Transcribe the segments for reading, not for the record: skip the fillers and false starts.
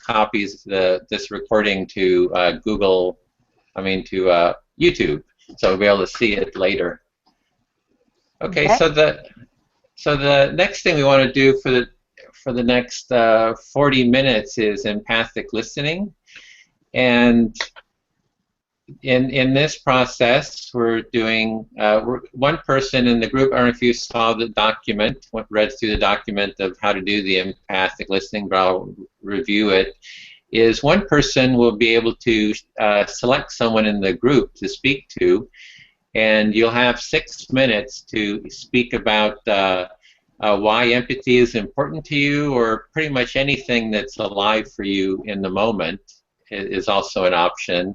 copies this recording to YouTube, so we'll be able to see it later. Okay, Okay. so the next thing we want to do for the next 40 minutes is empathic listening, and in this process, we're doing one person in the group. I don't know if you saw the document, read through the document of how to do the empathic listening, but I'll review it. Is one person will be able to select someone in the group to speak to, and you'll have 6 minutes to speak about why empathy is important to you, or pretty much anything that's alive for you in the moment is also an option.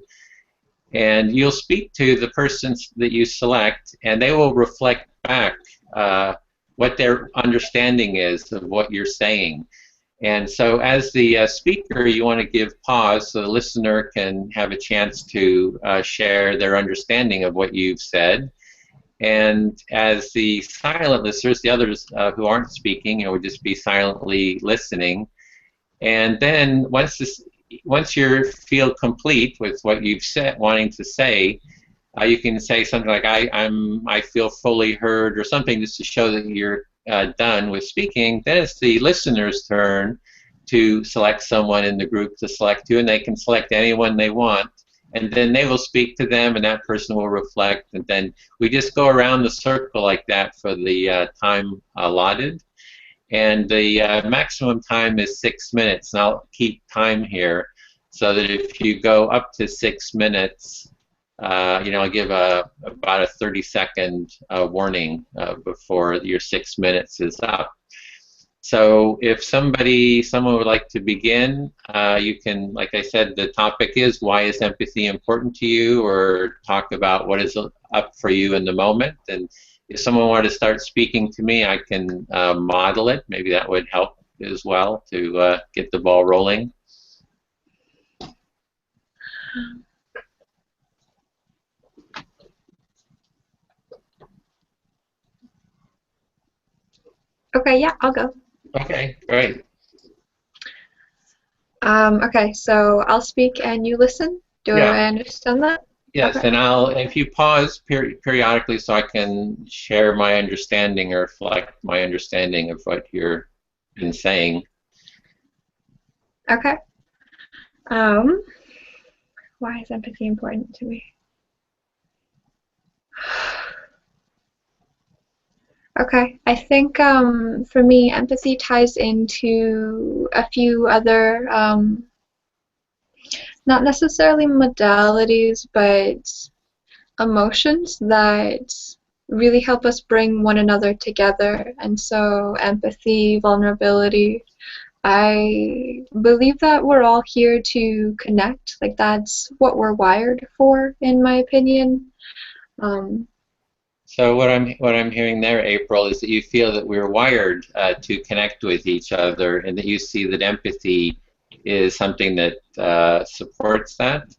And you'll speak to the persons that you select, and they will reflect back what their understanding is of what you're saying. And so as the speaker, you want to give pause so the listener can have a chance to share their understanding of what you've said. And as the silent listeners, the others who aren't speaking, would just be silently listening. And then once you feel complete with what you've said, wanting to say, you can say something like, I feel fully heard, or something just to show that you're done with speaking. Then it's the listener's turn to select someone in the group to select to, and they can select anyone they want. And then they will speak to them, and that person will reflect. And then we just go around the circle like that for the time allotted. And the maximum time is 6 minutes, and I'll keep time here so that if you go up to 6 minutes, I'll give about a 30-second warning before your 6 minutes is up. So if someone would like to begin, you can, like I said, the topic is, why is empathy important to you, or talk about what is up for you in the moment. And if someone wanted to start speaking to me, I can model it. Maybe that would help as well to get the ball rolling. Okay, yeah, I'll go. Okay, great. Okay, so I'll speak and you listen. Do Yeah. I understand that? Yes, Okay. and if you pause periodically so I can share my understanding or reflect my understanding of what you're been saying. Okay. Why is empathy important to me? Okay, I think for me, empathy ties into a few other, not necessarily modalities, but emotions that really help us bring one another together. And so empathy, vulnerability, I believe that we're all here to connect. Like, that's what we're wired for, in my opinion. So what I'm hearing there, April, is that you feel that we're wired to connect with each other, and that you see that empathy is something that supports that.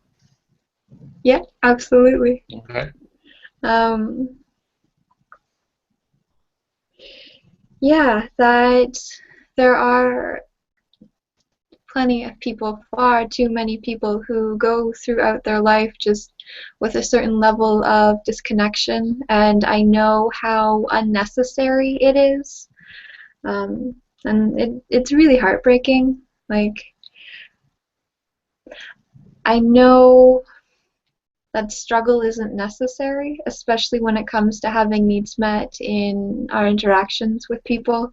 Yeah, absolutely. Okay. Yeah, that there are plenty of people, far too many people, who go throughout their life just with a certain level of disconnection, and I know how unnecessary it is, and it's really heartbreaking. Like, I know that struggle isn't necessary, especially when it comes to having needs met in our interactions with people.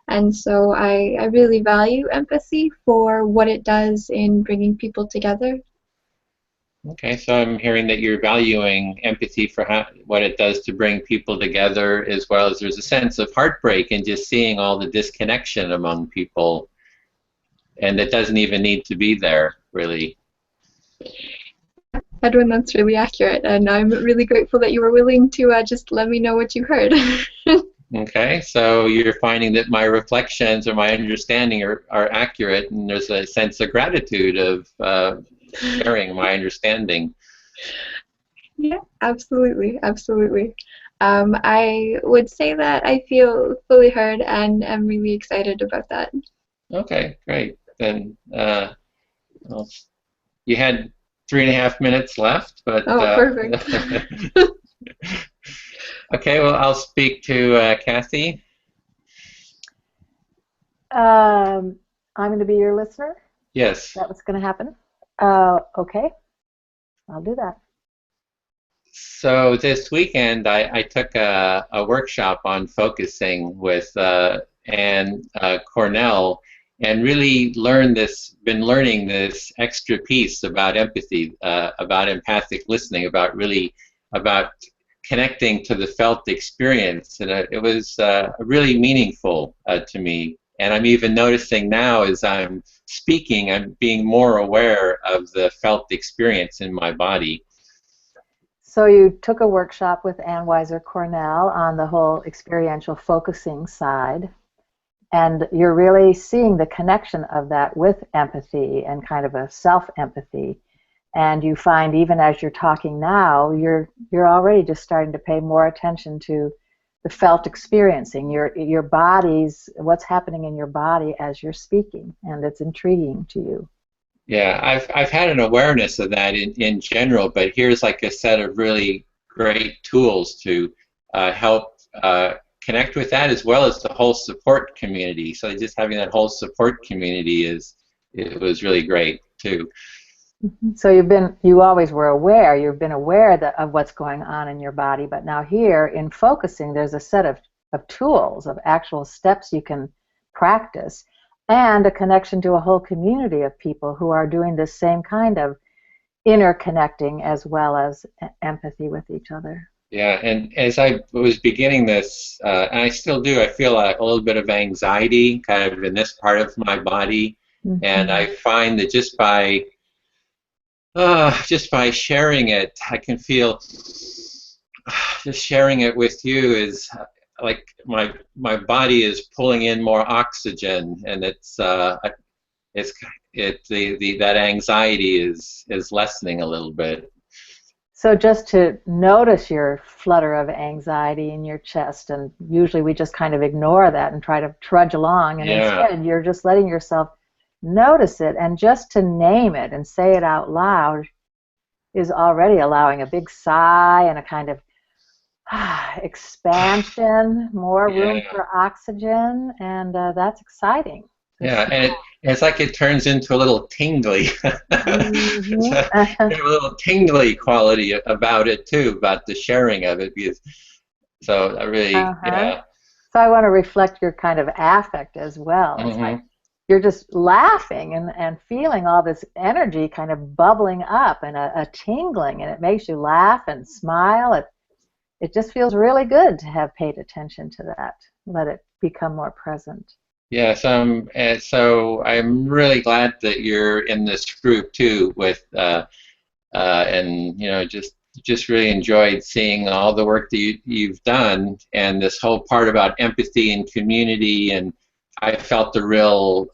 And so I really value empathy for what it does in bringing people together. Okay, so I'm hearing that you're valuing empathy for what it does to bring people together, as well as there's a sense of heartbreak in just seeing all the disconnection among people, and that doesn't even need to be there, really. Edwin, that's really accurate, and I'm really grateful that you were willing to just let me know what you heard. Okay, so you're finding that my reflections or my understanding are accurate, and there's a sense of gratitude of sharing my understanding. Yeah, absolutely, absolutely. I would say that I feel fully heard and am really excited about that. Okay, great. then well, you had 3.5 minutes left, but Oh, perfect. okay. Well, I'll speak to Kathy. I'm going to be your listener. Yes. Is that what's going to happen? Okay, I'll do that. So this weekend, I took a workshop on focusing with Anne Cornell, and really been learning this extra piece about empathy, about empathic listening, about connecting to the felt experience, and it was really meaningful to me. And I'm even noticing now as I'm speaking, I'm being more aware of the felt experience in my body. So you took a workshop with Ann Weiser Cornell on the whole experiential focusing side, and you're really seeing the connection of that with empathy and kind of a self-empathy. And you find even as you're talking now, you're already just starting to pay more attention to the felt experiencing, your body's, what's happening in your body as you're speaking, and it's intriguing to you. Yeah, I've had an awareness of that in general, but here's like a set of really great tools to help connect with that, as well as the whole support community. So just having that whole support community it was really great too. So you always were aware, you've been aware of what's going on in your body, but now here in focusing, there's a set of tools, of actual steps you can practice, and a connection to a whole community of people who are doing this same kind of interconnecting as well as empathy with each other. Yeah, and as I was beginning this, and I still do, I feel a little bit of anxiety kind of in this part of my body, and I find that just by sharing it, I can feel just sharing it with you is like my body is pulling in more oxygen, and that anxiety is lessening a little bit. So just to notice your flutter of anxiety in your chest, and usually we just kind of ignore that and try to trudge along, and instead you're just letting yourself notice it, and just to name it and say it out loud is already allowing a big sigh and a kind of expansion, more room for oxygen, and that's exciting. Yeah, and it's like it turns into a little tingly. It's a little tingly quality about it too, about the sharing of it. So I really, yeah. So I want to reflect your kind of affect as well. It's like you're just laughing and feeling all this energy kind of bubbling up and a tingling, and it makes you laugh and smile. It just feels really good to have paid attention to that. Let it become more present. Yes, so I'm really glad that you're in this group too, with and just really enjoyed seeing all the work that you've done, and this whole part about empathy and community, and I felt a real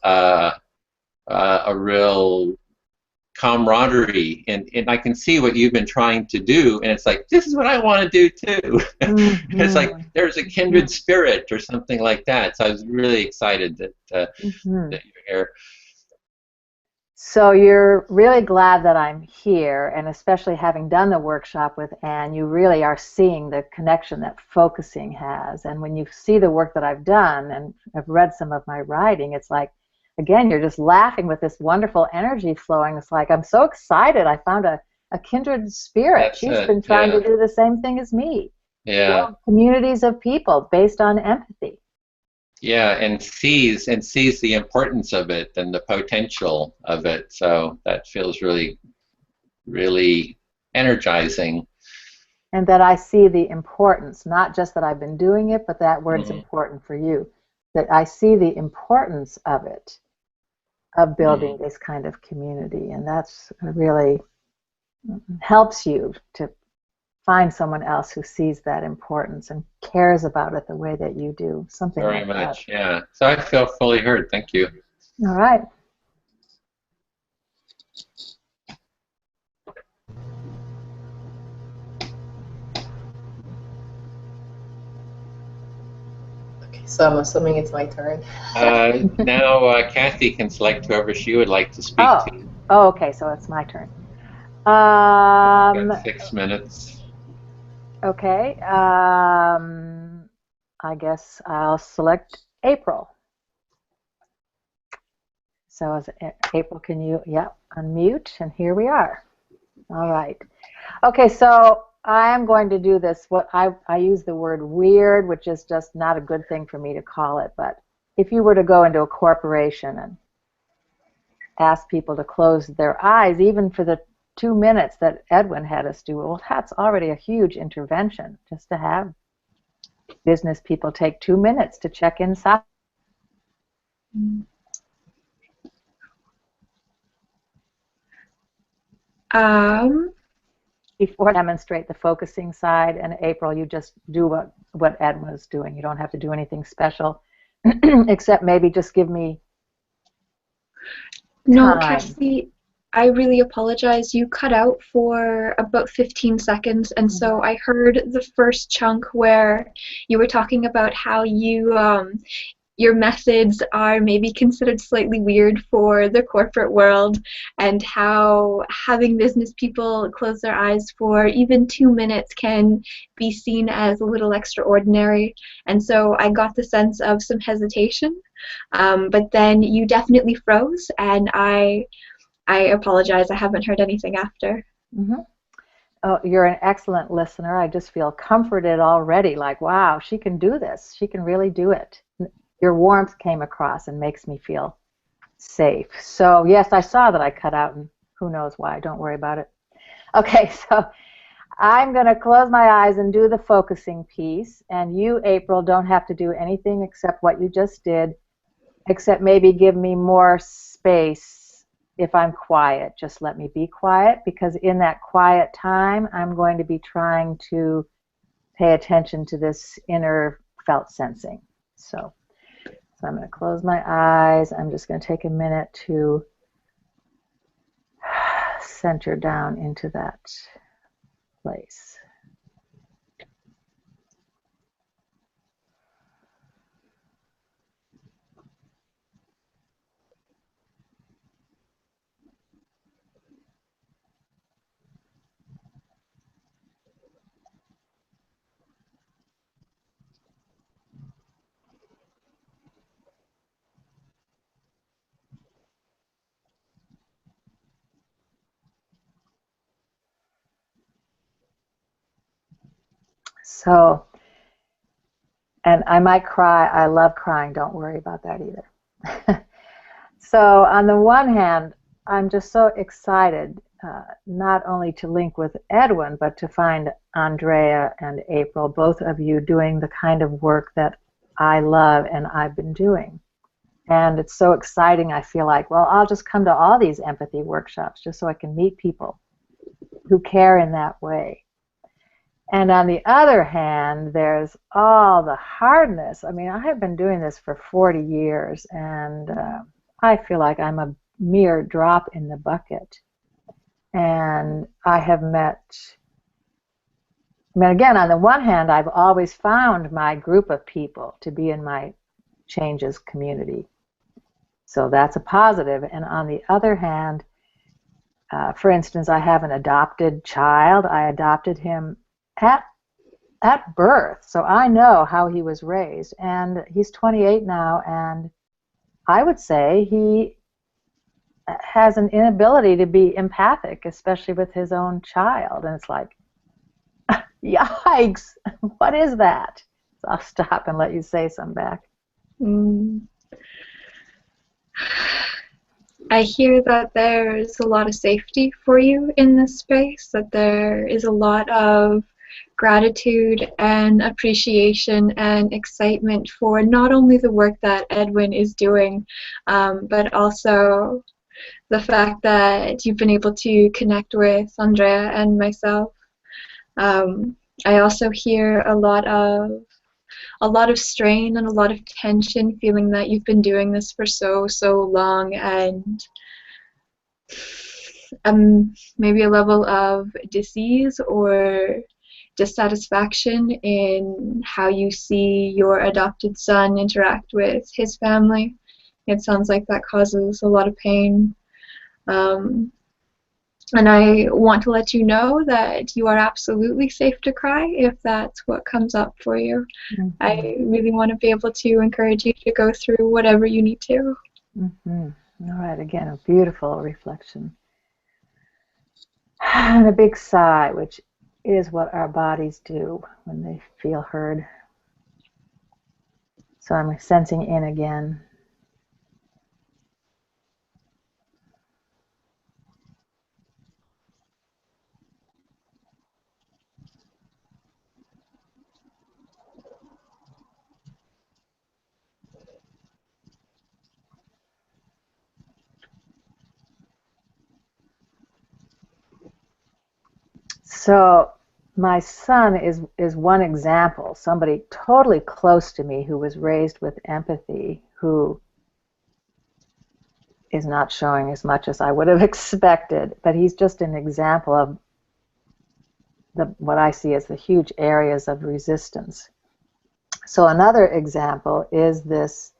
camaraderie, and I can see what you've been trying to do, and it's like, this is what I want to do too. It's like there's a kindred spirit or something like that. So I was really excited that you're here. So you're really glad that I'm here, and especially having done the workshop with Anne, you really are seeing the connection that focusing has. And when you see the work that I've done, and I've read some of my writing, it's like, again, you're just laughing with this wonderful energy flowing. It's like, I'm so excited. I found a kindred spirit. She's been trying to do the same thing as me. Yeah. Communities of people based on empathy. Yeah, and sees the importance of it and the potential of it. So that feels really, really energizing. And that I see the importance, not just that I've been doing it, but that word's important for you. That I see the importance of it, of building this kind of community, and that's really helps you to find someone else who sees that importance and cares about it the way that you do. Something very like much, that. yeah. So I feel fully heard. Thank you. All right. Okay, So I'm assuming it's my turn. Now Kathy can select whoever she would like to speak Oh, to. oh, okay, so it's my turn. Got 6 minutes. Okay. I guess I'll select April. So as April, can you, unmute, and here we are. All right. Okay, so I am going to do this, what I use the word weird, which is just not a good thing for me to call it, but if you were to go into a corporation and ask people to close their eyes, even for the 2 minutes that Edwin had us do, well, that's already a huge intervention, just to have business people take 2 minutes to check inside. Before I demonstrate the focusing side, and April, you just do what Ed was doing. You don't have to do anything special, except maybe just give me No, time. Kathy, I really apologize. You cut out for about 15 seconds, and so I heard the first chunk where you were talking about how your methods are maybe considered slightly weird for the corporate world, and how having business people close their eyes for even 2 minutes can be seen as a little extraordinary. And so I got the sense of some hesitation, but then you definitely froze, and I apologize. I haven't heard anything after. Oh, you're an excellent listener. I just feel comforted already, like, wow, she can do this. She can really do it. Your warmth came across and makes me feel safe. So yes, I saw that I cut out, and who knows why. Don't worry about it. Okay, so I'm going to close my eyes and do the focusing piece, and you, April, don't have to do anything except what you just did, except maybe give me more space if I'm quiet. Just let me be quiet, because in that quiet time, I'm going to be trying to pay attention to this inner felt sensing. So I'm going to close my eyes. I'm just going to take a minute to center down into that place. So, and I might cry. I love crying. Don't worry about that either. So on the one hand, I'm just so excited not only to link with Edwin, but to find Andrea and April, both of you doing the kind of work that I love and I've been doing. And it's so exciting. I feel like, well, I'll just come to all these empathy workshops just so I can meet people who care in that way. And on the other hand, there's all the hardness. I mean, I have been doing this for 40 years, and I feel like I'm a mere drop in the bucket. And I have met, I mean, again, on the one hand, I've always found my group of people to be in my changes community. So that's a positive. And on the other hand, for instance, I have an adopted child. I adopted him at birth, so I know how he was raised, and he's 28 now, and I would say he has an inability to be empathic, especially with his own child, and it's like, yikes, what is that? So I'll stop and let you say some back. I hear that there's a lot of safety for you in this space, that there is a lot of gratitude and appreciation and excitement for not only the work that Edwin is doing, but also the fact that you've been able to connect with Andrea and myself. I also hear a lot of strain and a lot of tension, feeling that you've been doing this for so long, and maybe a level of disease or dissatisfaction in how you see your adopted son interact with his family. It sounds like that causes a lot of pain. And I want to let you know that you are absolutely safe to cry if that's what comes up for you. Mm-hmm. I really want to be able to encourage you to go through whatever you need to. Mm-hmm. All right, again, a beautiful reflection. And a big sigh, which is what our bodies do when they feel heard. So I'm sensing in again. So my son is one example, somebody totally close to me who was raised with empathy, who is not showing as much as I would have expected, but he's just an example of what I see as the huge areas of resistance. So another example is this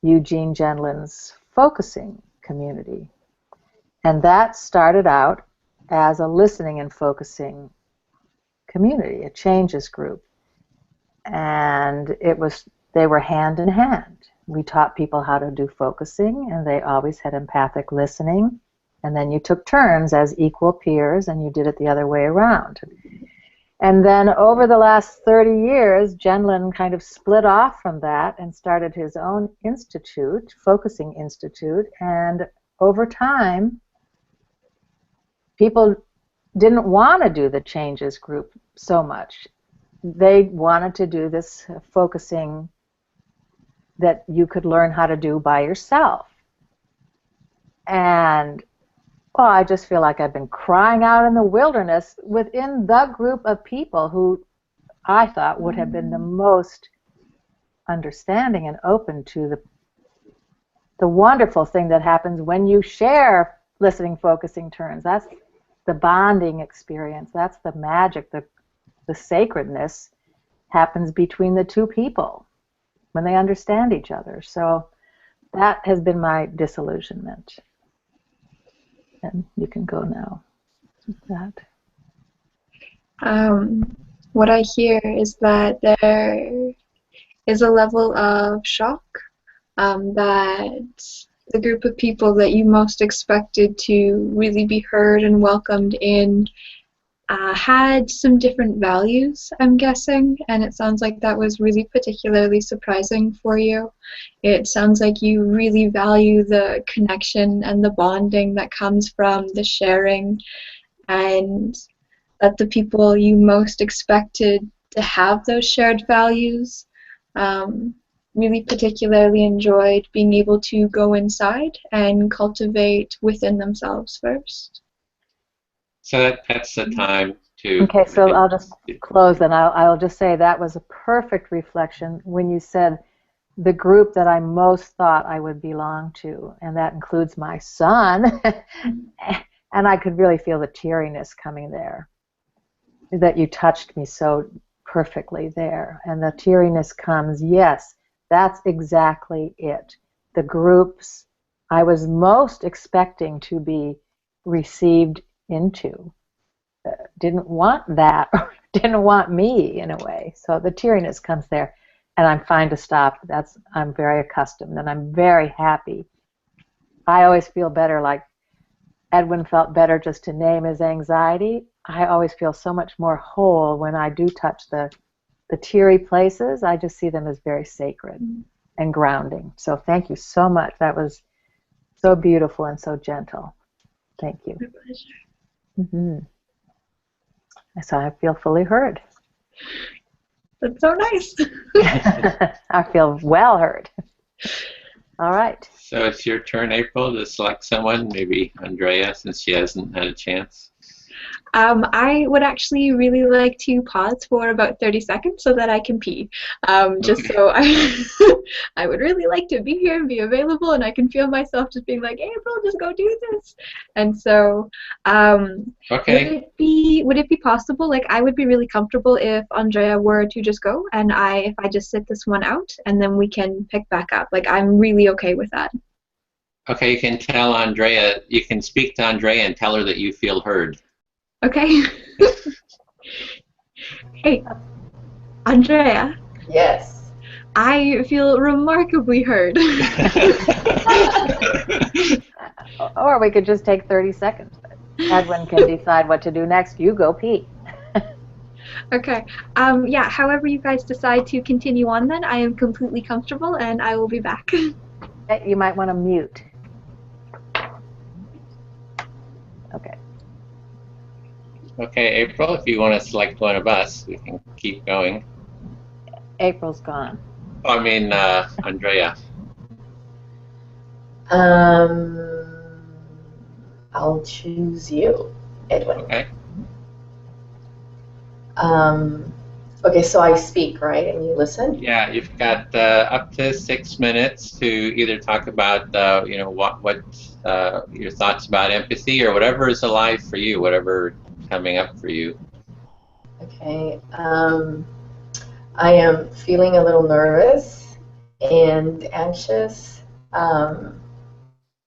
Eugene Gendlin's focusing community. And that started out as a listening and focusing community, a changes group. And they were hand in hand. We taught people how to do focusing, and they always had empathic listening. And then you took turns as equal peers, and you did it the other way around. And then over the last 30 years, Gendlin kind of split off from that and started his own institute, Focusing Institute. And over time, people didn't want to do the changes group so much. They wanted to do this focusing that you could learn how to do by yourself. And well, I just feel like I've been crying out in the wilderness within the group of people who I thought would have been the most understanding and open to the wonderful thing that happens when you share listening, focusing turns. That's the bonding experience. That's the magic, the sacredness happens between the two people when they understand each other. So that has been my disillusionment. And you can go now with that. What I hear is that there is a level of shock that the group of people that you most expected to really be heard and welcomed in had some different values, I'm guessing, and it sounds like that was really particularly surprising for you. It sounds like you really value the connection and the bonding that comes from the sharing, and that the people you most expected to have those shared values really particularly enjoyed being able to go inside and cultivate within themselves first. So that's the time to... Okay, so I'll just close, and I'll just say that was a perfect reflection when you said the group that I most thought I would belong to, and that includes my son, and I could really feel the teariness coming there, that you touched me so perfectly there, and the teariness comes, yes, that's exactly it. The groups I was most expecting to be received into didn't want that, or didn't want me in a way. So the teariness comes there, and I'm fine to stop. I'm very accustomed, and I'm very happy. I always feel better, like Edwin felt better just to name his anxiety. I always feel so much more whole when I do touch the teary places. I just see them as very sacred and grounding. So thank you so much. That was so beautiful and so gentle. Thank you. My pleasure. Mm-hmm. So I feel fully heard. That's so nice. I feel well heard. All right. So it's your turn, April, to select someone, maybe Andrea, since she hasn't had a chance. I would actually really like to pause for about 30 seconds so that I can pee. Just Okay. so I would really like to be here and be available, and I can feel myself just being like, April, just go do this. And so, Okay. would it be possible? Like, I would be really comfortable if Andrea were to just go, and if I just sit this one out, and then we can pick back up. Like, I'm really okay with that. Okay, you can tell Andrea, you can speak to Andrea and tell her that you feel heard. Okay. Hey, Andrea. Yes. I feel remarkably heard. Or we could just take 30 seconds. Edwin can decide what to do next. You go pee. Okay. Yeah, however you guys decide to continue on then, I am completely comfortable and I will be back. You might want to mute. Okay. Okay, April, if you want to select one of us, we can keep going. April's gone. I mean, Andrea. I'll choose you, Edwin. Okay. Okay, so I speak, right, and you listen? Yeah, you've got up to 6 minutes to either talk about, you know, what your thoughts about empathy or whatever is alive for you, whatever coming up for you. Okay. I am feeling a little nervous and anxious. I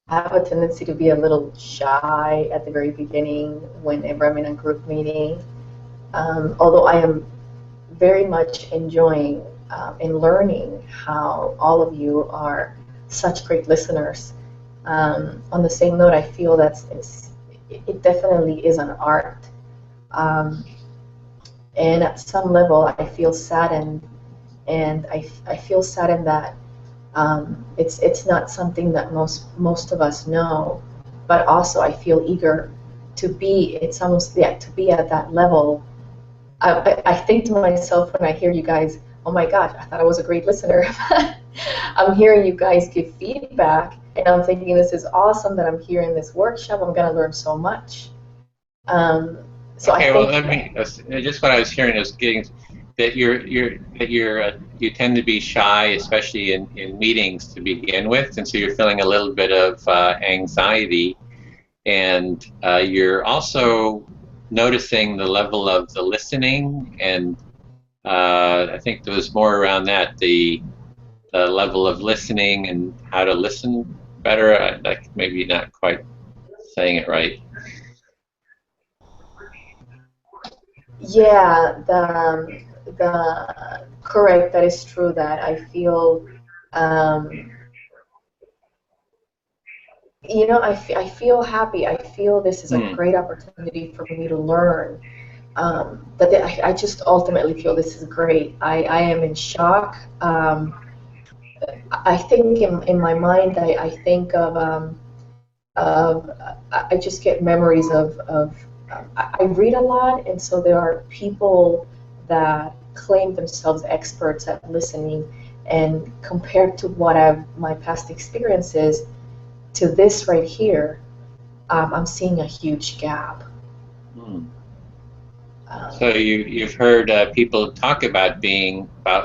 have a tendency to be a little shy at the very beginning whenever I'm in a group meeting. Although I am very much enjoying and learning how all of you are such great listeners. On the same note, I feel that it definitely is an art. And at some level, I feel saddened, and I feel saddened that it's not something that most of us know, but also I feel eager to be. It's almost, yeah, to be at that level. I think to myself when I hear you guys, oh my gosh, I thought I was a great listener. I'm hearing you guys give feedback, and I'm thinking this is awesome that I'm here in this workshop. I'm going to learn so much. So Okay, I well, think, let me. Just what I was hearing is getting that you tend to be shy, especially in meetings to begin with, and so you're feeling a little bit of anxiety, and you're also noticing the level of the listening, and I think there was more around that, the level of listening and how to listen better. Like maybe not quite saying it right. yeah, the correct. That is true. That I feel, you know, I feel happy. I feel this is a great opportunity for me to learn. I just ultimately feel this is great. I am in shock. I think in my mind, I think of I just get memories of I read a lot, and so there are people that claim themselves experts at listening, and compared to what my past experiences to this right here, I'm seeing a huge gap. So you've heard people talk about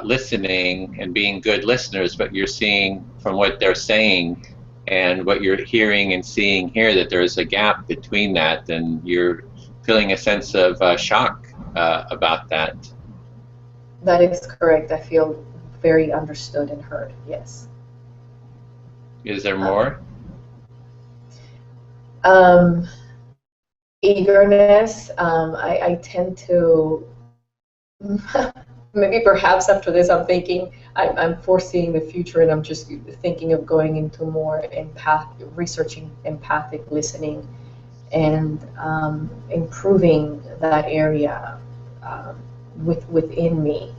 listening and being good listeners, but you're seeing from what they're saying and what you're hearing and seeing here that there's a gap between that, and you're feeling a sense of shock about that. That is correct. I feel very understood and heard. Yes. Is there more? Eagerness. I tend to, maybe perhaps after this I'm thinking, I'm foreseeing the future, and I'm just thinking of going into more researching empathic listening and improving that area within me.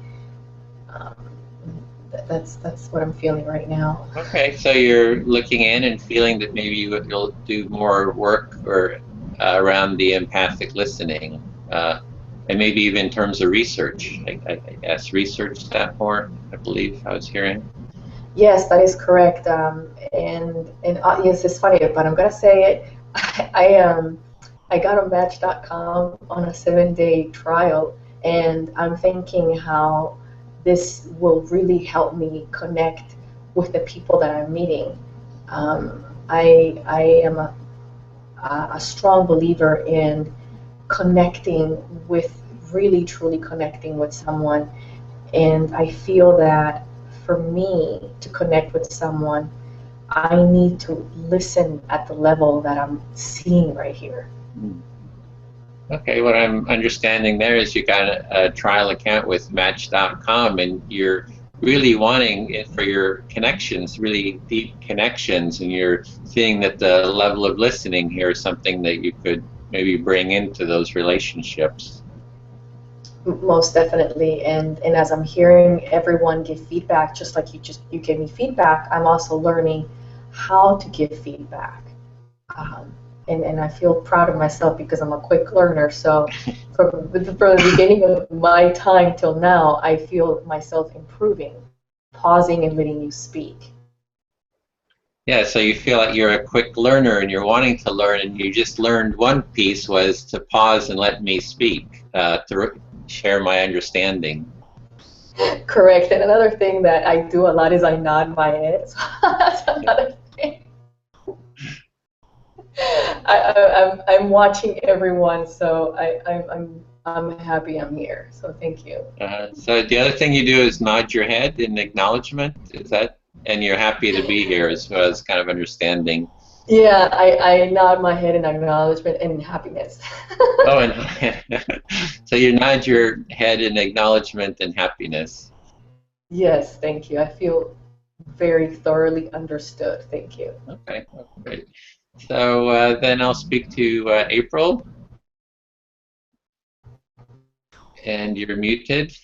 That's what I'm feeling right now. Okay, so you're looking in and feeling that maybe you'll do more work or around the empathic listening, and maybe even in terms of research. I guess research that more, I believe I was hearing. Yes, that is correct. And yes, it's funny, but I'm gonna say it. I got on Match.com on a 7-day trial, and I'm thinking how this will really help me connect with the people that I'm meeting. I am a strong believer in connecting with, really truly connecting with someone, and I feel that for me to connect with someone, I need to listen at the level that I'm seeing right here. Okay, what I'm understanding there is you got a trial account with Match.com, and you're really wanting it for your connections, really deep connections, and you're seeing that the level of listening here is something that you could maybe bring into those relationships. Most definitely, and as I'm hearing everyone give feedback, just like you gave me feedback, I'm also learning how to give feedback. And I feel proud of myself because I'm a quick learner. So from the beginning of my time till now, I feel myself improving, pausing and letting you speak. Yeah, so you feel like you're a quick learner and you're wanting to learn, and you just learned one piece was to pause and let me speak, to share my understanding. Correct. And another thing that I do a lot is I nod my head. So that's another thing. I'm watching everyone, so I'm happy I'm here. So thank you. So the other thing you do is nod your head in acknowledgement. Is that? And you're happy to be here as well as kind of understanding. Yeah, I nod my head in acknowledgement and happiness. Oh, and so you nod your head in acknowledgement and happiness. Yes, thank you. I feel very thoroughly understood. Thank you. Okay, great. So then I'll speak to April. And you're muted.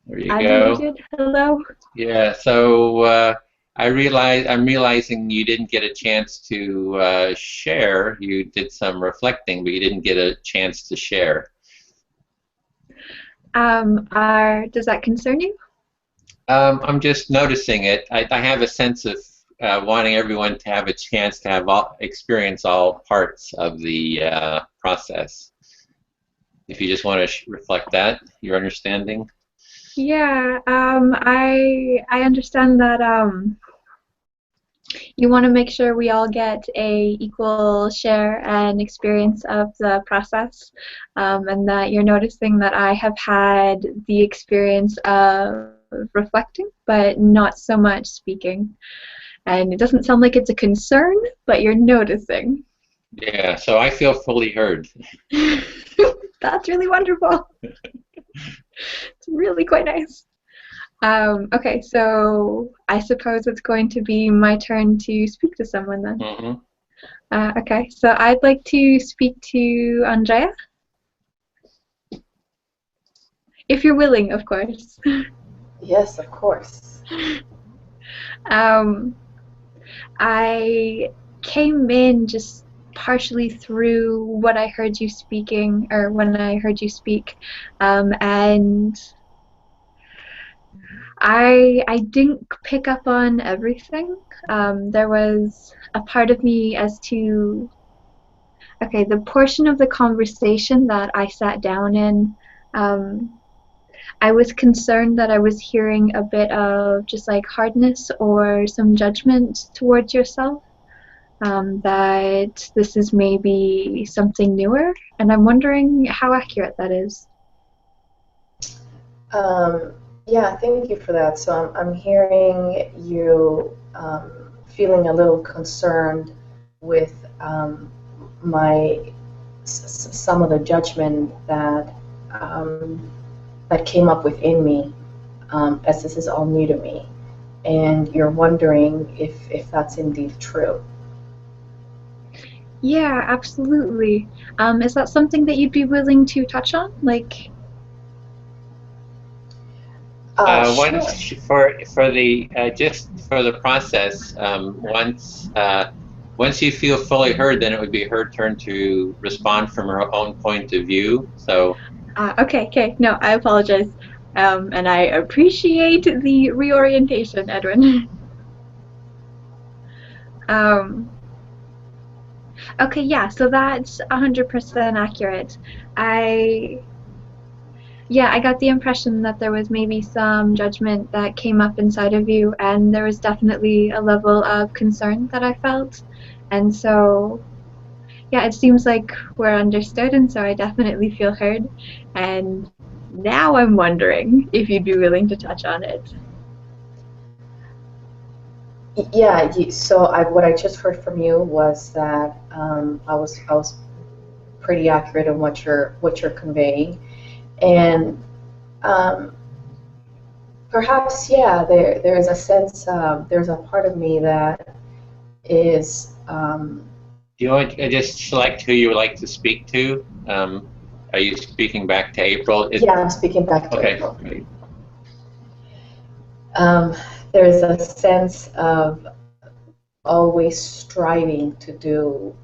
There you go. I'm muted. Hello. Yeah, so I'm realizing you didn't get a chance to share. You did some reflecting, but you didn't get a chance to share. Does that concern you? I'm just noticing it. I have a sense of wanting everyone to have a chance to have experience all parts of the process. If you just want to reflect that, your understanding. Yeah, I understand that you want to make sure we all get a equal share and experience of the process, and that you're noticing that I have had the experience of reflecting, but not so much speaking. And it doesn't sound like it's a concern, but you're noticing. Yeah, so I feel fully heard. That's really wonderful. It's really quite nice. Okay, so I suppose it's going to be my turn to speak to someone then. Mm-hmm. Okay, so I'd like to speak to Andrea. If you're willing, of course. Yes, of course. I came in just partially through what I heard you speaking, or when I heard you speak, and I didn't pick up on everything. There was a part of me as to, okay, the portion of the conversation that I sat down in, I was concerned that I was hearing a bit of just like hardness or some judgment towards yourself, that this is maybe something newer, and I'm wondering how accurate that is. Yeah, thank you for that. So I'm hearing you feeling a little concerned with some of the judgment that that came up within me, as this is all new to me, and you're wondering if that's indeed true. Yeah, absolutely. Is that something that you'd be willing to touch on? Like, Sure. Just for the process, once you feel fully heard, then it would be her turn to respond from her own point of view. So. Okay. No, I apologize. And I appreciate the reorientation, Edwin. Okay, yeah, so that's 100% accurate. I Yeah, I got the impression that there was maybe some judgment that came up inside of you, and there was definitely a level of concern that I felt. And so, yeah, it seems like we're understood, and so I definitely feel heard. And now I'm wondering if you'd be willing to touch on it. Yeah, so what I just heard from you was that I was pretty accurate in what you're conveying, and um, perhaps there is a sense, there's a part of me that is Do you want to just select who you would like to speak to? Are you speaking back to April? yeah, I'm speaking back to Okay. April. There's a sense of always striving to do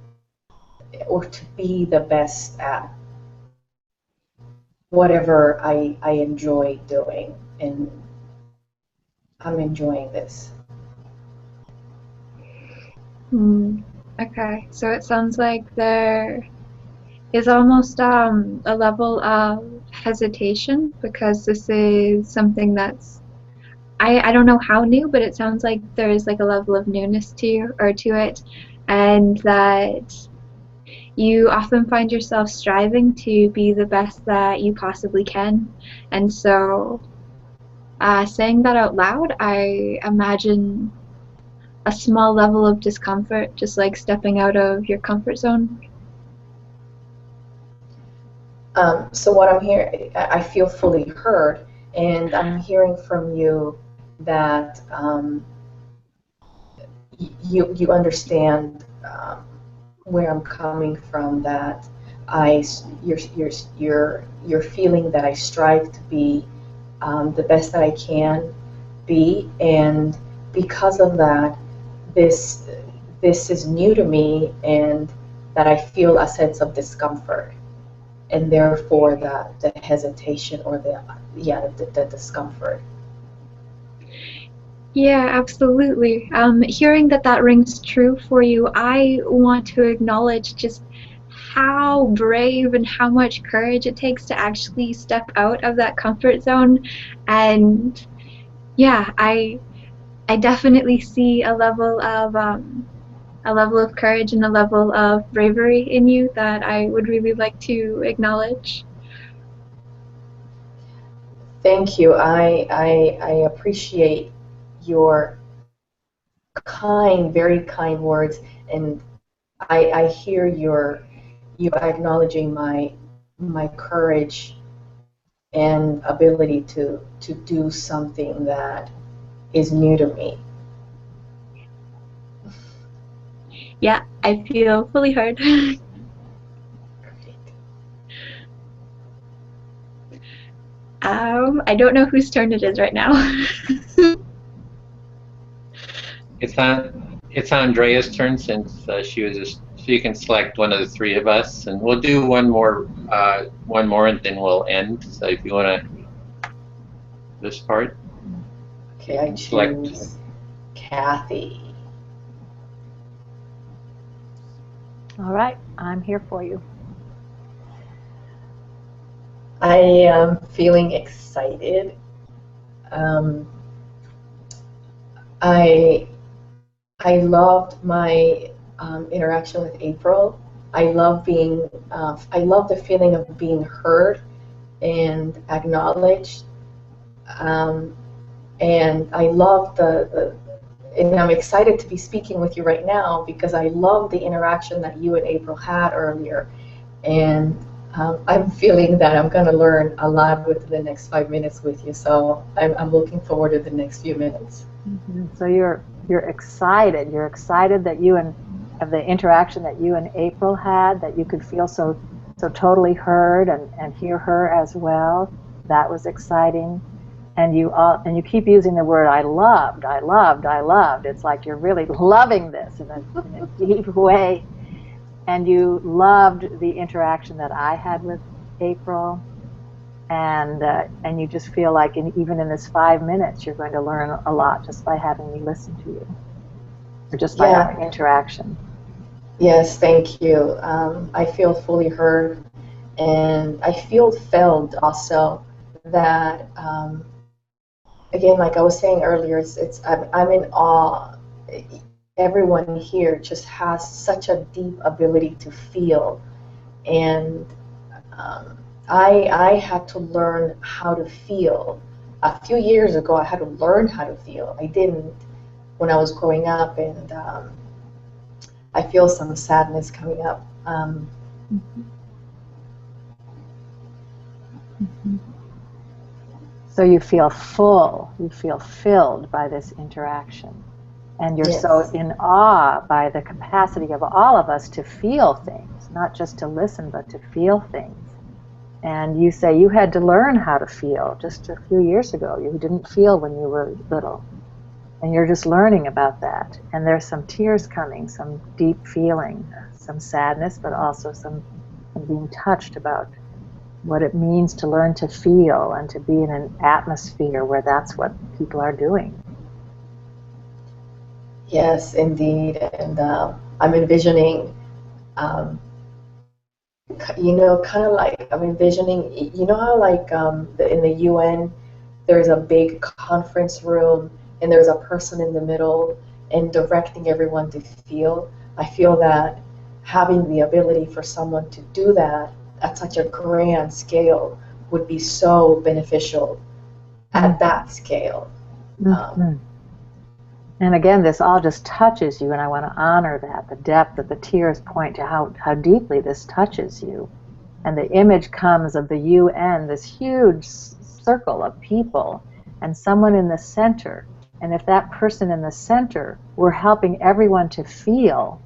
or to be the best at whatever I enjoy doing, and I'm enjoying this. Okay, so it sounds like there is almost a level of hesitation because this is something that's I don't know how new, but it sounds like there's like a level of newness to you or to it, and that you often find yourself striving to be the best that you possibly can. And so saying that out loud, I imagine a small level of discomfort, just like stepping out of your comfort zone. So what I'm hearing, I feel fully heard, and I'm hearing from you that you understand where I'm coming from. That you're feeling that I strive to be the best that I can be, and because of that, this is new to me, and that I feel a sense of discomfort, and therefore the hesitation or the discomfort. Yeah, absolutely. Hearing that that rings true for you, I want to acknowledge just how brave and how much courage it takes to actually step out of that comfort zone. And yeah, I definitely see a level of courage and a level of bravery in you that I would really like to acknowledge. Thank you. I appreciate your very kind words, and I hear you acknowledging my courage and ability to do something that is new to me. Yeah, I feel fully heard. I don't know whose turn it is right now. It's Andrea's turn since she was just, so you can select one of the three of us, and we'll do one more, and then we'll end. So if you want to this part. Okay, I choose Kathy. All right, I'm here for you. I am feeling excited. I loved my interaction with April. I love the feeling of being heard and acknowledged. And I love and I'm excited to be speaking with you right now because I love the interaction that you and April had earlier. And I'm feeling that I'm going to learn a lot within the next 5 minutes with you. So I'm looking forward to the next few minutes. Mm-hmm. So you're excited. You're excited that you and of the interaction that you and April had, that you could feel so totally heard and hear her as well. That was exciting. And you keep using the word I loved. It's like you're really loving this in a deep way. And you loved the interaction that I had with April. And you just feel like even in this 5 minutes, you're going to learn a lot just by having me listen to you, or just by our interaction. Yes, thank you. I feel fully heard, and I feel felt also that, again, like I was saying earlier, I'm in awe. Everyone here just has such a deep ability to feel, and I had to learn how to feel. A few years ago, I had to learn how to feel. I didn't when I was growing up, and I feel some sadness coming up. So you feel full, you feel filled by this interaction. And you're Yes. so in awe by the capacity of all of us to feel things, not just to listen, but to feel things. And you say you had to learn how to feel just a few years ago. You didn't feel when you were little. And you're just learning about that. And there's some tears coming, some deep feeling, some sadness, but also some being touched about what it means to learn to feel and to be in an atmosphere where that's what people are doing. Yes, indeed. And I'm envisioning, kind of like I'm envisioning, how like in the UN, there's a big conference room and there's a person in the middle and directing everyone to feel. I feel that having the ability for someone to do that at such a grand scale would be so beneficial at that scale. And again, this all just touches you, and I want to honor that. The depth of the tears point to how deeply this touches you. And the image comes of the UN, this huge circle of people, and someone in the center. And if that person in the center were helping everyone to feel,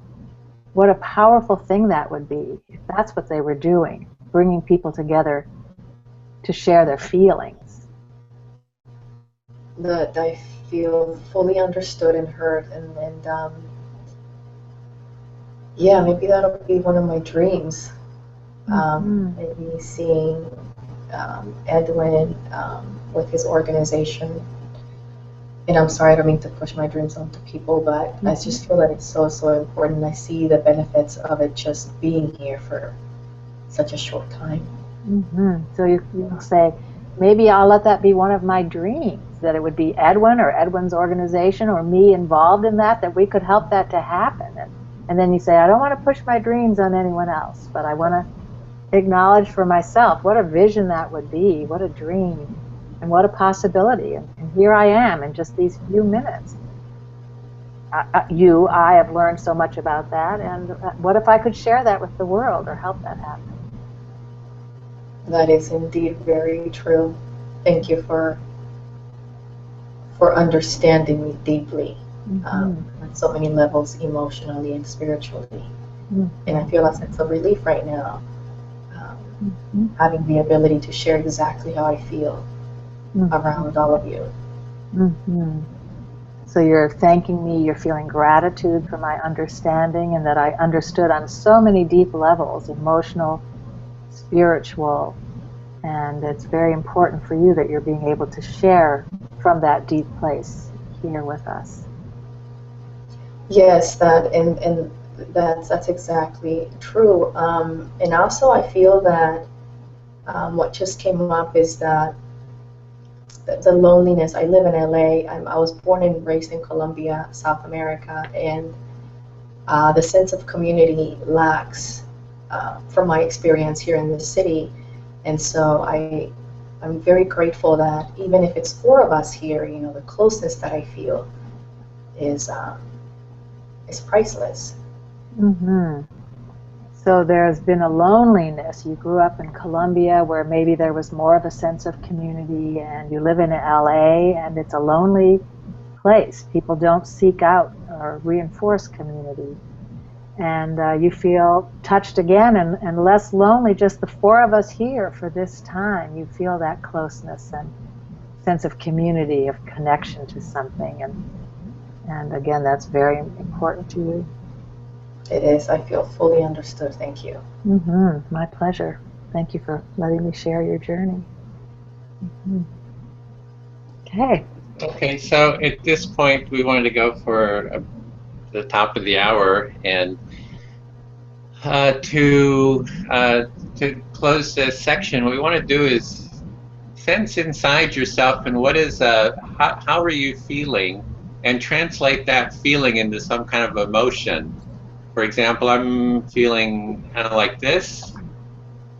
what a powerful thing that would be if that's what they were doing, bringing people together to share their feelings. That I feel fully understood and heard, and yeah, maybe that'll be one of my dreams. Maybe seeing Edwin with his organization. And I'm sorry, I don't mean to push my dreams onto people, but I just feel that it's so important. I see the benefits of it just being here for such a short time. So you'll say, maybe I'll let that be one of my dreams, that it would be Edwin or Edwin's organization or me involved in that we could help that to happen. And then you say, I don't want to push my dreams on anyone else, but I want to acknowledge for myself what a vision that would be, what a dream, and what a possibility. And here I am in just these few minutes. I have learned so much about that, and what if I could share that with the world or help that happen? That is indeed very true. Thank you for understanding me deeply on so many levels, emotionally and spiritually. And I feel a sense of relief right now, having the ability to share exactly how I feel around all of you. So you're thanking me, you're feeling gratitude for my understanding, and that I understood on so many deep levels, emotional, spiritual, and it's very important for you that you're being able to share from that deep place here with us. Yes, and that's exactly true. And also I feel that what just came up is that the loneliness. I live in LA. I was born and raised in Colombia, South America, and the sense of community lacks from my experience here in the city. And so I'm very grateful that even if it's 4 of us here, the closeness that I feel is priceless. So there's been a loneliness. You grew up in Colombia where maybe there was more of a sense of community, and you live in LA and it's a lonely place. People don't seek out or reinforce community. And you feel touched again and less lonely, just the 4 of us here for this time. You feel that closeness and sense of community, of connection to something. And again, that's very important to you. It is. I feel fully understood. Thank you. My pleasure. Thank you for letting me share your journey. Okay. Okay, so at this point we wanted to go for the top of the hour, and To close this section, what we want to do is sense inside yourself and what is how are you feeling, and translate that feeling into some kind of emotion. For example, I'm feeling kind of like this,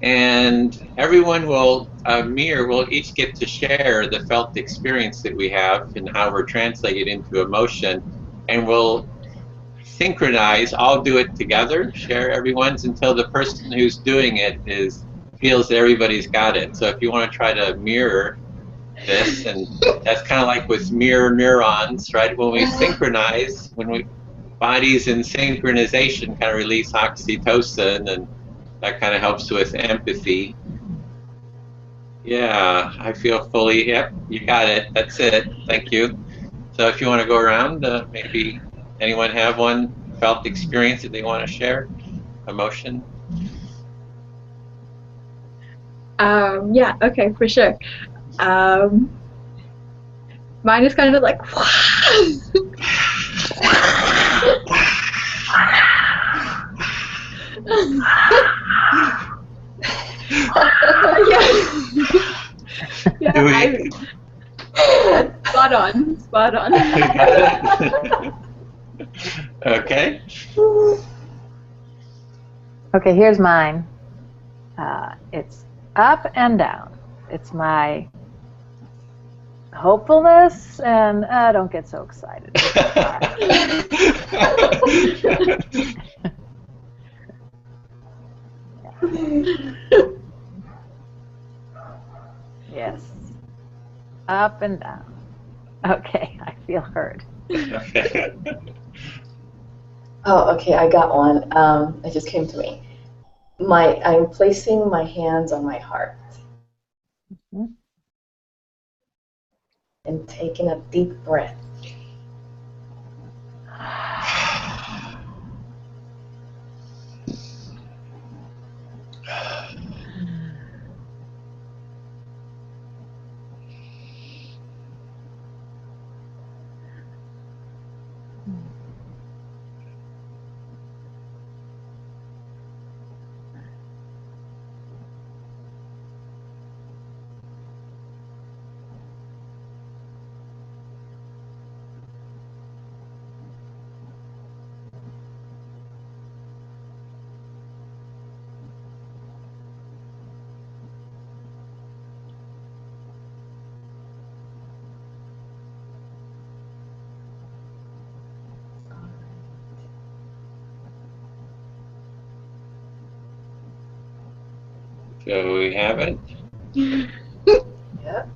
and everyone will mirror. We'll each get to share the felt experience that we have and how we're translating it into emotion, and we'll synchronize, all do it together, share everyone's until the person who's doing it feels that everybody's got it. So if you want to try to mirror this, and that's kind of like with mirror neurons, right? When we synchronize, bodies in synchronization kind of release oxytocin, and that kind of helps with empathy. Yeah, I feel fully, yep, you got it, that's it, thank you. So if you want to go around, maybe anyone have one felt experience that they want to share? Emotion? Yeah, okay, for sure. Mine is kind of like, spot on, spot on. Okay. Okay, here's mine. It's up and down. It's my hopefulness, and don't get so excited. Yes. Up and down. Okay, I feel heard. Oh, okay, I got one. It just came to me. I'm placing my hands on my heart. Mm-hmm. And taking a deep breath. So we have it. Yep.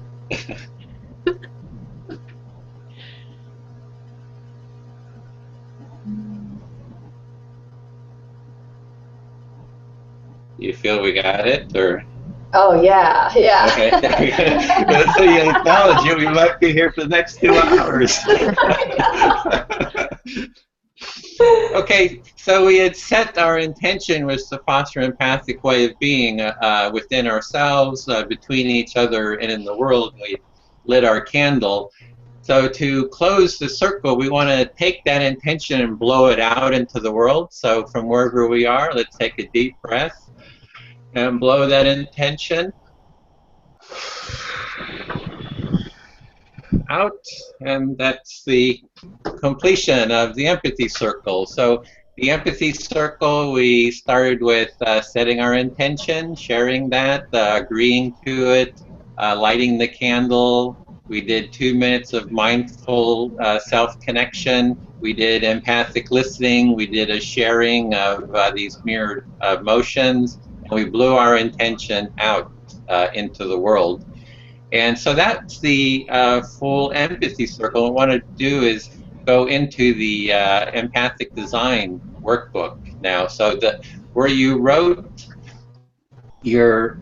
You feel we got it, or? Oh yeah, yeah. Okay. So you acknowledge it. We might be here for the next 2 hours. Okay, so we had set our intention was to foster an empathic way of being within ourselves, between each other, and in the world. We lit our candle. So to close the circle, we want to take that intention and blow it out into the world. So from wherever we are, let's take a deep breath and blow that intention out, and that's the completion of the empathy circle. So the empathy circle, we started with setting our intention, sharing that, agreeing to it, lighting the candle. We did 2 minutes of mindful self-connection. We did empathic listening. We did a sharing of these mirrored emotions, and we blew our intention out into the world. And so that's the full empathy circle. What I want to do is go into the empathic design workbook now. So where you wrote your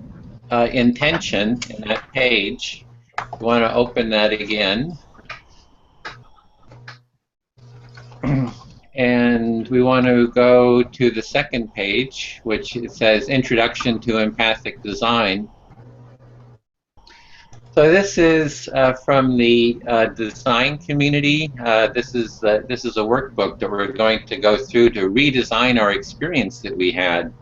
intention in that page, you want to open that again. And we want to go to the second page, which it says Introduction to Empathic Design. So this is from the design community. This is a workbook that we're going to go through to redesign our experience that we had.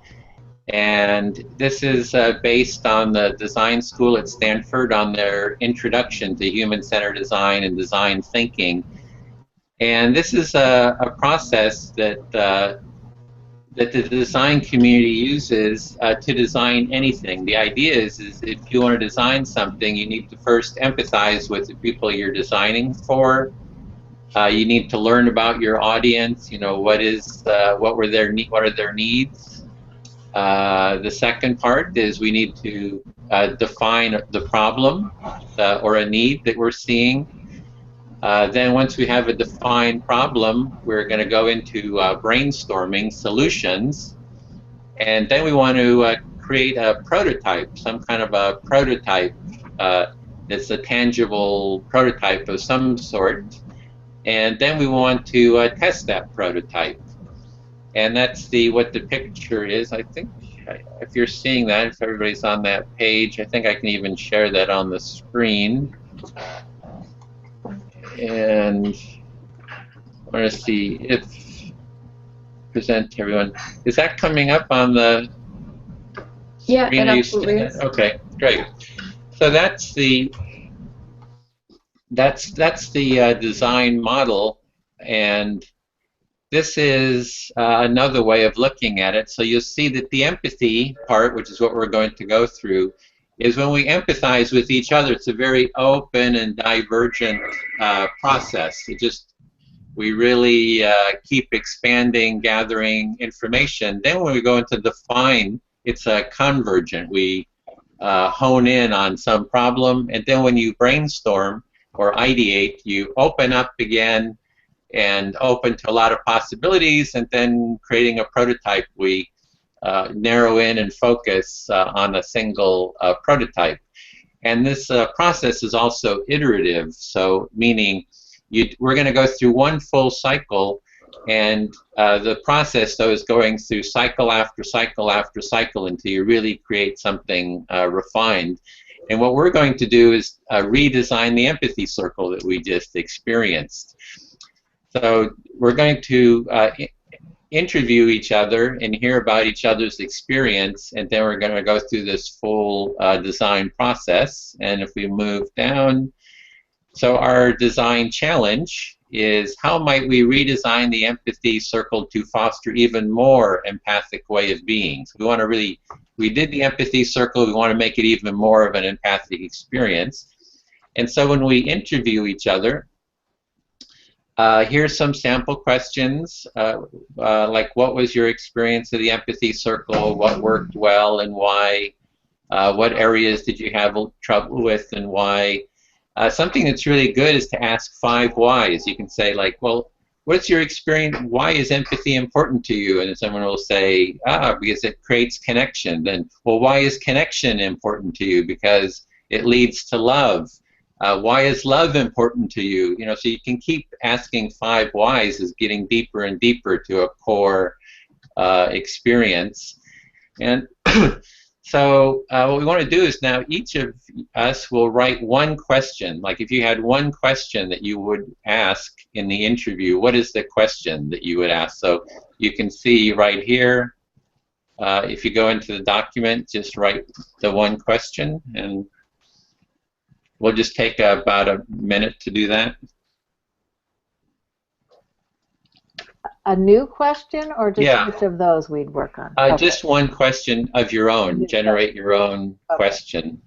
And this is based on the design school at Stanford on their introduction to human-centered design and design thinking. And this is a process that that the design community uses to design anything. The idea is if you want to design something, you need to first empathize with the people you're designing for. You need to learn about your audience. You know, what are their needs. The second part is we need to define the problem or a need that we're seeing. Then once we have a defined problem, we're going to go into brainstorming solutions. And then we want to create a prototype, some kind of a prototype that's a tangible prototype of some sort. And then we want to test that prototype. And that's what the picture is. I think if you're seeing that, if everybody's on that page, I think I can even share that on the screen. And I want to see if present to everyone. Is that coming up on the Yeah, screen? it absolutely is. Okay, great. So that's the design model, and this is another way of looking at it. So you'll see that the empathy part, which is what we're going to go through, is when we empathize with each other. It's a very open and divergent process. We really keep expanding, gathering information. Then when we go into define, it's convergent. We hone in on some problem, and then when you brainstorm or ideate, you open up again and open to a lot of possibilities, and then creating a prototype, we narrow in and focus on a single prototype. And this process is also iterative, so meaning we're going to go through one full cycle, and the process, though, is going through cycle after cycle after cycle until you really create something refined. And what we're going to do is redesign the empathy circle that we just experienced. So we're going to interview each other and hear about each other's experience, and then we're going to go through this full design process. And if we move down, so our design challenge is how might we redesign the empathy circle to foster even more empathic way of being. So we want to we did the empathy circle, we want to make it even more of an empathic experience. And so when we interview each other, here's some sample questions, like what was your experience of the empathy circle, what worked well and why, what areas did you have trouble with and why. Something that's really good is to ask 5 whys. You can say, like, well, what's your experience? Why is empathy important to you? And someone will say, because it creates connection. Then, well, why is connection important to you? Because it leads to love. Why is love important to you? You know, so you can keep asking 5 whys, is getting deeper and deeper to a core experience. And so what we want to do is now each of us will write one question. Like if you had one question that you would ask in the interview, what is the question that you would ask? So you can see right here, if you go into the document, just write the one question, and we'll just take about a minute to do that. A new question, or just Yeah. each of those we'd work on? Just one question of your own. Generate your own question.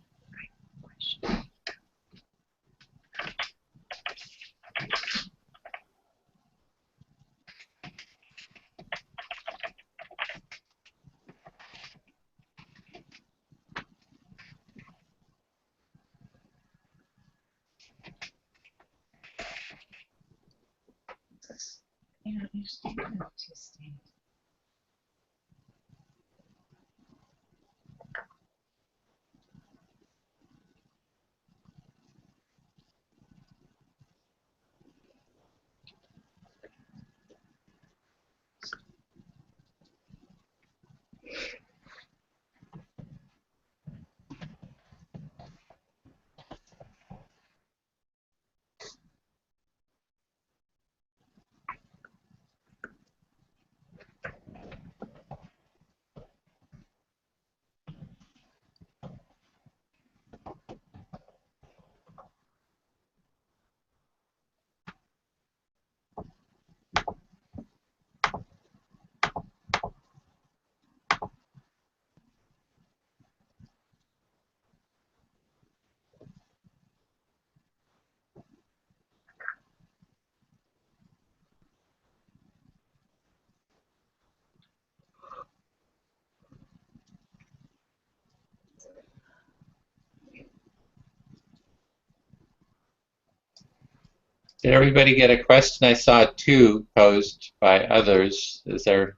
Did everybody get a question? I saw two posed by others. There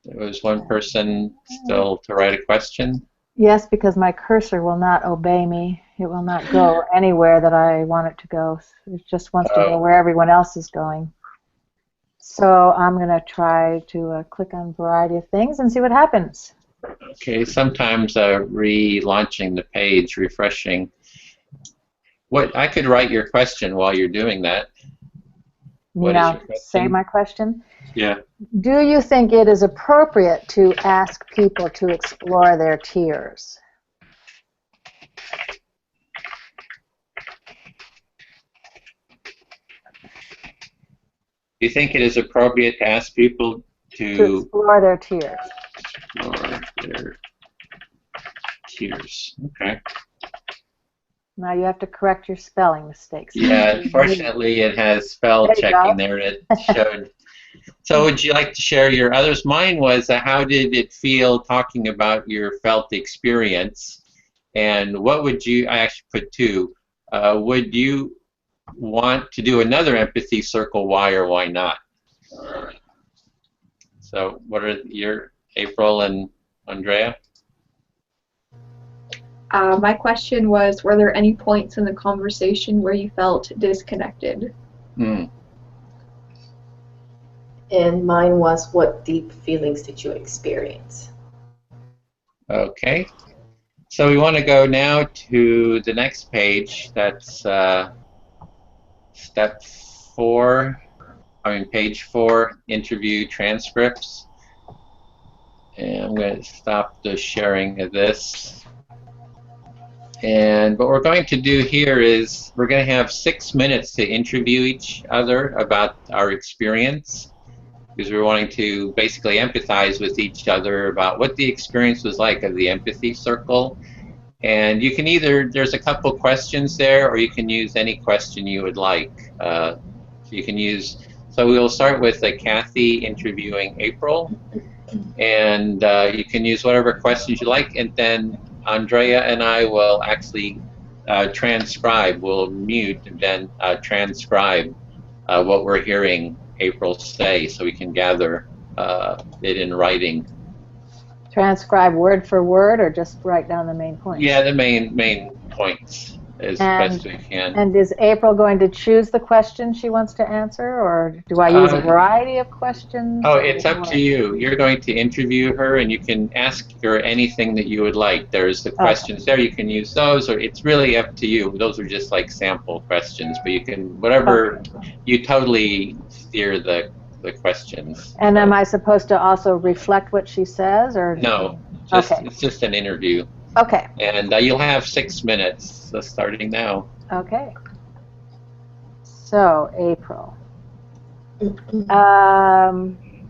was one person still to write a question? Yes, because my cursor will not obey me. It will not go anywhere that I want it to go. It just wants to go where everyone else is going. So I'm going to try to click on a variety of things and see what happens. Okay, sometimes relaunching the page, refreshing. I could write your question while you're doing that. What is your question? Say my question. Yeah. Do you think it is appropriate to ask people to explore their tears? Do you think it is appropriate to ask people To explore their tears. Explore their tears. Okay. Now you have to correct your spelling mistakes. Yeah, unfortunately it has spell checking there. It showed. So would you like to share your others? Mine was how did it feel talking about your felt experience? And what would you, I actually put two, would you want to do another empathy circle, why or why not? So what are your, April and Andrea? My question was, were there any points in the conversation where you felt disconnected? Hmm. And mine was, what deep feelings did you experience? Okay. So we want to go now to the next page. That's step 4, page 4, interview transcripts. And I'm going to stop the sharing of this. And what we're going to do here is we're going to have 6 minutes to interview each other about our experience, because we're wanting to basically empathize with each other about what the experience was like of the empathy circle. And you can either, there's a couple questions there, or you can use any question you would like. You can use, so we'll start with Kathy interviewing April, and you can use whatever questions you like, and then Andrea and I will actually transcribe, we'll mute and then transcribe what we're hearing April say, so we can gather it in writing. Transcribe word for word, or just write down the main points? Yeah, the main points as best we can. And is April going to choose the question she wants to answer, or do I use a variety of questions? Oh, it's up to you. You're going to interview her, and you can ask her anything that you would like. There's the questions there. You can use those, or it's really up to you. Those are just like sample questions, but you can, whatever, you totally steer the questions. And am I supposed to also reflect what she says, or no? It's just an interview. Okay. And you'll have 6 minutes starting now. Okay. So, April,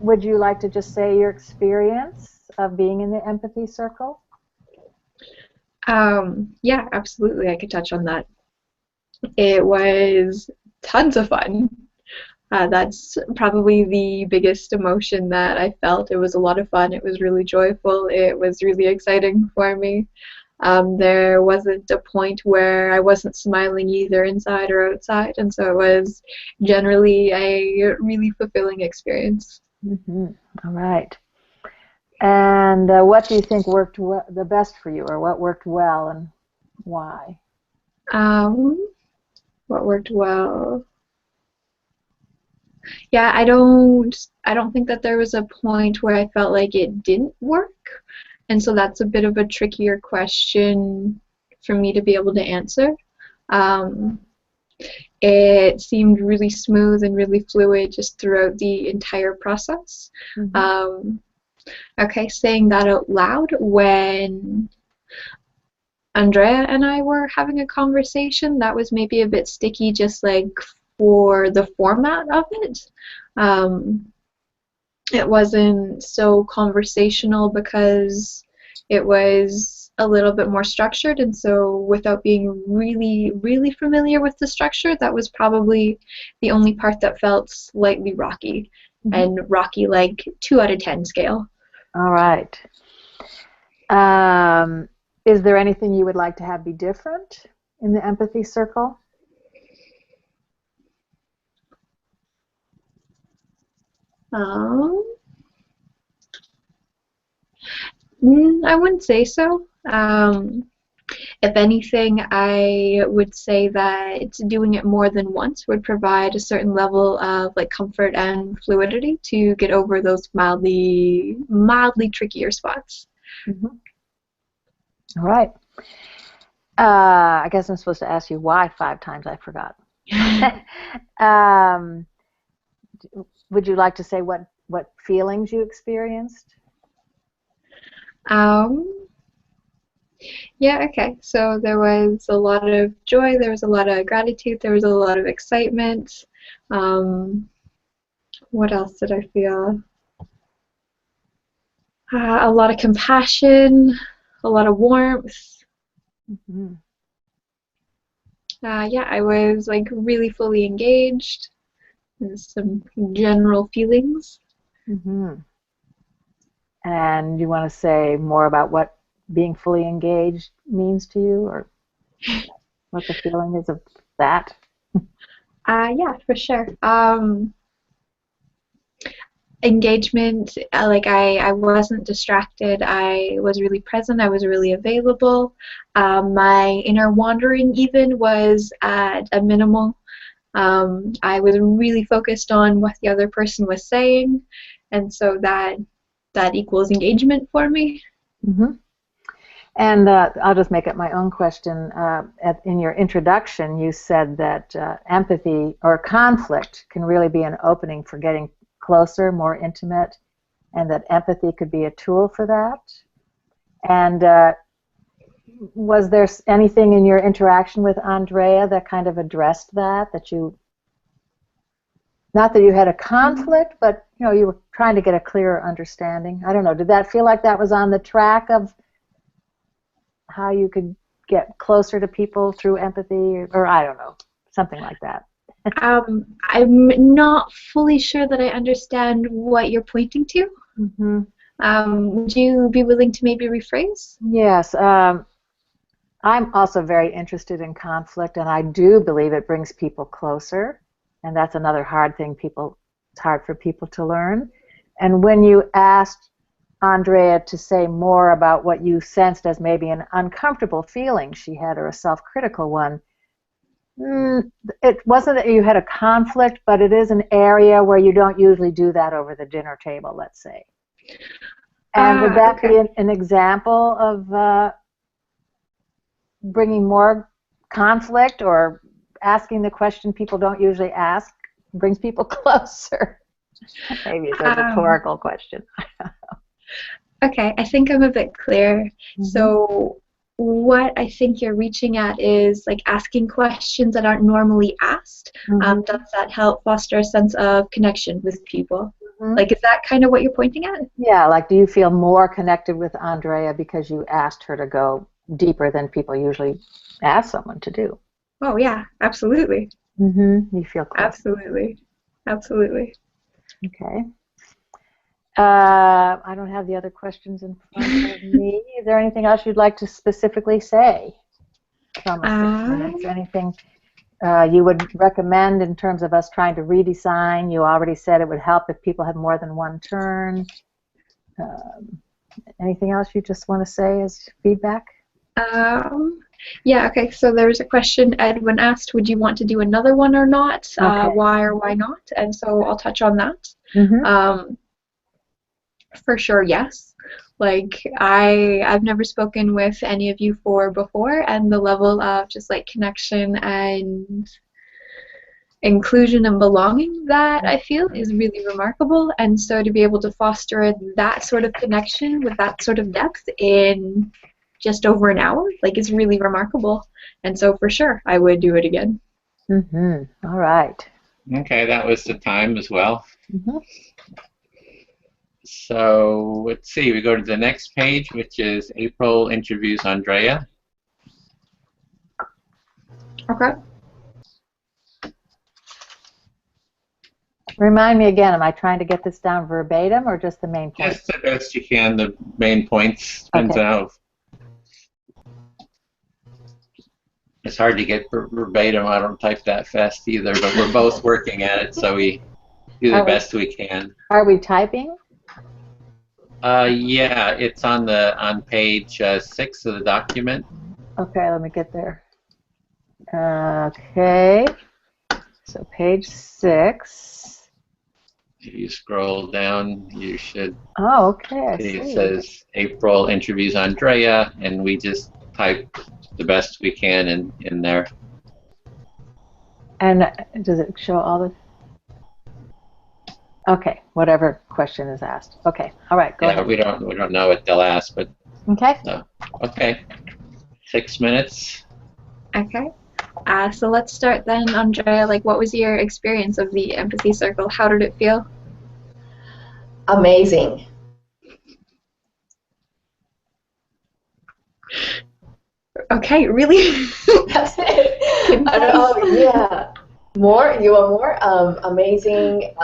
would you like to just say your experience of being in the empathy circle? Yeah, absolutely. I could touch on that. It was tons of fun. That's probably the biggest emotion that I felt. It was a lot of fun. It was really joyful. It was really exciting for me. There wasn't a point where I wasn't smiling either inside or outside, and so it was generally a really fulfilling experience. Mm-hmm. All right. And what do you think worked the best for you, or what worked well, and why? What worked well? Yeah, I don't think that there was a point where I felt like it didn't work, and so that's a bit of a trickier question for me to be able to answer. It seemed really smooth and really fluid just throughout the entire process. Mm-hmm. Okay, saying that out loud, when Andrea and I were having a conversation, that was maybe a bit sticky, just like for the format of it. It wasn't so conversational because it was a little bit more structured, and so without being really, really familiar with the structure, that was probably the only part that felt slightly rocky, mm-hmm. and rocky like 2 out of 10 scale. All right. Is there anything you would like to have be different in the empathy circle? Um, I wouldn't say so. If anything, I would say that doing it more than once would provide a certain level of like comfort and fluidity to get over those mildly trickier spots. Mm-hmm. All right. I guess I'm supposed to ask you why 5 times. I forgot. Would you like to say what feelings you experienced? Yeah, okay. So there was a lot of joy, there was a lot of gratitude, there was a lot of excitement. What else did I feel? A lot of compassion, a lot of warmth. Mm-hmm. Yeah, I was like really fully engaged. There's some general feelings. Mm-hmm. And you want to say more about what being fully engaged means to you, or what the feeling is of that? Yeah, for sure. Engagement, like I wasn't distracted. I was really present. I was really available. My inner wandering even was at a minimal. I was really focused on what the other person was saying, and so that equals engagement for me. Mm-hmm. And I'll just make it my own question. In your introduction, you said that empathy or conflict can really be an opening for getting closer, more intimate, and that empathy could be a tool for that. And was there anything in your interaction with Andrea that kind of addressed that you, not that you had a conflict, but you were trying to get a clearer understanding? I don't know. Did that feel like that was on the track of how you could get closer to people through empathy, or I don't know, something like that? I'm not fully sure that I understand what you're pointing to. Mm-hmm. Would you be willing to maybe rephrase? Yes. I'm also very interested in conflict, and I do believe it brings people closer, and that's another hard thing it's hard for people to learn. And when you asked Andrea to say more about what you sensed as maybe an uncomfortable feeling she had, or a self-critical one, it wasn't that you had a conflict, but it is an area where you don't usually do that over the dinner table, let's say. And would that be an example of bringing more conflict, or asking the question people don't usually ask brings people closer? Maybe it's a rhetorical question. Okay, I think I'm a bit clear. Mm-hmm. So what I think you're reaching at is like asking questions that aren't normally asked. Mm-hmm. Does that help foster a sense of connection with people? Mm-hmm. Like, is that kind of what you're pointing at? Yeah, like, do you feel more connected with Andrea because you asked her to go deeper than people usually ask someone to do? Oh yeah, absolutely. Mm-hmm. You feel close. Absolutely. Absolutely. Okay. I don't have the other questions in front of me. Is there anything else you'd like to specifically say? Almost 6 minutes. Anything you would recommend in terms of us trying to redesign? You already said it would help if people had more than one turn. Anything else you just want to say as feedback? Yeah, okay, so there was a question Edwin asked, would you want to do another one or not? Okay. Why or why not? And so I'll touch on that. Mm-hmm. For sure, yes. Like, I've never spoken with any of you four before, and the level of just like connection and inclusion and belonging that I feel is really remarkable. And so to be able to foster that sort of connection with that sort of depth in just over an hour, like, is really remarkable. And so for sure, I would do it again. Mm-hmm. All right. Okay, that was the time as well. Mm-hmm. So let's see, we go to the next page, which is April interviews Andrea. Okay. Remind me again, am I trying to get this down verbatim or just the main points? Just the best you can, the main points. Depends on how. It's hard to get verbatim. I don't type that fast either, but we're both working at it, so we do the best we can. Are we typing? Yeah, it's on page 6 of the document. Okay, let me get there. Okay, so page 6. If you scroll down, you should Oh, okay, I see it see. says April interviews Andrea, and we just type the best we can in there. And does it show all the... Okay, whatever question is asked. Okay, all right, go ahead. We don't know what they'll ask, but Okay. Okay, 6 minutes. Okay. So let's start then, Andrea. Like, what was your experience of the empathy circle? How did it feel? Amazing. Okay, really? That's it. Yeah. More? You want more? Amazing.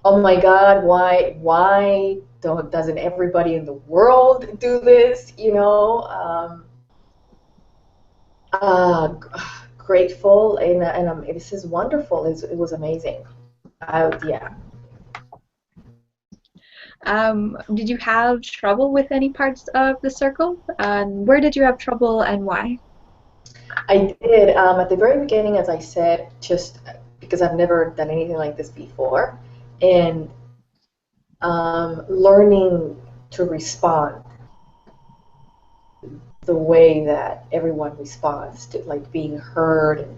Oh my God, why doesn't everybody in the world do this? You know, grateful, and this is wonderful. It was amazing. Yeah. Did you have trouble with any parts of the circle? Where did you have trouble and why? I did. At the very beginning, as I said, just because I've never done anything like this before, and learning to respond the way that everyone responds to, like being heard and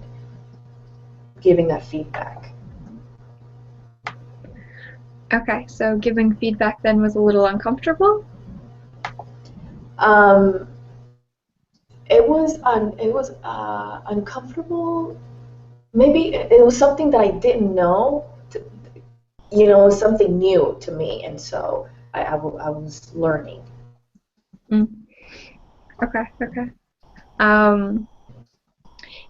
giving that feedback. Okay, so giving feedback then was a little uncomfortable? It was uncomfortable. Maybe it was something that I didn't know. You know, something new to me, and so I was learning. Okay.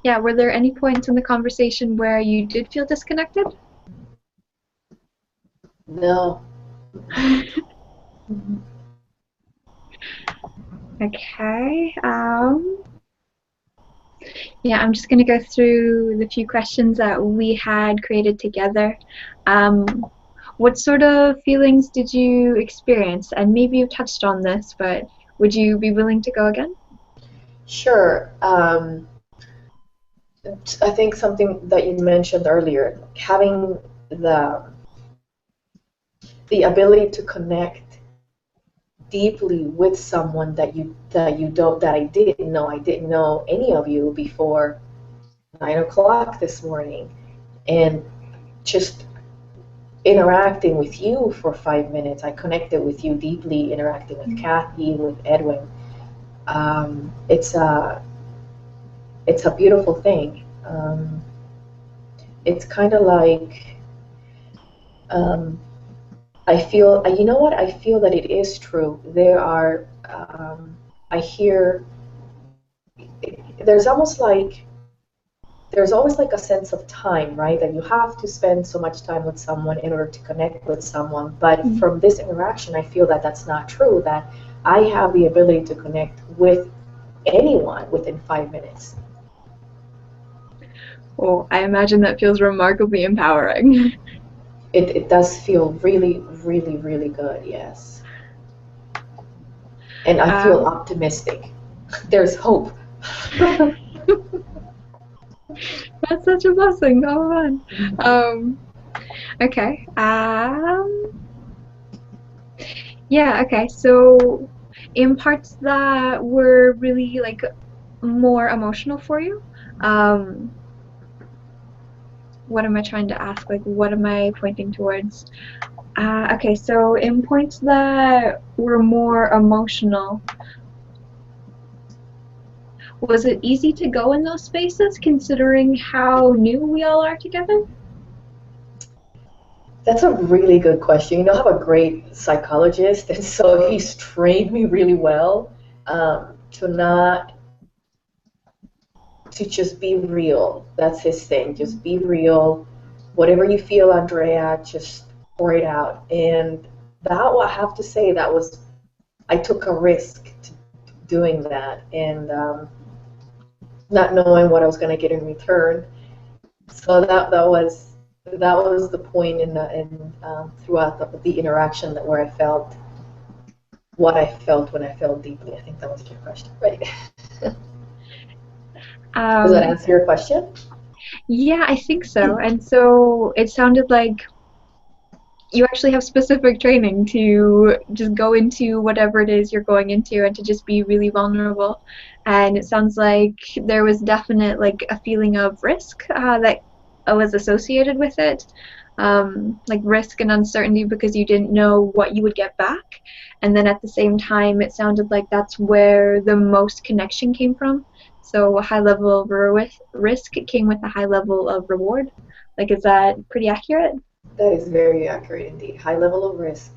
Yeah, were there any points in the conversation where you did feel disconnected? No. Okay. Yeah, I'm just going to go through the few questions that we had created together. What sort of feelings did you experience? And maybe you touched on this, but would you be willing to go again? Sure. I think something that you mentioned earlier, having the ability to connect deeply with someone that I didn't know. I didn't know any of you before 9 o'clock this morning, and just interacting with you for 5 minutes, I connected with you deeply. Interacting with Kathy, with Edwin, it's a beautiful thing. It's kind of like. I feel, you know what? I feel that it is true. There are, I hear, there's always like a sense of time, right? That you have to spend so much time with someone in order to connect with someone. But from this interaction, I feel that that's not true. That I have the ability to connect with anyone within 5 minutes. Oh, I imagine that feels remarkably empowering. It does feel really, really, really good, yes. And I feel optimistic. There's hope. That's such a blessing. Oh man. Okay. Yeah. Okay. So, in parts that were really like more emotional for you, what am I trying to ask? Like, what am I pointing towards? Okay. So, in points that were more emotional, was it easy to go in those spaces, considering how new we all are together? That's a really good question. You know, I have a great psychologist, and so he's trained me really well to just be real. That's his thing. Just be real. Whatever you feel, Andrea, just pour it out. And that, I have to say, I took a risk to doing that, and not knowing what I was going to get in return. So that was that was the point throughout the interaction where I felt what I felt when I felt deeply. I think that was your question, right? Does that answer your question? Yeah, I think so. And so it sounded like you actually have specific training to just go into whatever it is you're going into and to just be really vulnerable. And it sounds like there was definite like a feeling of risk that was associated with it, like risk and uncertainty because you didn't know what you would get back. And then at the same time, it sounded like that's where the most connection came from. So a high level of risk came with a high level of reward. Like, is that pretty accurate? That is very accurate indeed. High level of risk,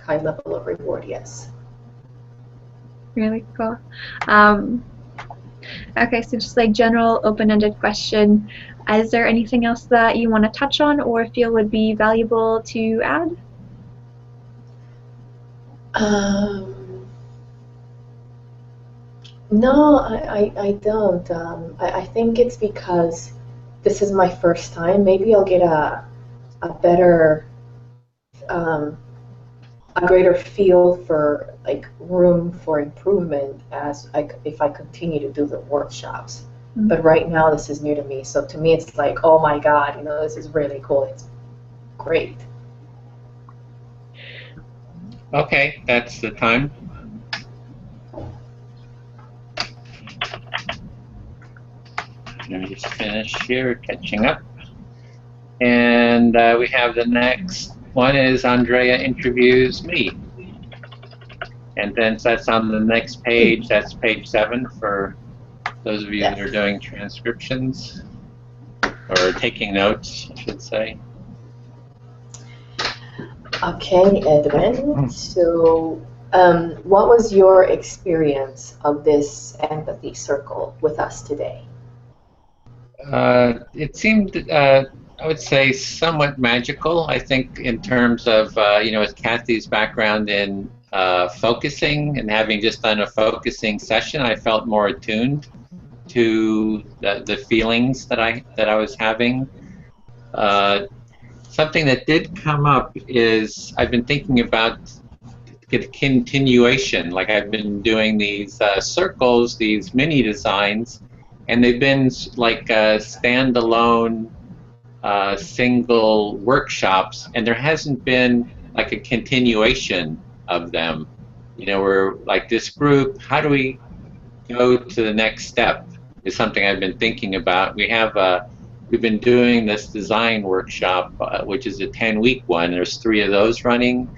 high level of reward, yes. Really cool. Okay, so just like general open-ended question, is there anything else that you want to touch on or feel would be valuable to add? No, I don't. I think it's because this is my first time. Maybe I'll get a better, a greater feel for like room for improvement if I continue to do the workshops. Mm-hmm. But right now this is new to me, so to me it's like, oh my God, this is really cool. It's great. Okay, that's the time. Let me just finish here, catching up. And we have the next one is Andrea interviews me. And then that's on the next page. That's page 7 for those of you that are doing transcriptions or taking notes, I should say. Okay, Edwin. So what was your experience of this empathy circle with us today? It seemed, I would say, somewhat magical. I think in terms of, with Kathy's background in focusing and having just done a focusing session, I felt more attuned to the feelings that I was having. Something that did come up is I've been thinking about the continuation. Like I've been doing these circles, these mini designs, and they've been like standalone single workshops, and there hasn't been like a continuation of them. We're like this group, how do we go to the next step is something I've been thinking about. We've been doing this design workshop, which is a 10-week one. There's 3 of those running.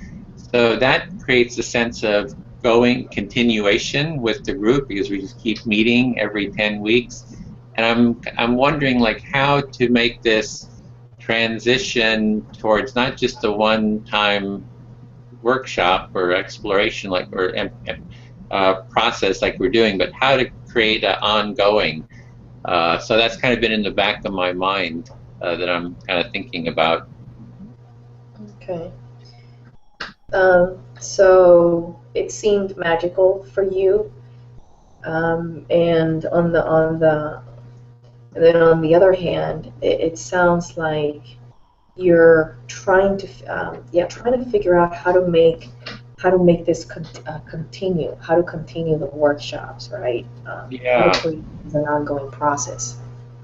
So that creates a sense of continuation with the group because we just keep meeting every 10 weeks. And I'm wondering like how to make this transition towards not just a one-time workshop or exploration process like we're doing, but how to create an ongoing. So that's kind of been in the back of my mind that I'm kind of thinking about. Okay. So it seemed magical for you, and on the other hand, it sounds like you're trying to figure out how to make this continue, how to continue the workshops, right? Yeah. It's an ongoing process.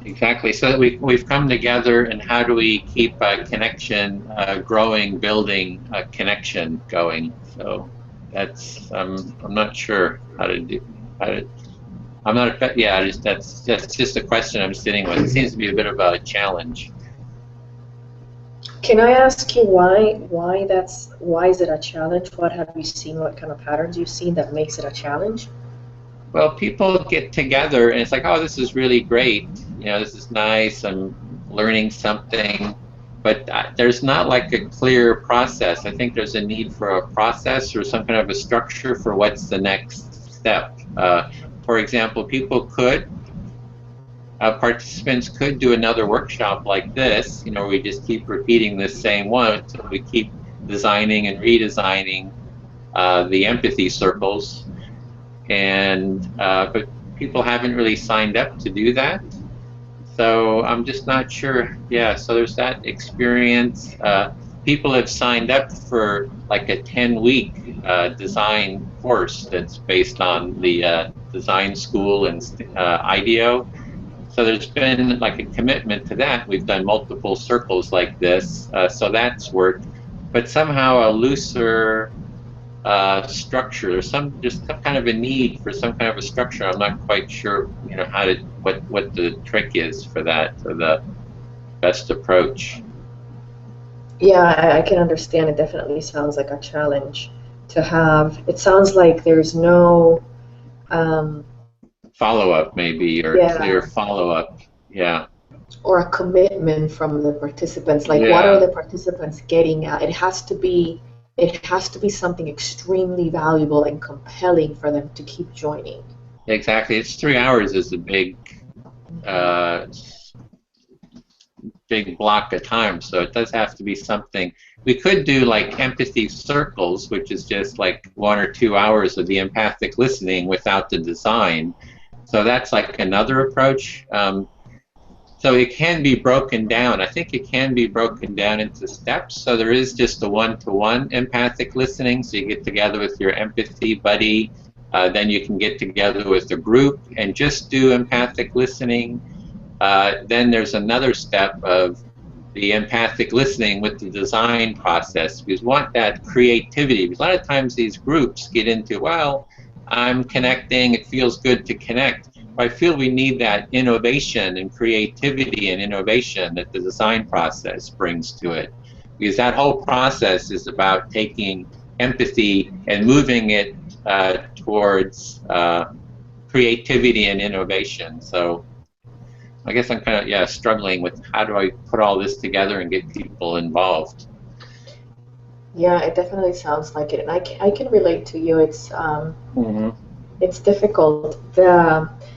Exactly. So we've come together, and how do we keep a connection growing, building a connection going? So that's I'm not sure how to do. I'm not. That's just a question I'm sitting with. It seems to be a bit of a challenge. Can I ask you why is it a challenge? What have you seen? What kind of patterns you've seen that makes it a challenge? Well, people get together and it's like, oh, this is really great. This is nice. I'm learning something, but there's not like a clear process. I think there's a need for a process or some kind of a structure for what's the next step. For example, participants could do another workshop like this, we just keep repeating the same one, so we keep designing and redesigning the empathy circles, and but people haven't really signed up to do that. So I'm just not sure. Yeah, so there's that experience. People have signed up for like a 10-week design course that's based on the design school and IDEO. So there's been like a commitment to that. We've done multiple circles like this, so that's worked. But somehow a looser structure. There's just some kind of a need for some kind of a structure. I'm not quite sure, how to what the trick is for that, or the best approach. Yeah, I can understand. It definitely sounds like a challenge to have. It sounds like there's no Follow-up maybe, or clear yeah, follow-up. Yeah. or a commitment from the participants. Like, what are Yeah. the participants getting at? It has to be something extremely valuable and compelling for them to keep joining. Exactly. It's 3 hours is a uh, big block of time, so it does have to be something. We could do like empathy circles, which is just like 1 or 2 hours of the empathic listening without the design. So that's like another approach. So it can be broken down. I think it can be broken down into steps. So there is just a one-to-one empathic listening. So you get together with your empathy buddy. Then you can get together with a group and just do empathic listening. Then there's another step of the empathic listening with the design process. Because we want that creativity. Because a lot of times these groups get into, well, I'm connecting, it feels good to connect. I feel we need that innovation and creativity and innovation that the design process brings to it. Because that whole process is about taking empathy and moving it towards creativity and innovation. So I guess I'm kind of struggling with how do I put all this together and get people involved. Yeah, it definitely sounds like it, and I can relate to you. Mm-hmm. It's difficult.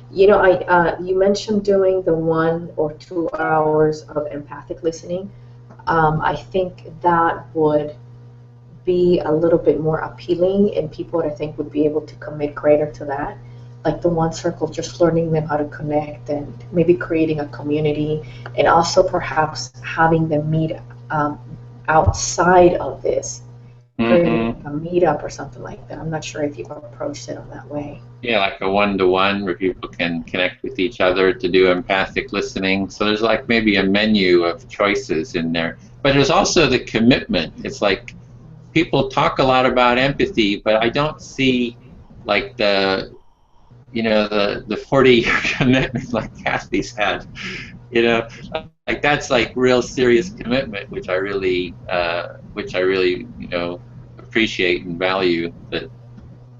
You mentioned doing the 1 or 2 hours of empathic listening. I think that would be a little bit more appealing, and people I think would be able to commit greater to that. Like the one circle, just learning them how to connect and maybe creating a community, and also perhaps having them meet outside of this, creating Mm-hmm. a meetup or something like that. I'm not sure if you've approached it on that way. Yeah, like a one-to-one where people can connect with each other to do empathic listening. So there's like maybe a menu of choices in there. But there's also the commitment. It's like people talk a lot about empathy, but I don't see like the 40-year commitment like Kathy's had. You know, like that's like real serious commitment, which I really appreciate and value. That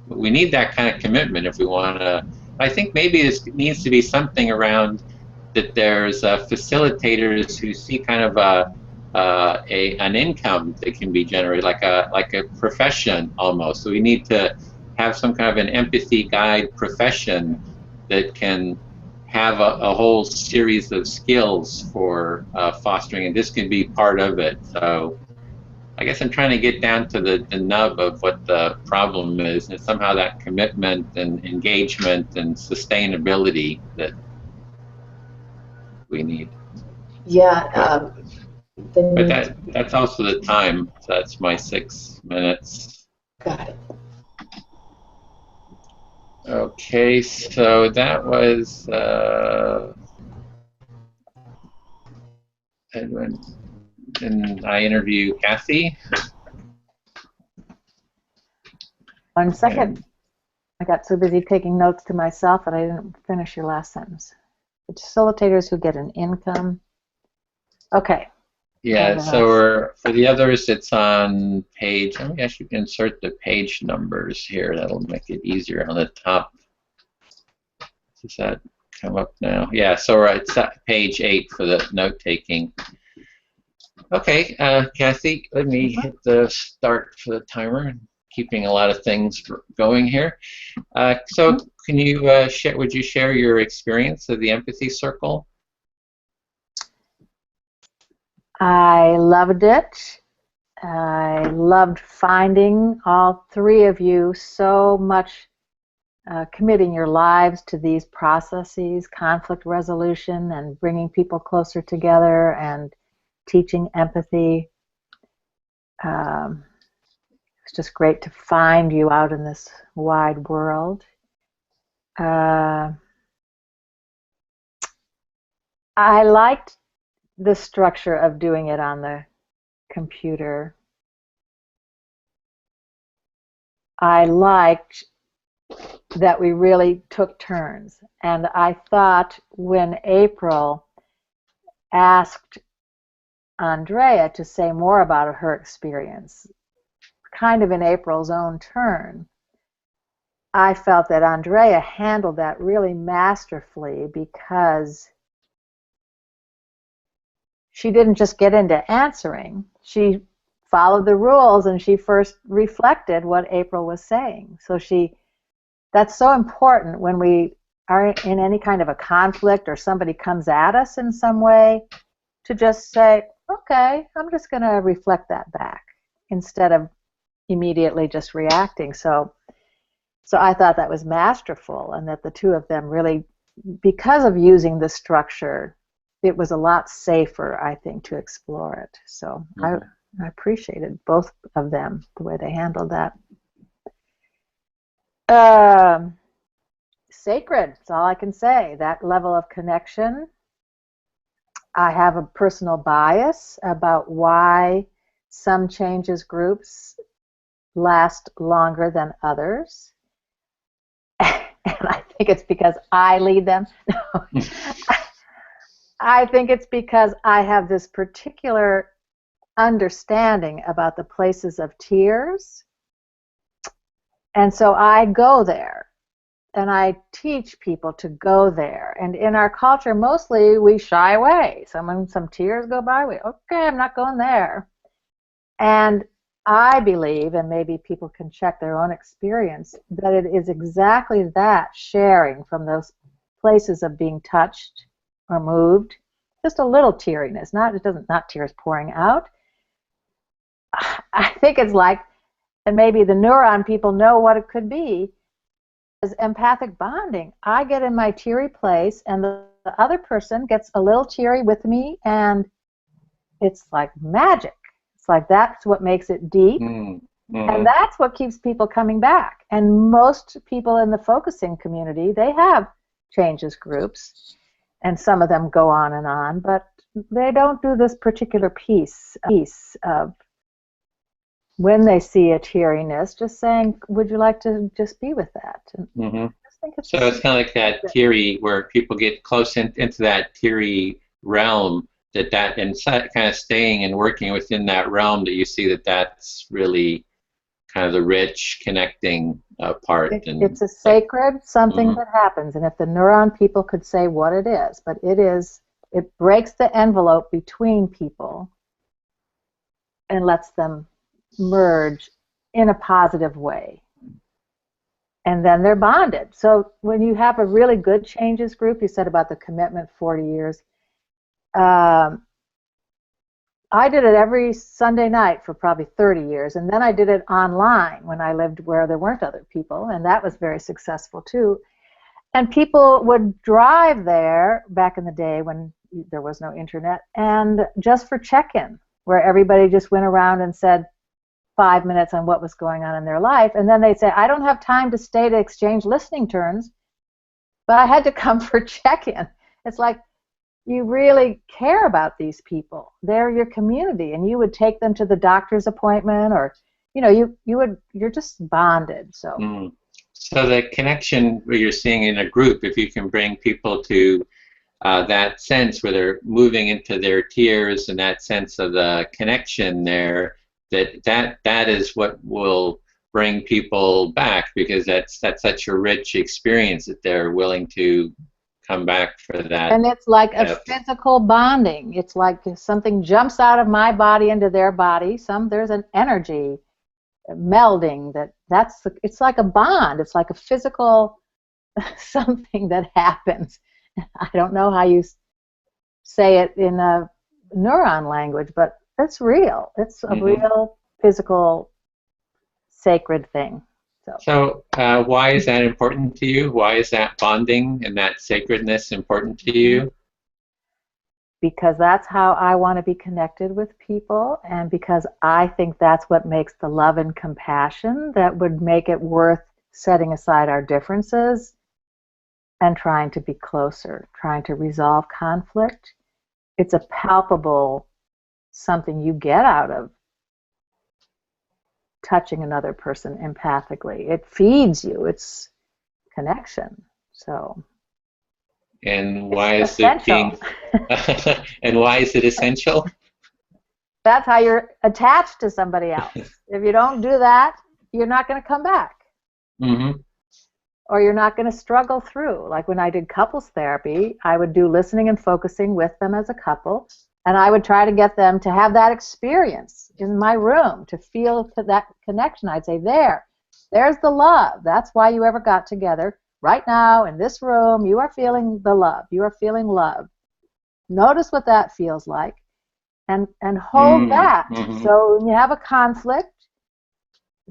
we need that kind of commitment if we want to. I think maybe this needs to be something around that. There's facilitators who see kind of an income that can be generated, like a profession almost. So we need to have some kind of an empathy guide profession that can have a whole series of skills for fostering, and this can be part of it. So I guess I'm trying to get down to the nub of what the problem is, and somehow that commitment and engagement and sustainability that we need. Yeah, But that's also the time. So that's my 6 minutes. got it. Okay, so that was Edwin, and I interview Kathy. 1 second. I got so busy taking notes to myself that I didn't finish your last sentence. The facilitators who get an income. Okay. Yeah, so for the others, it's on page. Let me actually insert the page numbers here. That'll make it easier on the top. Does that come up now? Yeah, so it's at page 8 for the note taking. Okay, Kathy, let me hit the start for the timer. Keeping a lot of things going here. So can you would you share your experience of the empathy circle? I loved it. I loved finding all 3 of you so much committing your lives to these processes, conflict resolution and bringing people closer together and teaching empathy. It's just great to find you out in this wide world. I liked the structure of doing it on the computer. I liked that we really took turns. And I thought when April asked Andrea to say more about her experience, kind of in April's own turn, I felt that Andrea handled that really masterfully because she didn't just get into answering. She followed the rules and she first reflected what April was saying. So that's so important when we are in any kind of a conflict or somebody comes at us in some way, to just say, okay, I'm just going to reflect that back instead of immediately just reacting. So I thought that was masterful, and that the two of them really, because of using the structure, it was a lot safer, I think, to explore it. So I appreciated both of them, the way they handled that. Sacred, that's all I can say. That level of connection. I have a personal bias about why some changes groups last longer than others. And I think it's because I lead them. No. I think it's because I have this particular understanding about the places of tears. And so I go there, and I teach people to go there. And in our culture, mostly we shy away. Some tears go by, okay, I'm not going there. And I believe, and maybe people can check their own experience, that it is exactly that, sharing from those places of being touched or moved, just a little teariness, not tears pouring out. I think it's like, and maybe the neuron people know what it could be, is empathic bonding. I get in my teary place, and the other person gets a little teary with me, and it's like magic. It's like that's what makes it deep, and that's what keeps people coming back. And most people in the focusing community, they have changes groups, and some of them go on, but they don't do this particular piece of when they see a teariness, just saying, would you like to just be with that? Mm-hmm. So it's kind of like that teary, where people get close into that teary realm, and kind of staying and working within that realm, that you see that's really kind of the rich connecting part. It's a sacred something that happens, and if the neuron people could say what it is, but it breaks the envelope between people and lets them merge in a positive way. And then they're bonded. So when you have a really good changes group, you said about the commitment 40 years, I did it every Sunday night for probably 30 years, and then I did it online when I lived where there weren't other people, and that was very successful too. And people would drive there back in the day when there was no internet, and just for check-in, where everybody just went around and said 5 minutes on what was going on in their life, and then they'd say, I don't have time to stay to exchange listening turns, but I had to come for check-in. It's like, you really care about these people. They're your community, and you would take them to the doctor's appointment, or you're just bonded. So So the connection where you're seeing in a group, if you can bring people to that sense where they're moving into their tears, and that sense of the connection there, that is what will bring people back, because that's such a rich experience that they're willing to come back for that. And it's like a physical bonding. It's like something jumps out of my body into their body. There's an energy melding it's like a bond. It's like a physical something that happens. I don't know how you say it in a neuron language, but it's real. It's a real physical sacred thing. So why is that important to you? Why is that bonding and that sacredness important to you? Because that's how I want to be connected with people, and because I think that's what makes the love and compassion that would make it worth setting aside our differences and trying to be closer, trying to resolve conflict. It's a palpable something you get out of touching another person empathically. It feeds you. It's connection. So. And why is essential. it and why is it essential? That's how you're attached to somebody else. If you don't do that, you're not going to come back. Mm-hmm. Or you're not going to struggle through. Like when I did couples therapy, I would do listening and focusing with them as a couple, and I would try to get them to have that experience in my room, to feel that connection. I'd say, there's the love. That's why you ever got together. Right now, in this room, you are feeling the love. You are feeling love. Notice what that feels like, and hold that. Mm-hmm. So when you have a conflict,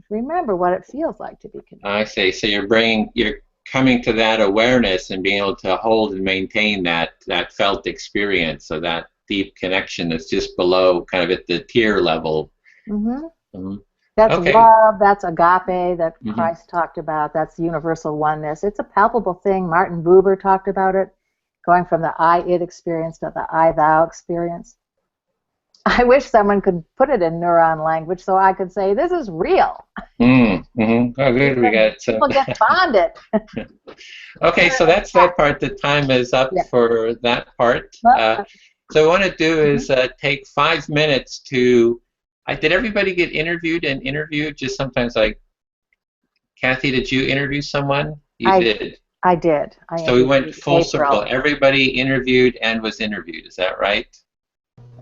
remember what it feels like to be connected. I see. So you're coming to that awareness and being able to hold and maintain that felt experience, so that deep connection that's just below, kind of at the tier level. Mm-hmm. Mm-hmm. That's okay. love, that's agape that Mm-hmm. Christ talked about, that's universal oneness. It's a palpable thing. Martin Buber talked about it, going from the I-it experience to the I-thou experience. I wish someone could put it in neuron language so I could say, this is real. Mm-hmm. Oh, good. We got people get bonded. Okay, so that's that part. The time is up for that part. So what I want to do is take 5 minutes to. Did everybody get interviewed? Just sometimes, like, Kathy, did you interview someone? You did. I did. So we went full circle. Everybody interviewed and was interviewed. Is that right?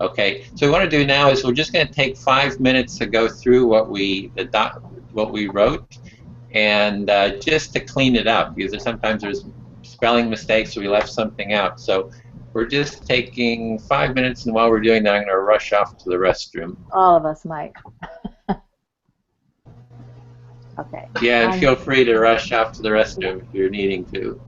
Okay. So what we want to do now is we're just going to take 5 minutes to go through what we wrote, and just to clean it up, because sometimes there's spelling mistakes or we left something out. So we're just taking 5 minutes, and while we're doing that, I'm going to rush off to the restroom. All of us might. Okay. Yeah, and feel free to rush off to the restroom if you're needing to.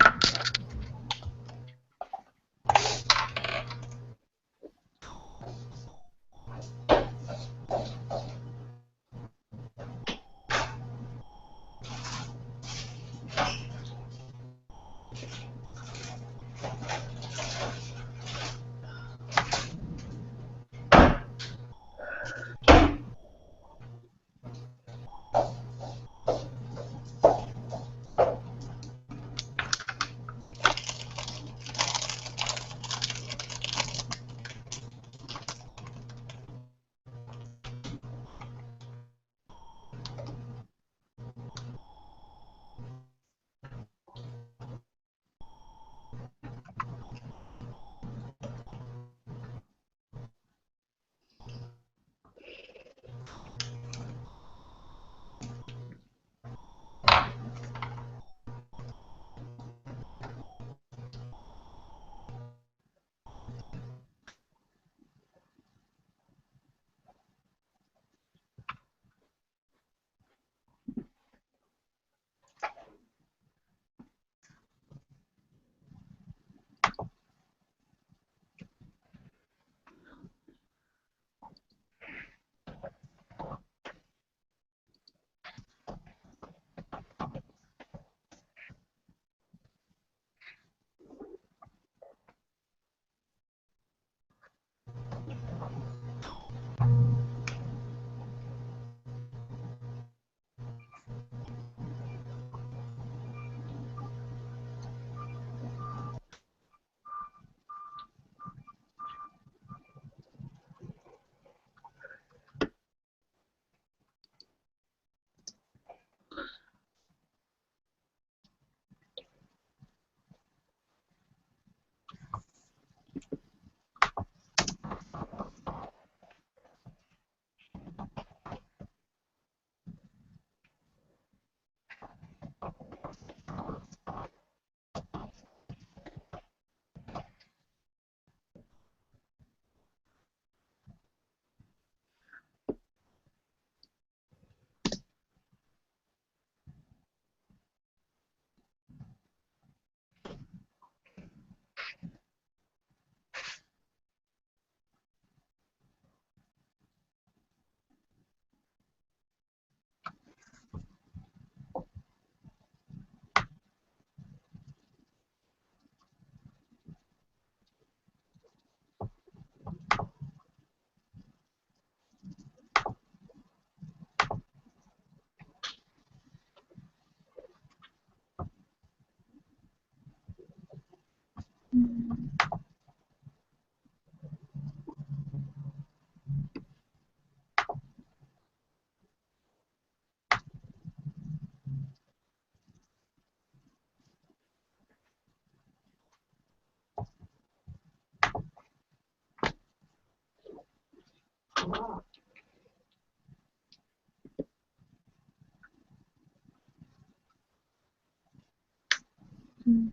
Mm.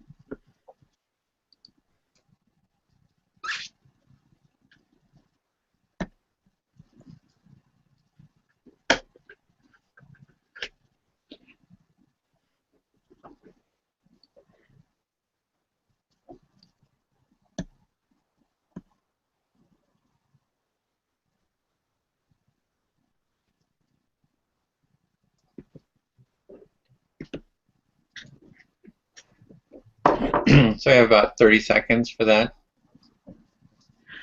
So I have about 30 seconds for that.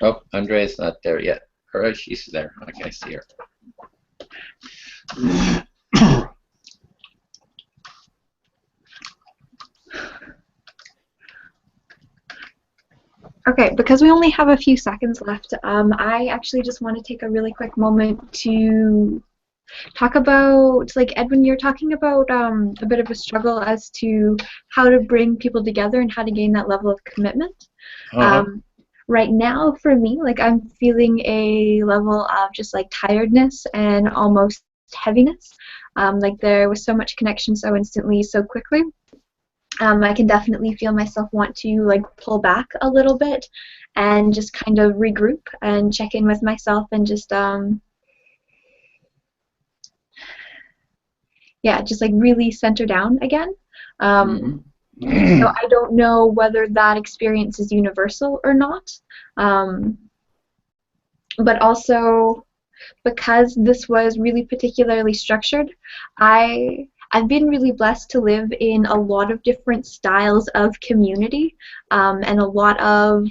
Oh, Andrea's not there yet. Or she's there. Okay, I see her. Okay, because we only have a few seconds left, I actually just want to take a really quick moment to talk about, like Edwin, you're talking about a bit of a struggle as to how to bring people together and how to gain that level of commitment. Right now, for me, like I'm feeling a level of just like tiredness and almost heaviness. Like there was so much connection so instantly, so quickly. I can definitely feel myself want to like pull back a little bit and just kind of regroup and check in with myself and just yeah, just like really center down again. So I don't know whether that experience is universal or not, but also because this was really particularly structured, I've been really blessed to live in a lot of different styles of community, and a lot of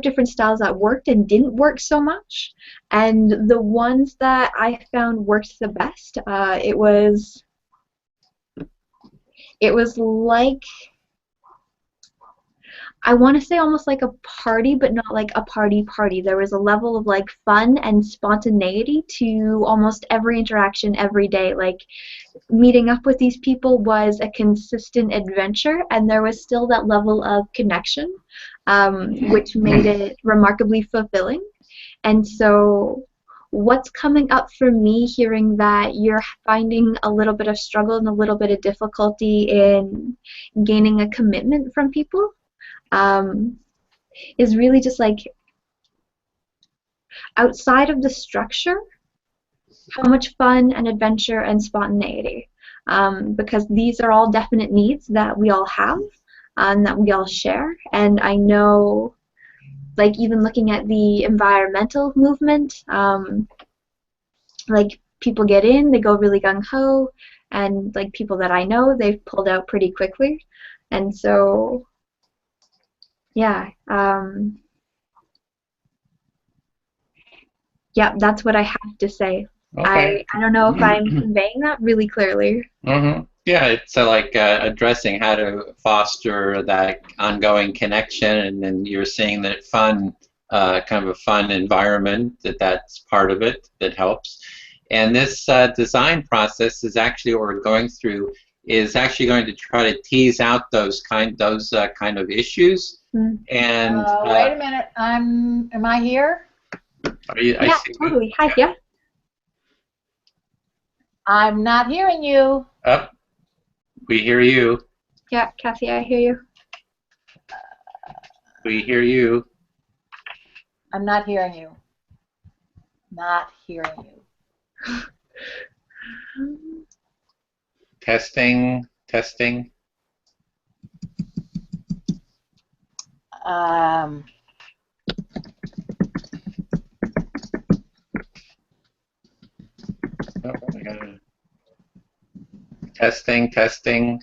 different styles that worked and didn't work so much. And the ones that I found worked the best, it was like, I want to say almost like a party, but not like a party. There was a level of like fun and spontaneity to almost every interaction every day. Like meeting up with these people was a consistent adventure, and there was still that level of connection, which made it remarkably fulfilling. And so what's coming up for me, hearing that you're finding a little bit of struggle and a little bit of difficulty in gaining a commitment from people, is really just like outside of the structure, how much fun and adventure and spontaneity, because these are all definite needs that we all have and that we all share. And I know, like even looking at the environmental movement, like people get in, they go really gung-ho, and like people that I know, they've pulled out pretty quickly. And so yeah, yeah, that's what I have to say. Okay. I don't know if I'm conveying that really clearly. Yeah, it's like addressing how to foster that ongoing connection, and then you're seeing that kind of a fun environment, that's part of it that helps. And this design process is actually what we're going through, is actually going to try to tease out those kind of issues. And wait a minute, am I here? Yeah, totally. Hi, yeah. I'm not hearing you. Oh, we hear you. Yeah, Kathy, I hear you. We hear you. I'm not hearing you. Not hearing you. Testing. Oh, I gotta... Testing.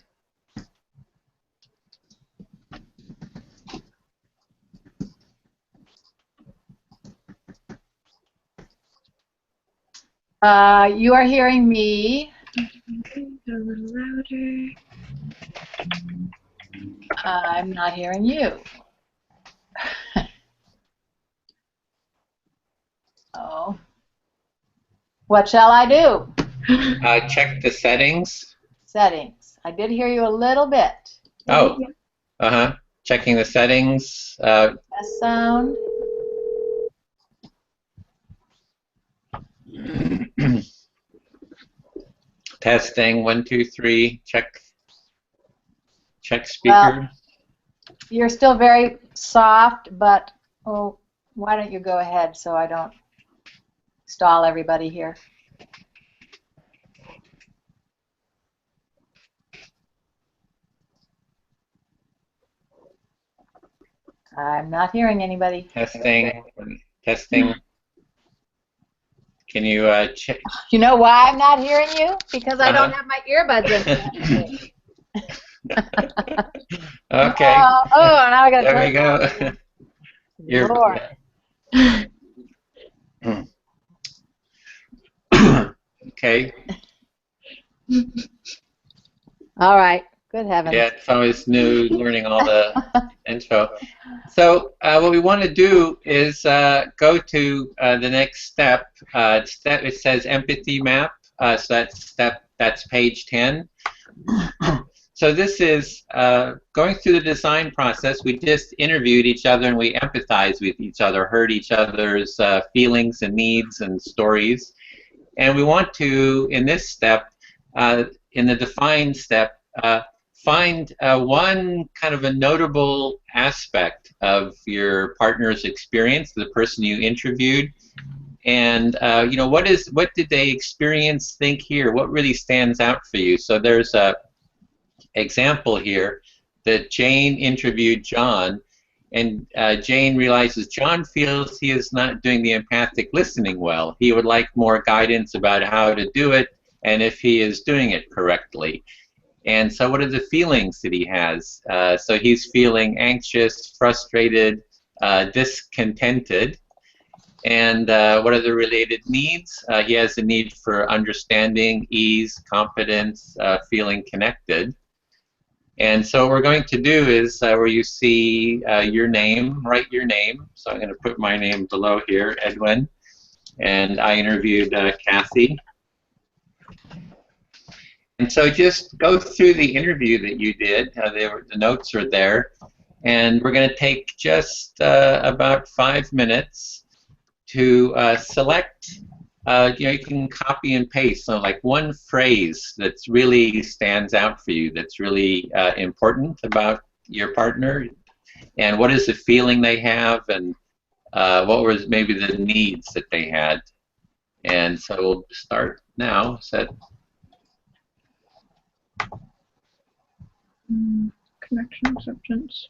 You are hearing me. A little louder. I'm not hearing you. Oh. What shall I do? Check the settings. Settings. I did hear you a little bit. Oh. Checking the settings. Test sound. Testing. 1, 2, 3. Check Check speaker. Well, you're still very soft, but oh, why don't you go ahead so I don't stall everybody here. I'm not hearing anybody. Testing. Testing. Can you check? You know why I'm not hearing you? Because I don't have my earbuds in. Okay. Oh, now I got to There we turn go. Lord. Okay. All right. Good heavens. Yeah, it's always new learning all the info. So what we want to do is go to the next step. It says empathy map. So that's page 10. So this is going through the design process. We just interviewed each other and we empathized with each other, heard each other's feelings and needs and stories. And we want to, in this step, in the define step, find one kind of a notable aspect of your partner's experience, the person you interviewed, and you know, what did they experience, think, hear? What really stands out for you? So there's a example here that Jane interviewed John, and Jane realizes John feels he is not doing the empathic listening well. He would like more guidance about how to do it and if he is doing it correctly. And so what are the feelings that he has? So he's feeling anxious, frustrated, discontented. And what are the related needs? He has a need for understanding, ease, confidence, feeling connected. And so what we're going to do is where you see your name, write your name. So I'm going to put my name below here, Edwin. And I interviewed Kathy. And so just go through the interview that you did. The notes are there. And we're going to take just about 5 minutes to select, you know, you can copy and paste, so like one phrase that's really stands out for you, that's really important about your partner, and what is the feeling they have, and what was maybe the needs that they had. And so we'll start now. Connection acceptance.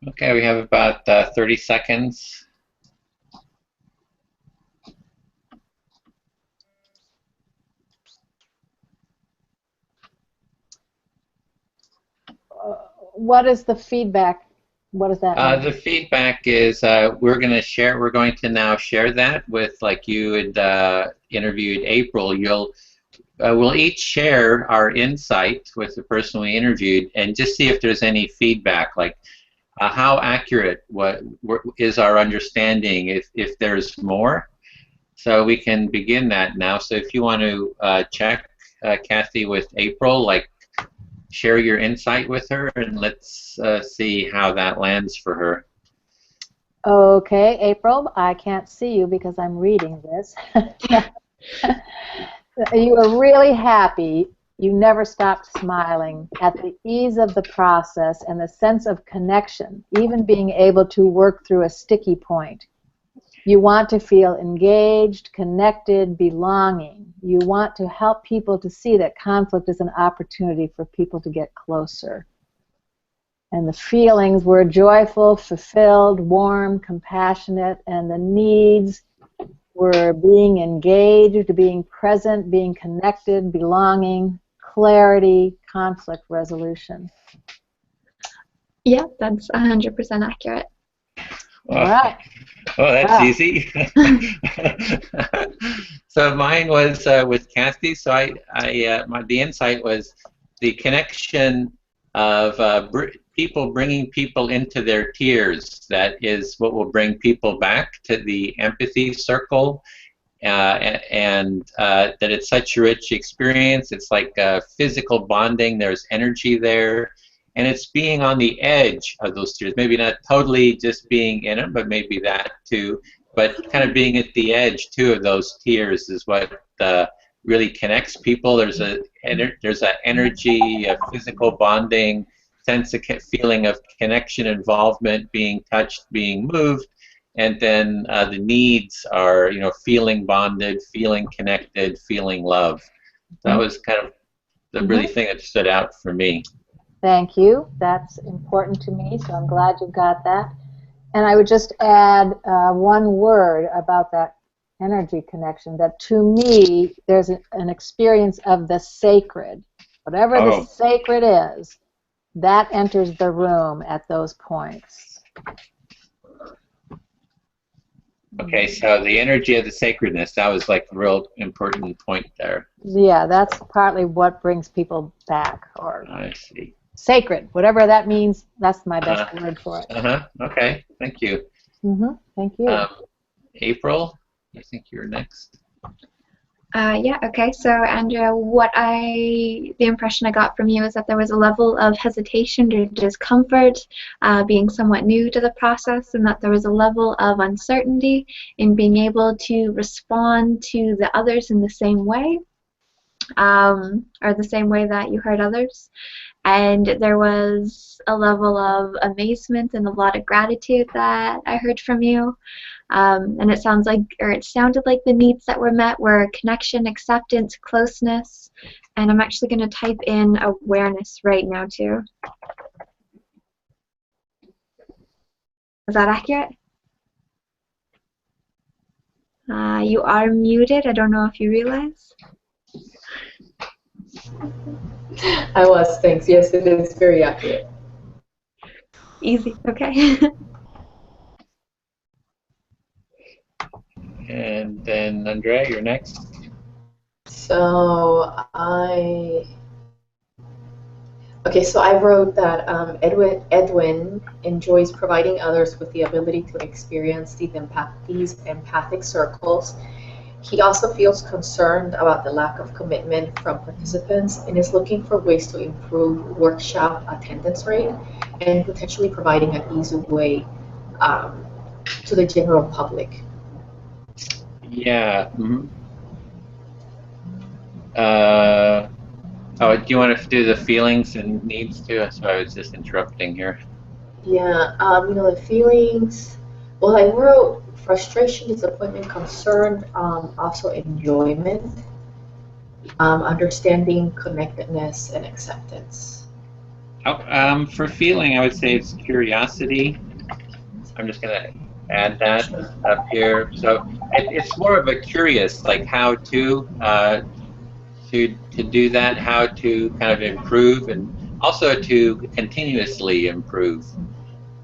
Okay, we have about 30 seconds. What is the feedback? What does that mean? The feedback is we're going to now share that with, like you had interviewed April. We'll each share our insight with the person we interviewed and just see if there's any feedback, like how accurate is our understanding, if there's more. So we can begin that now. So if you want to check, Kathy, with April, like share your insight with her, and let's see how that lands for her. Okay, April, I can't see you because I'm reading this. You were really happy. You never stopped smiling at the ease of the process and the sense of connection, even being able to work through a sticky point. You want to feel engaged, connected, belonging. You want to help people to see that conflict is an opportunity for people to get closer. And the feelings were joyful, fulfilled, warm, compassionate, and the needs were being engaged, being present, being connected, belonging, clarity, conflict resolution. Yeah, that's 100% accurate. All right. Oh, that's Wow. easy. So mine was with Kathy. So the insight was the connection of people bringing people into their tears. That is what will bring people back to the empathy circle, and that it's such a rich experience. It's like physical bonding. There's energy there. And it's being on the edge of those tears. Maybe not totally just being in them, but maybe that too. But kind of being at the edge too of those tears is what really connects people. There's an energy, a physical bonding, sense of feeling of connection, involvement, being touched, being moved, and then the needs are, feeling bonded, feeling connected, feeling love. That was kind of the really thing that stood out for me. Thank you. That's important to me, so I'm glad you got that. And I would just add one word about that energy connection, that to me, there's an experience of the sacred. Whatever the sacred is, that enters the room at those points. Okay, so the energy of the sacredness, that was like a real important point there. Yeah, that's partly what brings people back. Or I see. Sacred, whatever that means, that's my best word for it. Okay, thank you. Thank you. April, I think you're next. Yeah, okay. So, Andrea, the impression I got from you is that there was a level of hesitation or discomfort, being somewhat new to the process, and that there was a level of uncertainty in being able to respond to the others in the same way, or the same way that you heard others. And there was a level of amazement and a lot of gratitude that I heard from you. And it sounded like the needs that were met were connection, acceptance, closeness, and I'm actually going to type in awareness right now too. Is that accurate? You are muted. I don't know if you realize. I was, thanks. Yes, it is very accurate. Easy, okay. And then Andrea, you're next. So so I wrote that Edwin enjoys providing others with the ability to experience these empathic circles. He also feels concerned about the lack of commitment from participants and is looking for ways to improve workshop attendance rate and potentially providing an easy way to the general public. Yeah. Mm-hmm. Do you want to do the feelings and needs too? So I was just interrupting here. Yeah, the feelings. Well, I wrote frustration, disappointment, concern, also enjoyment, understanding, connectedness, and acceptance. For feeling, I would say it's curiosity. I'm just going to add that up here. So it's more of a curious, like how to do that, how to kind of improve, and also to continuously improve.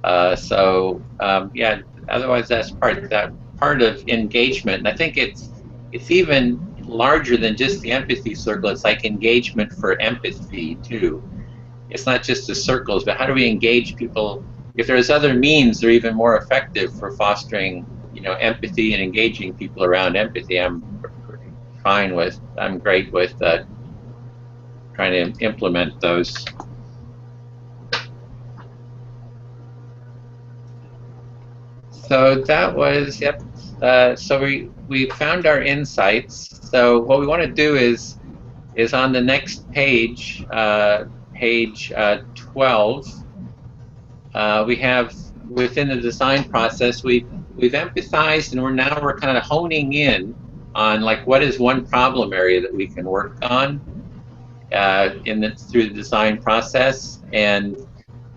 Yeah. Otherwise, that's part of engagement, and I think it's even larger than just the empathy circle. It's like engagement for empathy too. It's not just the circles, but how do we engage people? If there's other means, they're even more effective for fostering, empathy and engaging people around empathy. I'm great with trying to implement those. So that was, yep. So we found our insights. So what we want to do is on the next page, page 12. We have within the design process, we've empathized, and we're kind of honing in on like what is one problem area that we can work on through the design process. And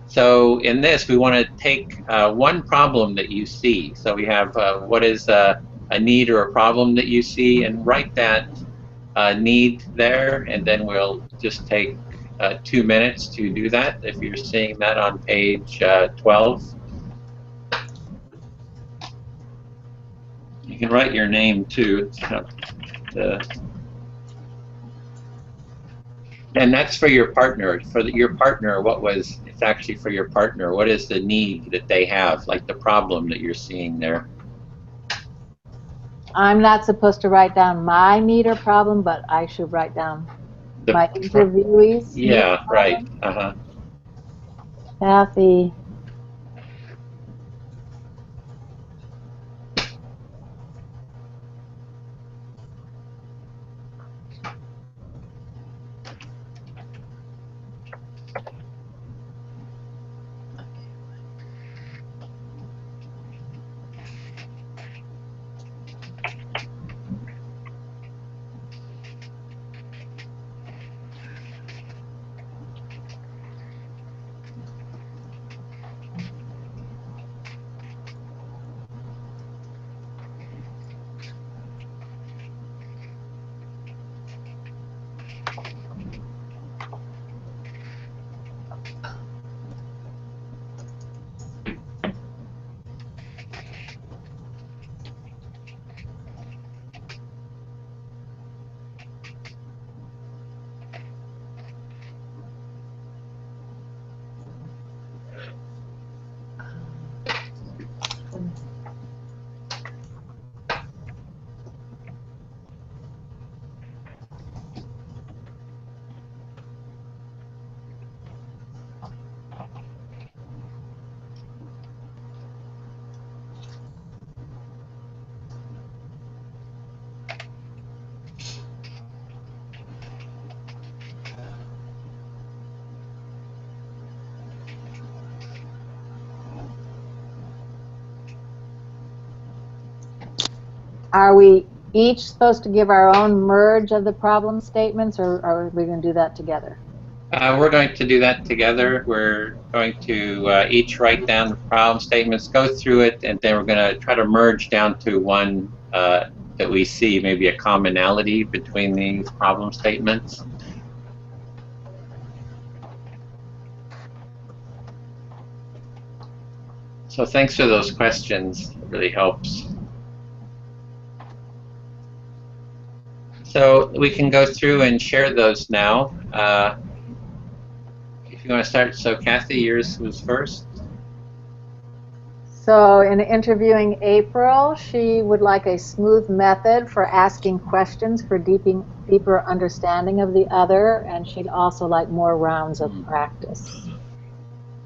so in this, we want to take one problem that you see. So we have what is a need or a problem that you see, and write that need there, and then we'll just take 2 minutes to do that if you're seeing that on page 12. You can write your name too. And that's for your partner. Your partner, it's actually for your partner. What is the need that they have, like the problem that you're seeing there? I'm not supposed to write down my need or problem, but I should write down my interviewees. Yeah, right. Uh-huh. Kathy. Are we each supposed to give our own merge of the problem statements, or are we going to do that together? We're going to do that together. We're going to each write down the problem statements, go through it, and then we're going to try to merge down to one that we see maybe a commonality between these problem statements. So thanks for those questions. It really helps. So we can go through and share those now. If you want to start, so Kathy, yours was first. So in interviewing April, she would like a smooth method for asking questions for deeper understanding of the other, and she'd also like more rounds of practice.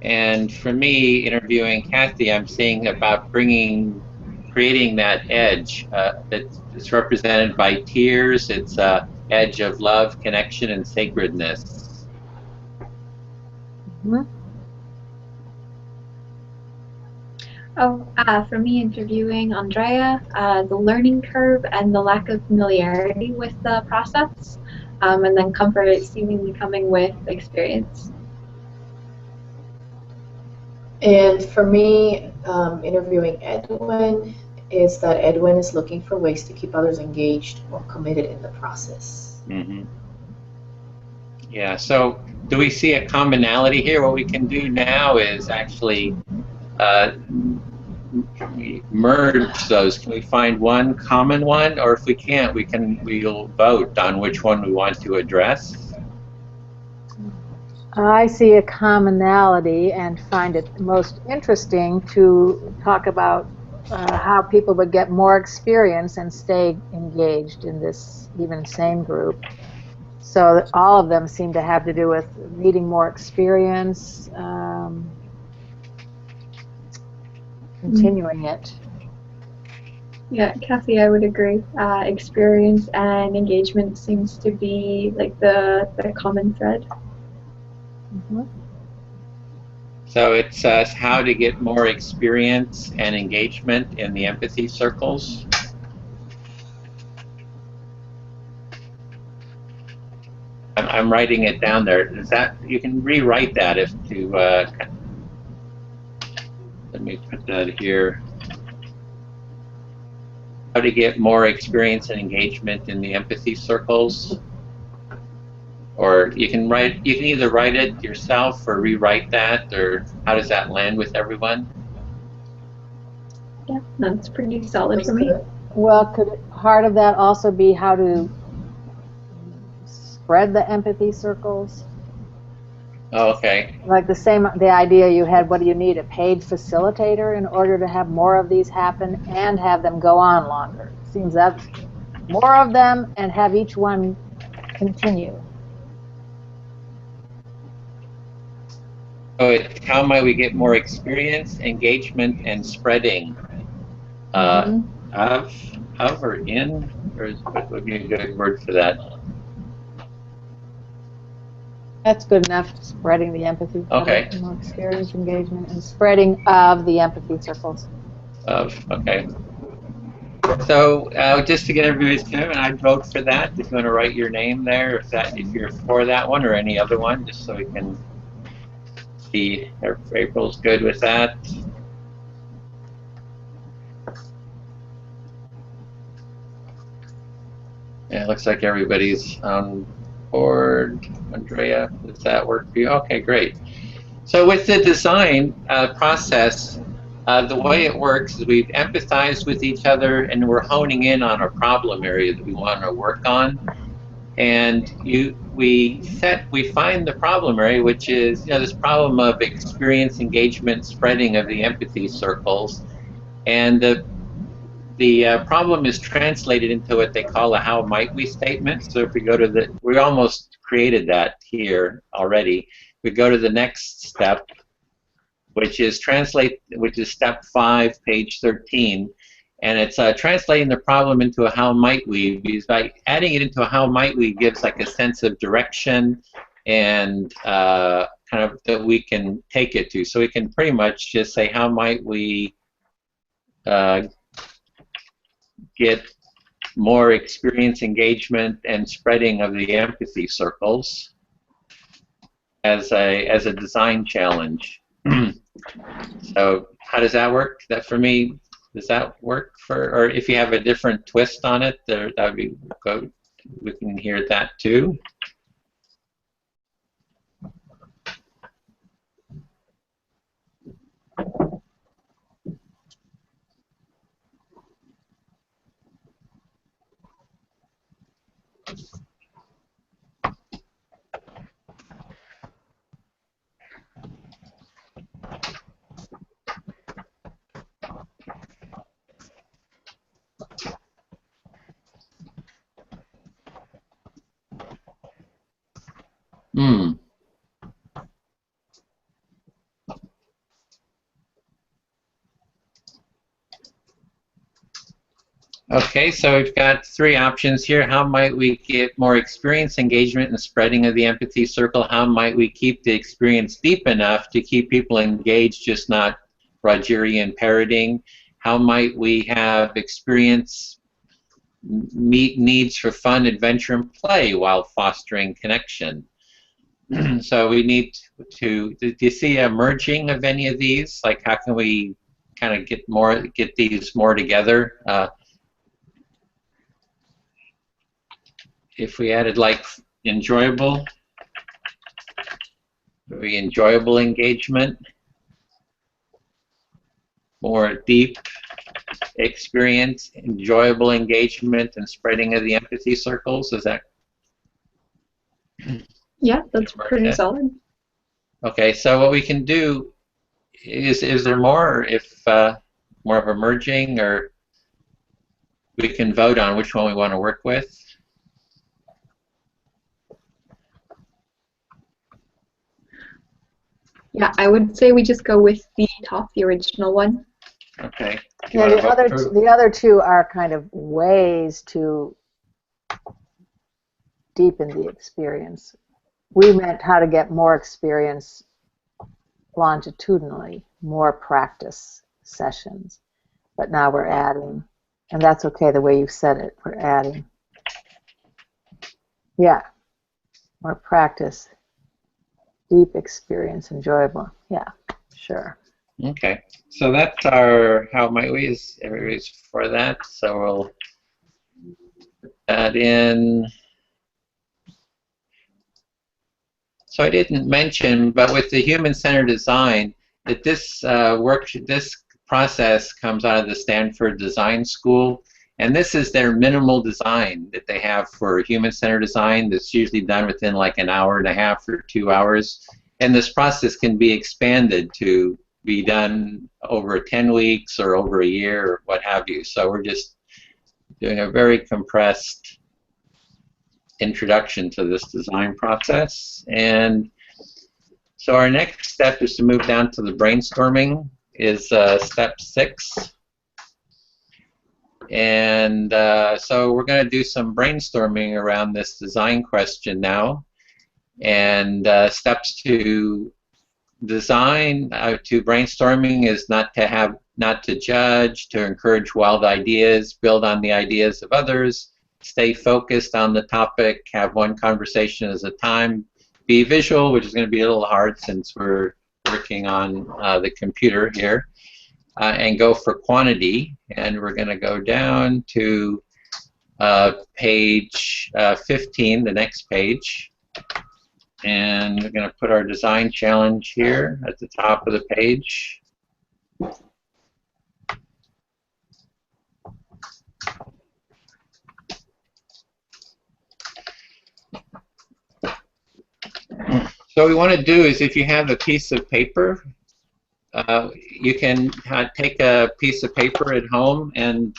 And for me, interviewing Kathy, I'm seeing about creating that edge that's represented by tears. It's a edge of love, connection, and sacredness. Mm-hmm. For me, interviewing Andrea, the learning curve and the lack of familiarity with the process, and then comfort seemingly coming with experience. And for me, interviewing Edwin, is that Edwin is looking for ways to keep others engaged or committed in the process. Mm-hmm. Yeah, so do we see a commonality here? What we can do now is actually merge those. Can we find one common one? Or if we can't, we'll vote on which one we want to address. I see a commonality and find it most interesting to talk about how people would get more experience and stay engaged in this even same group. So all of them seem to have to do with needing more experience, continuing it. Yeah, Kathy, I would agree. Experience and engagement seems to be like the common thread. Mm-hmm. So it's how to get more experience and engagement in the empathy circles. I'm writing it down there. Is that, you can rewrite that if to. Let me put that here. How to get more experience and engagement in the empathy circles. Or you can either write it yourself or rewrite that, or how does that land with everyone? Yeah, that's pretty solid for me. Well, could part of that also be how to spread the empathy circles? Oh, okay. Like the idea you had, what do you need, a paid facilitator in order to have more of these happen and have them go on longer? Seems that more of them and have each one continue. So it's how might we get more experience, engagement, and spreading of or in, or what would be a good word for that? That's good enough. Spreading the empathy. Okay. More experience, engagement, and spreading of the empathy circles. Okay. So just to get everybody's comment, I'd vote for that. If you want to write your name there, if you're for that one or any other one, just so we can see if April's good with that. Yeah, it looks like everybody's on board. Andrea, does that work for you? Okay, great. So with the design process, the way it works is we've empathized with each other and we're honing in on a problem area that we want to work on. And we find the problem area, which is this problem of experience, engagement, spreading of the empathy circles. And the problem is translated into what they call a how might we statement. So if we go to we almost created that here already. We go to the next step, which is step 5, page 13. And it's translating the problem into a how might we, because by adding it into a how might we gives like a sense of direction and kind of that we can take it to. So we can pretty much just say how might we get more experience, engagement, and spreading of the empathy circles as a design challenge. So how does that work? That for me, does that work for? Or if you have a different twist on it, that would be good. We can hear that too. Okay, so we've got three options here. How might we get more experience, engagement, and spreading of the empathy circle? How might we keep the experience deep enough to keep people engaged, just not Rogerian parroting? How might we have experience meet needs for fun, adventure, and play while fostering connection? So we need to, do you see a merging of any of these? Like how can we kind of get these more together? If we added like enjoyable engagement, more deep experience, enjoyable engagement, and spreading of the empathy circles, is that? Yeah, that's pretty solid. Okay, so what we can do is there more, if more of a merging, or we can vote on which one we want to work with? Yeah, I would say we just go with the original one. Okay. Yeah, the other two are kind of ways to deepen the experience. We meant how to get more experience longitudinally, more practice sessions. But now we're adding, and that's okay the way you said it, we're adding. Yeah, more practice. Deep experience, enjoyable. Yeah, sure. Okay, so that's our how might we, is everybody's for that, so we'll put that in. So I didn't mention, but with the human-centered design, that this this process comes out of the Stanford Design School, and this is their minimal design that they have for human-centered design that's usually done within like an hour and a half or 2 hours. And this process can be expanded to be done over 10 weeks or over a year or what have you. So we're just doing a very compressed introduction to this design process. And so our next step is to move down to the brainstorming, is step 6. And so we're going to do some brainstorming around this design question now. And steps to design, to brainstorming, is not to judge, to encourage wild ideas, build on the ideas of others, stay focused on the topic, have one conversation at a time, be visual, which is going to be a little hard since we're working on the computer here, and go for quantity. And we're going to go down to page 15, the next page. And we're going to put our design challenge here at the top of the page. So what we want to do is, if you have a piece of paper, you can take a piece of paper at home and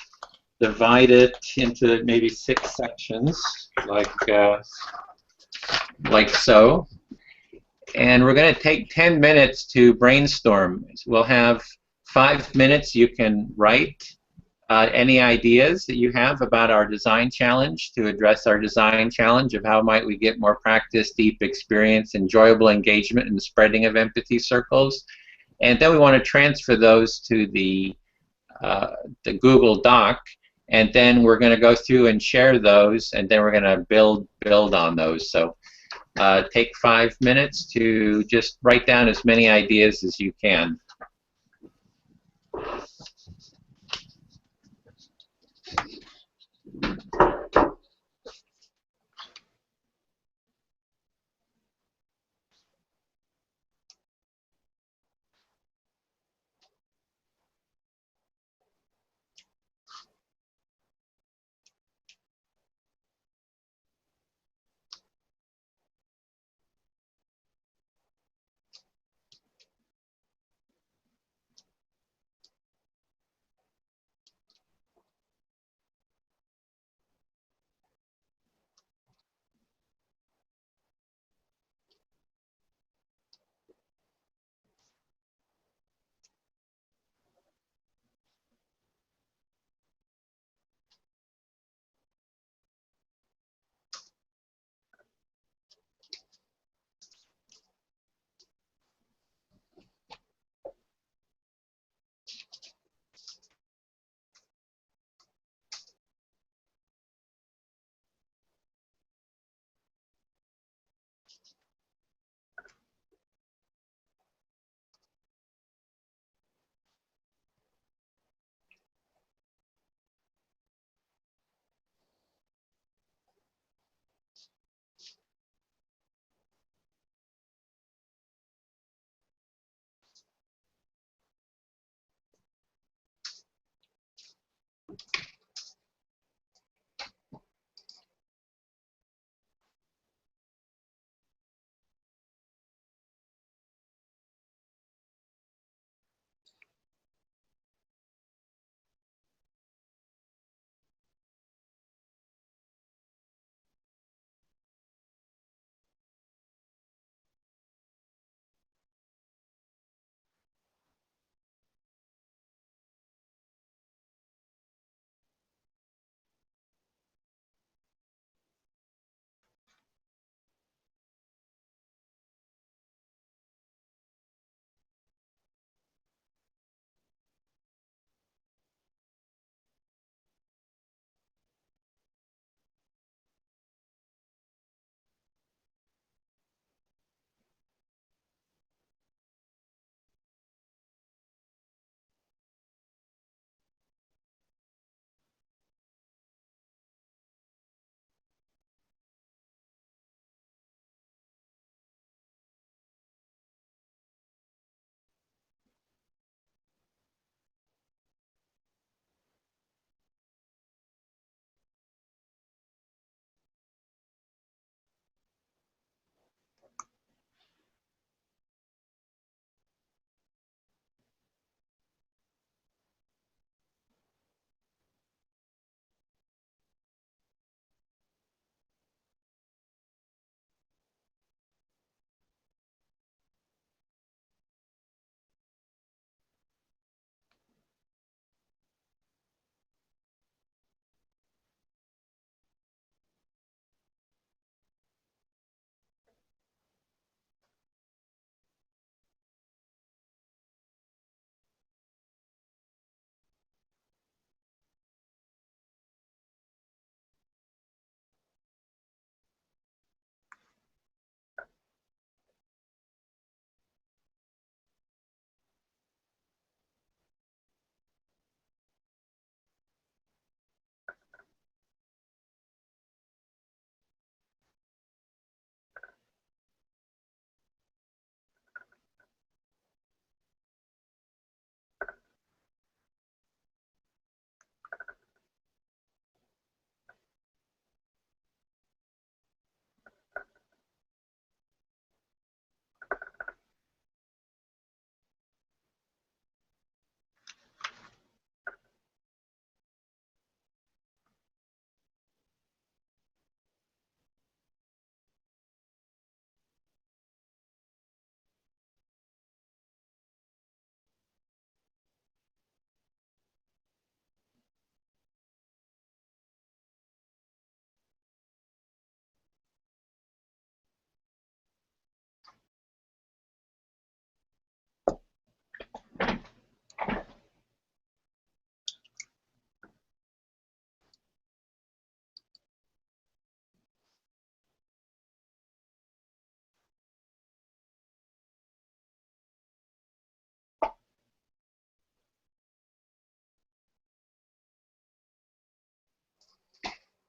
divide it into maybe 6 sections, like so. And we're going to take 10 minutes to brainstorm. We'll have 5 minutes. You can write any ideas that you have about our design challenge, to address our design challenge of how might we get more practice, deep experience, enjoyable engagement, and the spreading of empathy circles. And then we want to transfer those to the Google Doc. and then we're going to go through and share those, and then we're going to build on those. So take 5 minutes to just write down as many ideas as you can.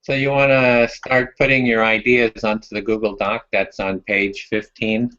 So you want to start putting your ideas onto the Google Doc that's on page 15.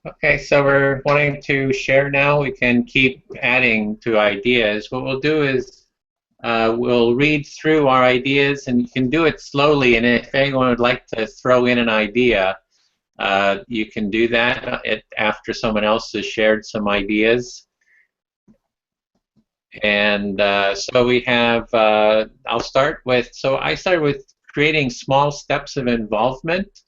Okay, so we're wanting to share now. We can keep adding to ideas. What we'll do is we'll read through our ideas, and you can do it slowly. And if anyone would like to throw in an idea, you can do that after someone else has shared some ideas. And so we have, I'll start with, so I started with creating small steps of involvement.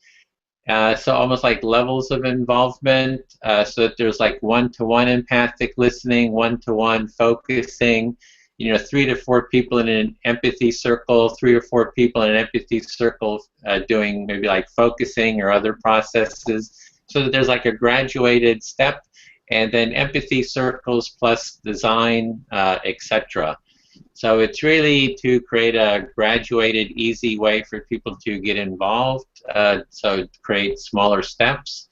So almost like levels of involvement, so that there's like one-to-one empathic listening, one-to-one focusing, 3 to 4 people in an empathy circle, 3 or 4 people in an empathy circle doing maybe like focusing or other processes, so that there's like a graduated step, and then empathy circles plus design, etc. So it's really to create a graduated, easy way for people to get involved, so create smaller steps,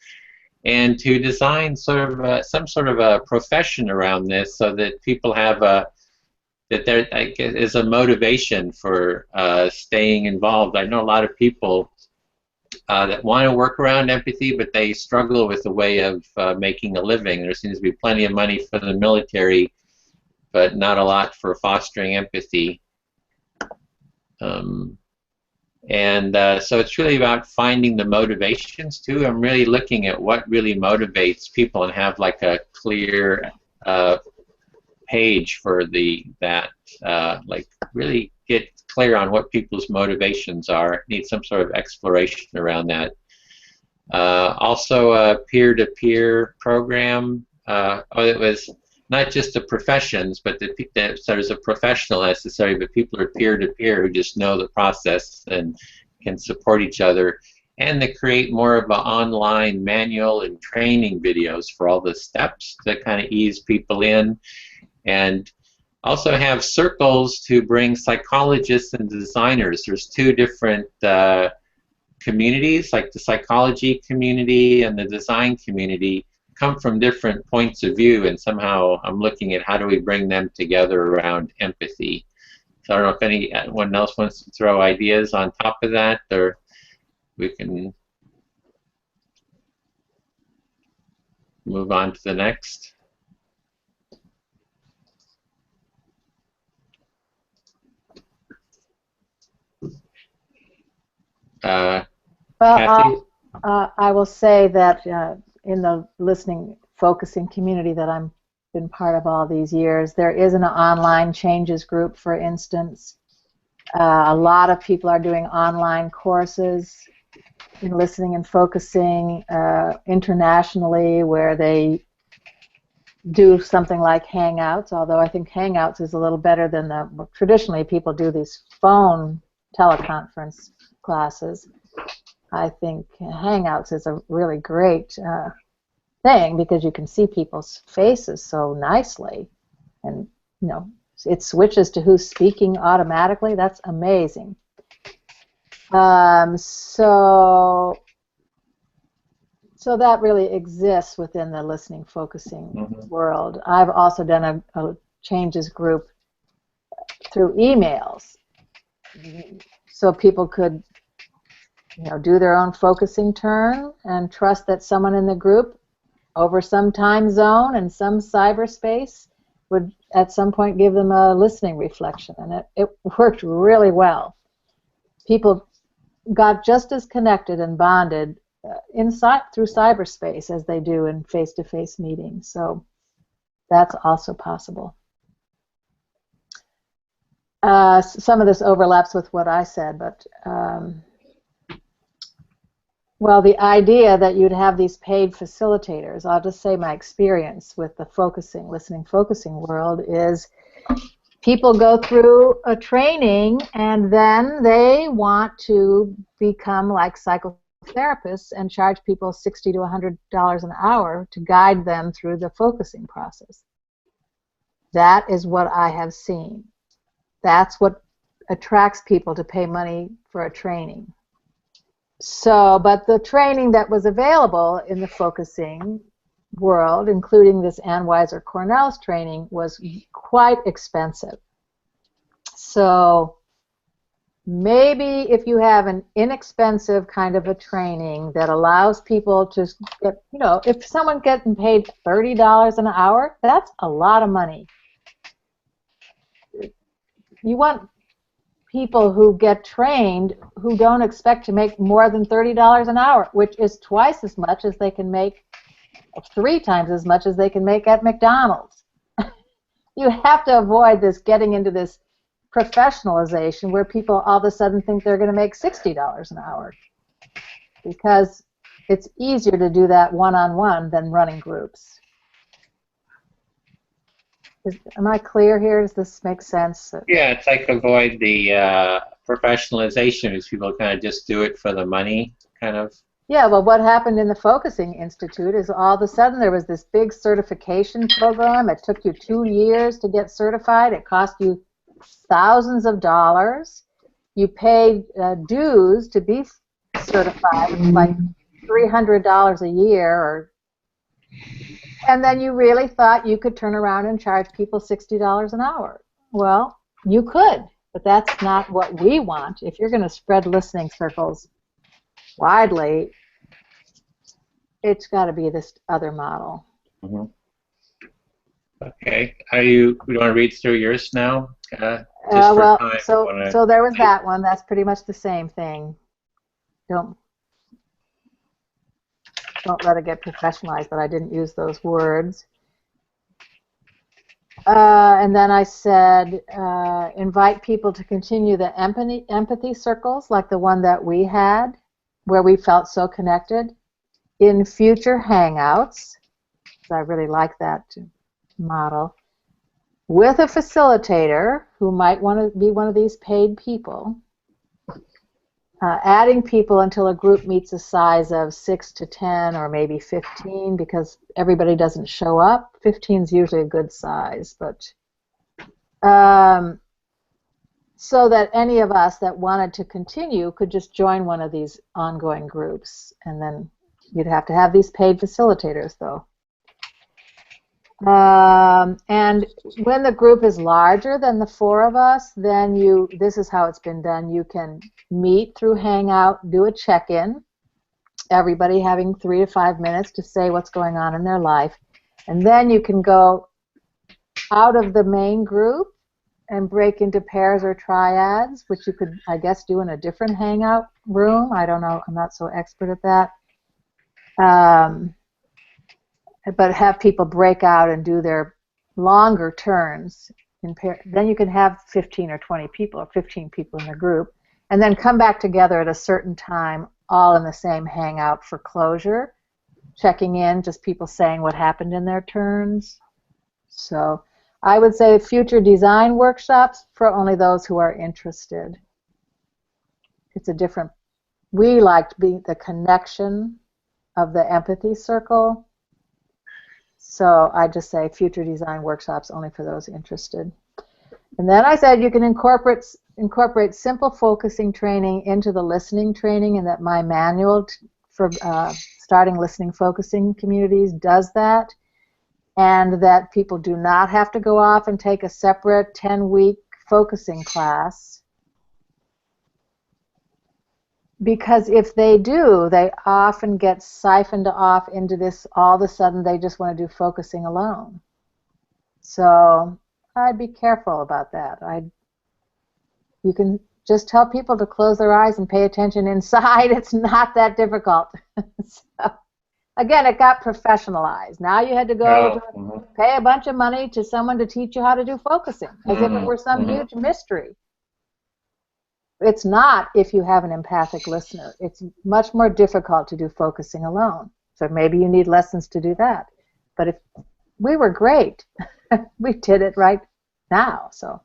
and to design sort of some sort of a profession around this, so that people have that there is a motivation for staying involved. I know a lot of people that want to work around empathy, but they struggle with a way of making a living. There seems to be plenty of money for the military, but not a lot for fostering empathy. So it's really about finding the motivations too. I'm really looking at what really motivates people and have like a clear page for that. Like really get clear on what people's motivations are. Need some sort of exploration around that. Also a peer-to-peer program. It was not just the professions, but so there's a professional necessary, but people are peer-to-peer who just know the process and can support each other, and to create more of an online manual and training videos for all the steps to kind of ease people in, and also have circles to bring psychologists and designers. There's 2 different communities, like the psychology community and the design community, come from different points of view, and somehow I'm looking at how do we bring them together around empathy. So I don't know if anyone else wants to throw ideas on top of that, or we can move on to the next. Well, Kathy? I will say that in the listening, focusing community that I've been part of all these years, there is an online changes group, for instance. A lot of people are doing online courses in listening and focusing internationally, where they do something like Hangouts, although I think Hangouts is a little better than traditionally people do these phone teleconference classes. I think Hangouts is a really great thing, because you can see people's faces so nicely, and it switches to who's speaking automatically. That's amazing. So that really exists within the listening focusing world. I've also done a changes group through emails, so people could do their own focusing turn and trust that someone in the group over some time zone and some cyberspace would at some point give them a listening reflection, and it worked really well. People got just as connected and bonded through cyberspace as they do in face-to-face meetings, so that's also possible. Some of this overlaps with what I said, but well, the idea that you'd have these paid facilitators, I'll just say my experience with the listening focusing world is people go through a training and then they want to become like psychotherapists and charge people $60 to $100 an hour to guide them through the focusing process. That is what I have seen. That's what attracts people to pay money for a training. So, but the training that was available in the focusing world, including this Ann Weiser Cornell's training, was quite expensive. So maybe if you have an inexpensive kind of a training that allows people to get, you know, if someone getting paid $30 an hour, that's a lot of money. You want people who get trained who don't expect to make more than $30 an hour, which is twice as much as they can make, 3 times as much as they can make at McDonald's. You have to avoid this getting into this professionalization where people all of a sudden think they're going to make $60 an hour, because it's easier to do that one-on-one than running groups. Am I clear here? Does this make sense? Yeah, it's like avoid the professionalization, because people kind of just do it for the money, kind of. Yeah, well, what happened in the Focusing Institute is all of a sudden there was this big certification program. It took you 2 years to get certified. It cost you thousands of dollars. You paid dues to be certified, which is like $300 a year, and then you really thought you could turn around and charge people $60 an hour. Well, you could, but that's not what we want. If you're going to spread listening circles widely, it's got to be this other model. Mm-hmm. Okay. We want to read through yours now? Well, so there was that one. That's pretty much the same thing. Don't let it get professionalized, but I didn't use those words. And then I said, invite people to continue the empathy circles, like the one that we had, where we felt so connected, in future Hangouts. I really like that model. With a facilitator who might want to be one of these paid people. Adding people until a group meets a size of 6 to 10 or maybe 15, because everybody doesn't show up. 15 is usually a good size, but so that any of us that wanted to continue could just join one of these ongoing groups, and then you'd have to have these paid facilitators, though. And when the group is larger than the 4 of us, then this is how it's been done. You can meet through Hangout, do a check-in, everybody having 3 to 5 minutes to say what's going on in their life, and then you can go out of the main group and break into pairs or triads, which you could, I guess, do in a different Hangout room. I don't know. I'm not so expert at that. But have people break out and do their longer turns in pair. Then you can have 15 or 20 people or 15 people in the group, and then come back together at a certain time, all in the same Hangout for closure, checking in, just people saying what happened in their turns. So I would say future design workshops for only those who are interested. It's a different, we liked the connection of the empathy circle. So I just say future design workshops only for those interested. And then I said you can incorporate simple focusing training into the listening training, and that my manual for starting listening focusing communities does that, and that people do not have to go off and take a separate 10-week focusing class. Because if they do, they often get siphoned off into this, all of a sudden they just want to do focusing alone. So I'd be careful about that. You can just tell people to close their eyes and pay attention inside. It's not that difficult. So, again, it got professionalized. Now you had to go pay a bunch of money to someone to teach you how to do focusing, as if it were some huge mystery. It's not if you have an empathic listener. It's much more difficult to do focusing alone. So maybe you need lessons to do that. But if we were great, we did it right now. So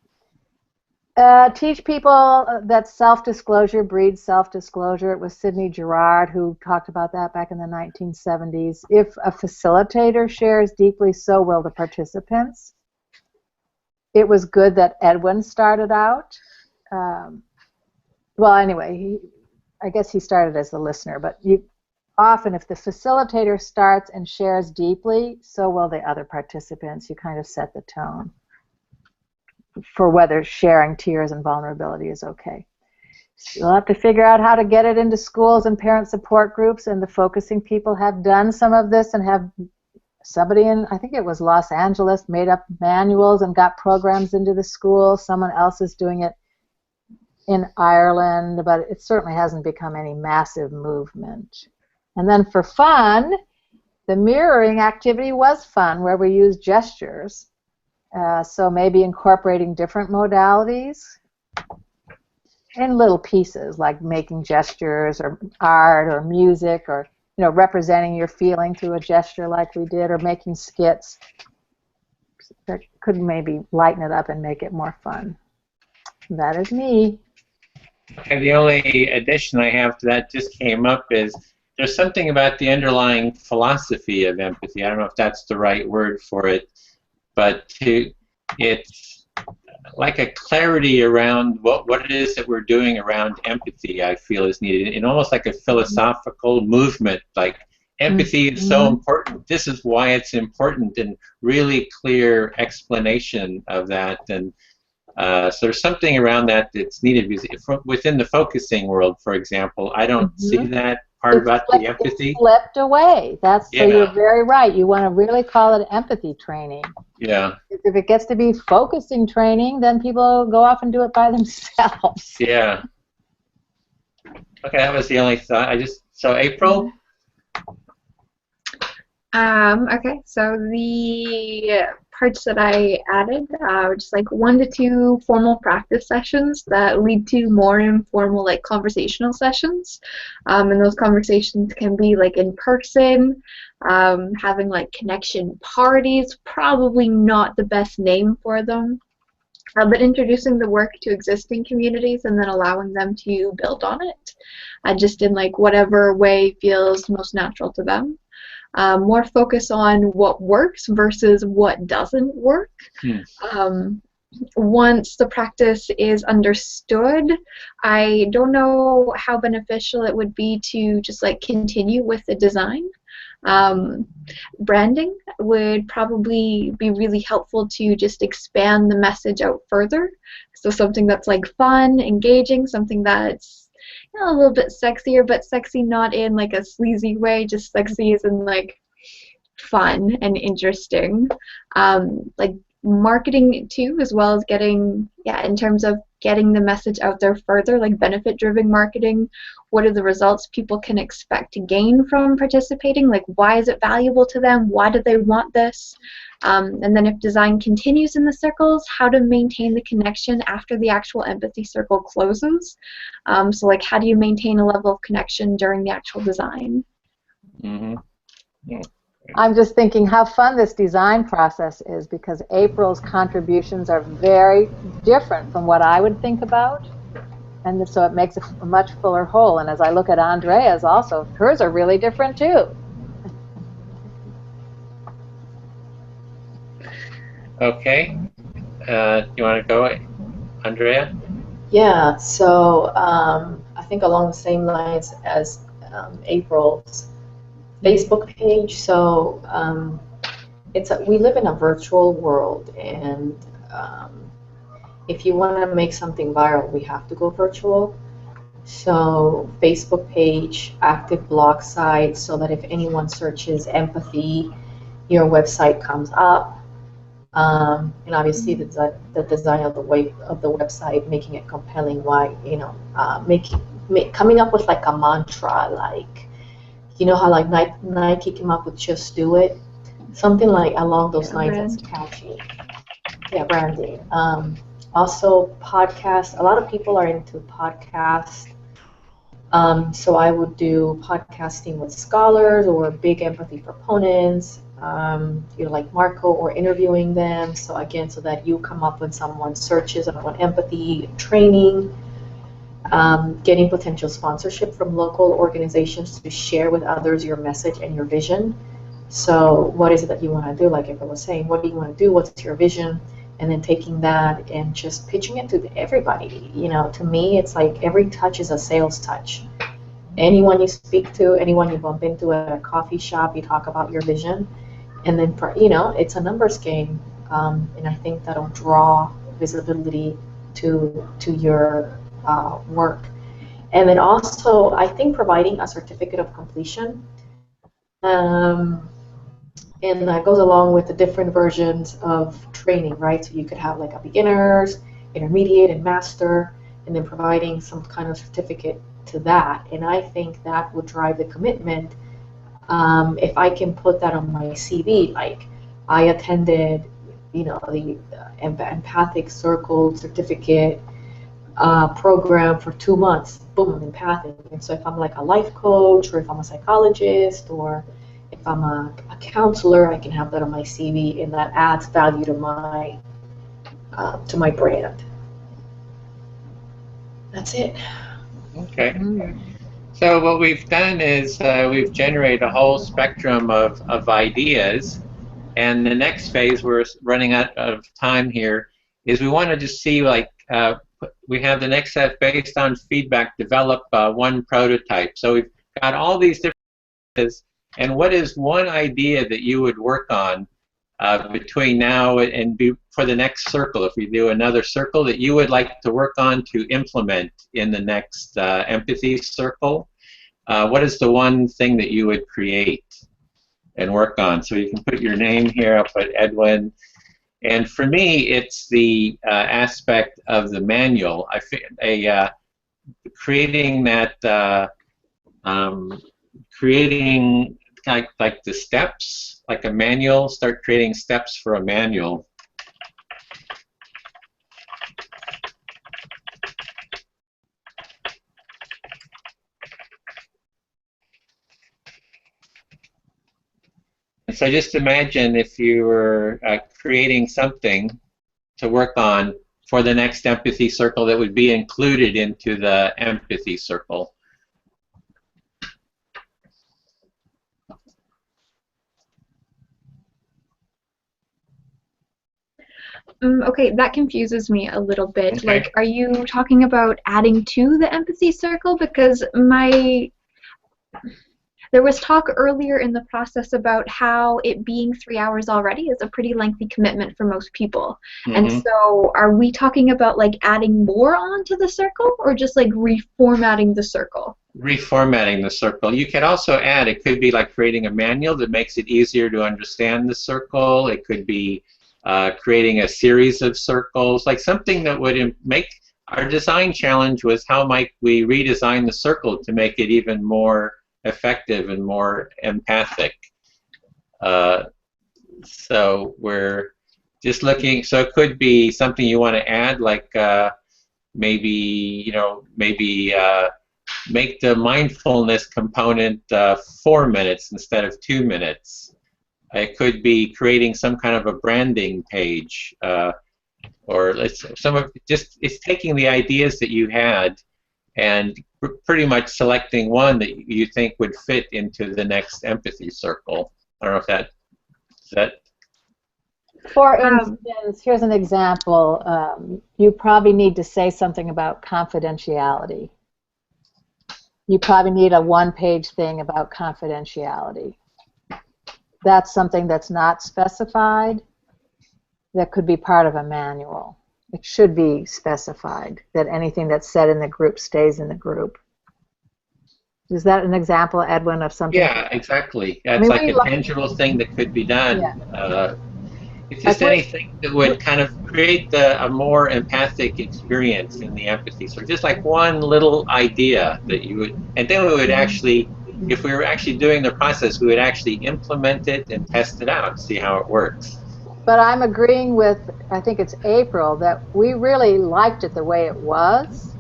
teach people that self-disclosure breeds self-disclosure. It was Sidney Girard who talked about that back in the 1970s. If a facilitator shares deeply, so will the participants. It was good that Edwin started out. Well, anyway, I guess he started as the listener, but often if the facilitator starts and shares deeply, so will the other participants. You kind of set the tone for whether sharing tears and vulnerability is okay. You'll have to figure out how to get it into schools and parent support groups, and the focusing people have done some of this and have somebody in, I think it was Los Angeles, made up manuals and got programs into the schools. Someone else is doing it in Ireland, but it certainly hasn't become any massive movement. And then for fun, the mirroring activity was fun, where we used gestures. So maybe incorporating different modalities in little pieces, like making gestures or art or music, or representing your feeling through a gesture like we did, or making skits. That could maybe lighten it up and make it more fun. That is me. And the only addition I have to that just came up is there's something about the underlying philosophy of empathy. I don't know if that's the right word for it, but it's like a clarity around what it is that we're doing around empathy, I feel is needed, and almost like a philosophical movement, like empathy is so important, this is why it's important, and really clear explanation of that. And so there's something around that that's needed, because within the focusing world, for example, I don't see that part about the empathy. It's slipped away. So you're very right. You want to really call it empathy training. Yeah. If it gets to be focusing training, then people go off and do it by themselves. Yeah. Okay, that was the only thought. So April? Okay, so the parts that I added were just like 1 to 2 formal practice sessions that lead to more informal, like, conversational sessions. And those conversations can be like in person, having like connection parties, probably not the best name for them. But introducing the work to existing communities and then allowing them to build on it, just in like whatever way feels most natural to them. More focus on what works versus what doesn't work. Once the practice is understood, I don't know how beneficial it would be to just like continue with the design. Branding would probably be really helpful to just expand the message out further. So something that's like fun, engaging, something that's a little bit sexier, but sexy not in like a sleazy way, just sexy as in like fun and interesting. Like marketing too, as well as getting, in terms of getting the message out there further, like benefit-driven marketing. What are the results people can expect to gain from participating? Like, why is it valuable to them? Why do they want this? And then if design continues in the circles, how to maintain the connection after the actual empathy circle closes. So like, how do you maintain a level of connection during the actual design? I'm just thinking how fun this design process is, because April's contributions are very different from what I would think about. And so it makes a much fuller whole. And as I look at Andrea's also, hers are really different too. Okay. You want to go, Andrea? Yeah, so I think along the same lines as April's Facebook page. So we live in a virtual world, and if you want to make something viral, we have to go virtual. So Facebook page, active blog site, so that if anyone searches empathy, your website comes up. And obviously the design of the website, making it compelling. Why, coming up with like a mantra, like, how like Nike came up with "Just Do It," something like along those lines that's catchy. Yeah, branding. Also, podcasts. A lot of people are into podcasts. So I would do podcasting with scholars or big empathy proponents. Like Marco, or interviewing them. So again, so that you come up when someone searches on empathy training. Getting potential sponsorship from local organizations to share with others your message and your vision. So what is it that you want to do? Like April was saying, what do you want to do? What's your vision? And then taking that and just pitching it to everybody. To me, it's like every touch is a sales touch. Anyone you speak to, anyone you bump into at a coffee shop, you talk about your vision. And then, it's a numbers game. And I think that'll draw visibility to your work. And then also, I think providing a certificate of completion. And that goes along with the different versions of training, right? So you could have like a beginner's, intermediate, and master, and then providing some kind of certificate to that. And I think that would drive the commitment. If I can put that on my CV, like I attended, you know, the Empathic Circle certificate program for 2 months, boom, I'm empathic. And so if I'm like a life coach, or if I'm a psychologist, or if I'm a counselor, I can have that on my CV, and that adds value to my brand. That's it. Okay. So what we've done is we've generated a whole spectrum of ideas, and the next phase, we're running out of time here, is we want to just see, like, we have the next step based on feedback, develop one prototype. So we've got all these different ideas, and what is one idea that you would work on between now and for the next circle, if we do another circle, that you would like to work on to implement in the next empathy circle? What is the one thing that you would create and work on? So you can put your name here. I'll put Edwin. And for me, it's the aspect of the manual. Creating that, creating like the steps, like a manual. Start creating steps for a manual. So just imagine if you were creating something to work on for the next empathy circle that would be included into the empathy circle. Okay, that confuses me a little bit. Okay. Like, are you talking about adding to the empathy circle? Because there was talk earlier in the process about how it being 3 hours already is a pretty lengthy commitment for most people. And so are we talking about like adding more onto the circle, or just like reformatting the circle? Reformatting the circle. You could also add, it could be like creating a manual that makes it easier to understand the circle. It could be creating a series of circles, like something that would make our design challenge was how might we redesign the circle to make it even more effective and more empathic. So we're just looking, so it could be something you want to add, like maybe make the mindfulness component 4 minutes instead of 2 minutes. It could be creating some kind of a branding page, or it's taking the ideas that you had and pretty much selecting one that you think would fit into the next empathy circle. I don't know if that. For instance, here's an example. You probably need to say something about confidentiality. You probably need a one-page thing about confidentiality. That's something that's not specified. That could be part of a manual. It should be specified that anything that's said in the group stays in the group. Is that an example, Edwin, of something? Yeah, exactly. That's like a tangible thing that could be done. Yeah. It's just anything that would kind of create a more empathic experience in the empathy. So just like one little idea that you would, and then we would actually, if we were actually doing the process, we would actually implement it and test it out, see how it works. But I'm agreeing with, I think it's April, that we really liked it the way it was.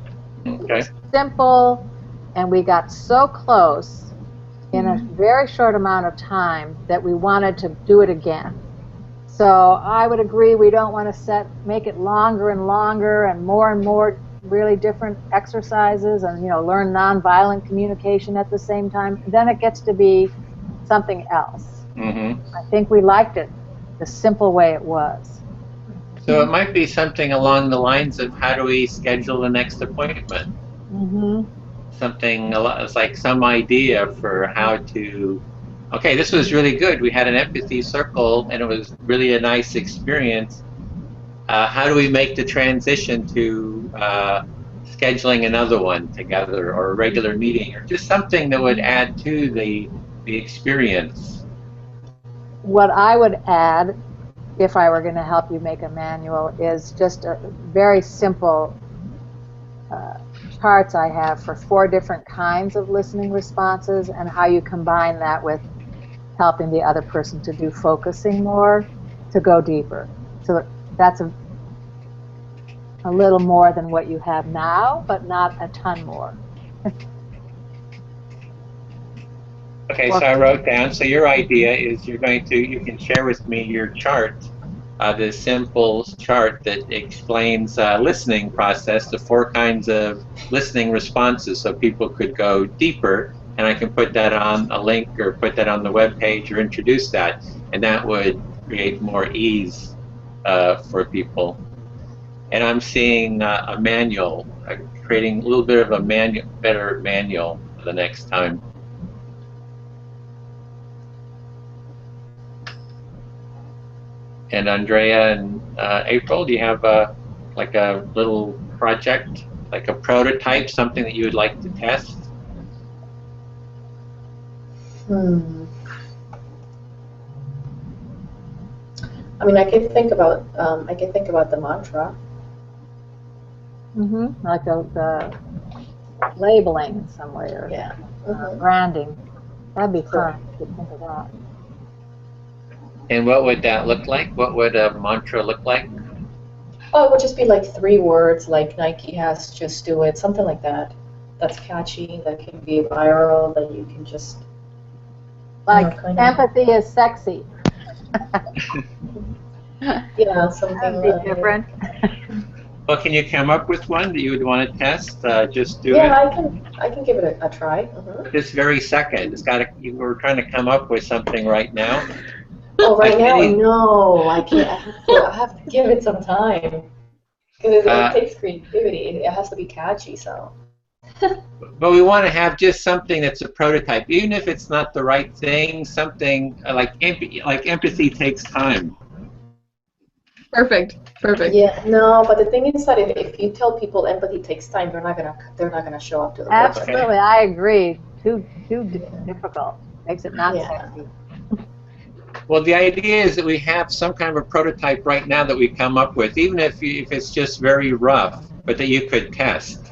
Okay. It was simple, and we got so close in a very short amount of time that we wanted to do it again. So I would agree we don't want to make it longer and longer and more really different exercises and learn nonviolent communication at the same time. Then it gets to be something else. I think we liked it the simple way it was. So it might be something along the lines of how do we schedule the next appointment? Something like some idea for how to, okay, this was really good. We had an empathy circle and it was really a nice experience. How do we make the transition to scheduling another one together, or a regular meeting, or just something that would add to the experience. What I would add, if I were going to help you make a manual, is just a very simple charts I have for 4 different kinds of listening responses, and how you combine that with helping the other person to do focusing more, to go deeper. So that's a little more than what you have now, but not a ton more. Okay, so I wrote down, so your idea is you can share with me your chart, this simple chart that explains listening process, the 4 kinds of listening responses, so people could go deeper, and I can put that on a link or put that on the web page or introduce that, and that would create more ease for people. And I'm seeing a manual, creating a little bit of a better manual the next time. And Andrea and April, do you have like a little project, like a prototype, something that you would like to test? I mean, I can think about the mantra. Like the labeling in some way, or branding. That'd be fun to think of that. And what would that look like? What would a mantra look like? Oh, it would just be like 3 words, like Nike has "just do it," something like that. That's catchy, that can be viral, that you can just... Like, empathy is sexy. Yeah, something different. Well, can you come up with one that you would want to test? Just do it. Yeah, I can give it a try. This very second. We're trying to come up with something right now. Oh, right now? No, I can't. I have to give it some time. Because it takes creativity. It has to be catchy, so. But we want to have just something that's a prototype, even if it's not the right thing. Something like empathy takes time. Perfect. Yeah, no, but the thing is that if you tell people empathy takes time, they're not gonna show up to the work. Absolutely, I agree. Too difficult. Makes it not sexy. Well, the idea is that we have some kind of a prototype right now that we come up with, even if it's just very rough, but that you could test.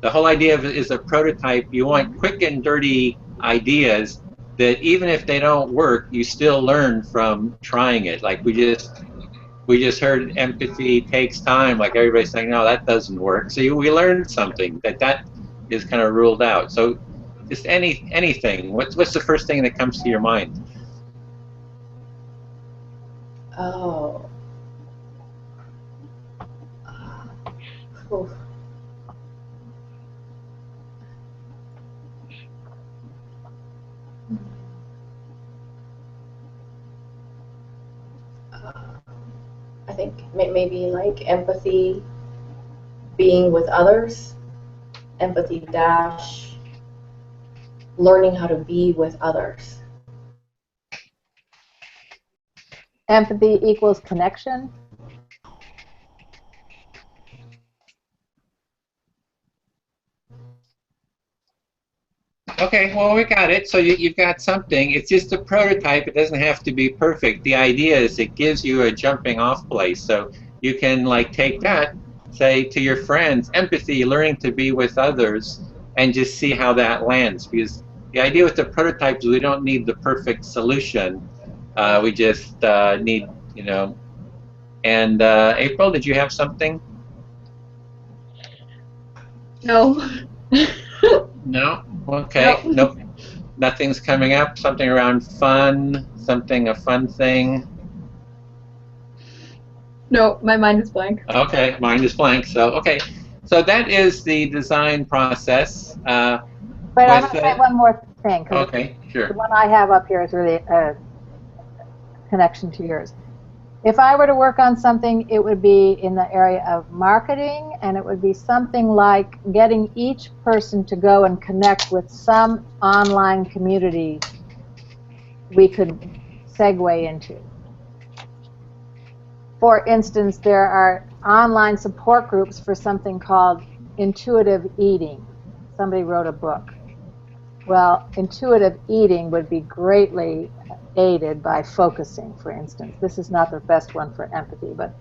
The whole idea of it is a prototype. You want quick and dirty ideas that even if they don't work, you still learn from trying it. Like we just heard empathy takes time. Like everybody's saying, no, that doesn't work. So we learned something that is kind of ruled out. So just anything. What's the first thing that comes to your mind? Oh. I think maybe like empathy being with others, empathy dash learning how to be with others. Empathy equals connection. Okay, well, we got it. So you've got something. It's just a prototype. It doesn't have to be perfect. The idea is it gives you a jumping off place. So you can like take that, say to your friends, empathy, learning to be with others, and just see how that lands. Because the idea with the prototypes, we don't need the perfect solution. We just need, And April, did you have something? No. No? Okay. Nope. Nothing's coming up. Something around fun, a fun thing. No, my mind is blank. Okay, mine is blank. So that is the design process. But I'm going to say one more thing. Okay, sure. The one I have up here is really a connection to yours. If I were to work on something, it would be in the area of marketing, and it would be something like getting each person to go and connect with some online community we could segue into. For instance, there are online support groups for something called intuitive eating. Somebody wrote a book. Well, intuitive eating would be greatly aided by focusing, for instance. This is not the best one for empathy, but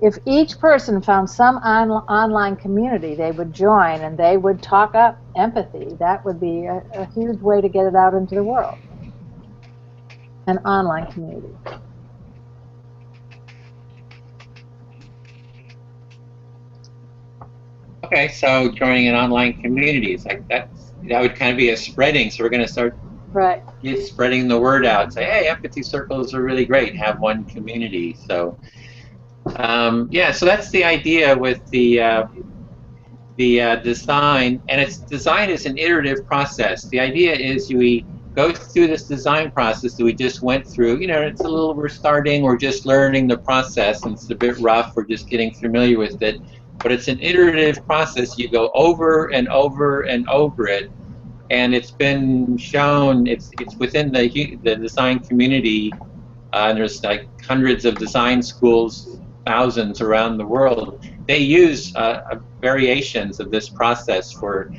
if each person found some online community they would join and they would talk up empathy, that would be a huge way to get it out into the world. An online community. Okay, so joining an online community, it's like that would kind of be a spreading. So we're going to start spreading the word out. Say, hey, empathy circles are really great. Have one community. So yeah, so that's the idea with the design, and it's design is an iterative process. The idea is we go through this design process that we just went through. You know, it's a little, we're starting, we're just learning the process, and it's a bit rough, we're just getting familiar with it. But it's an iterative process. You go over and over and over it, and it's been shown, it's within the design community, and there's like hundreds of design schools, thousands around the world. They use variations of this process for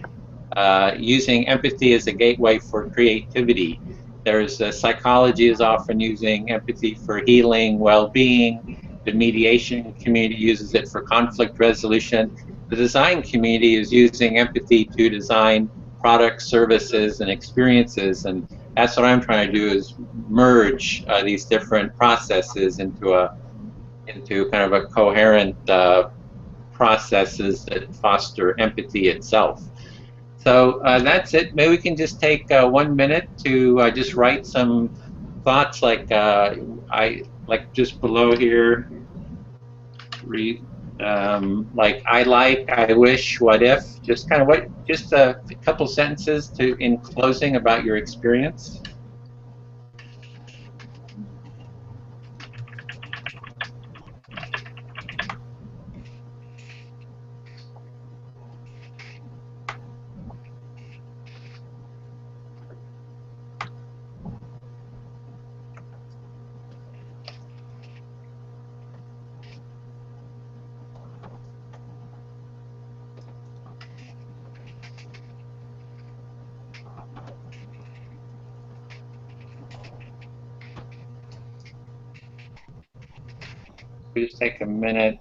using empathy as a gateway for creativity. There's psychology is often using empathy for healing, well-being. The mediation community uses it for conflict resolution. The design community is using empathy to design products, services, and experiences, and that's what I'm trying to do, is merge these different processes into kind of a coherent processes that foster empathy itself. So that's it. Maybe we can just take 1 minute to just write some thoughts, like like just below here. Read like I like, I wish, what if. Just kind of just a couple sentences in closing about your experience. We just take a minute.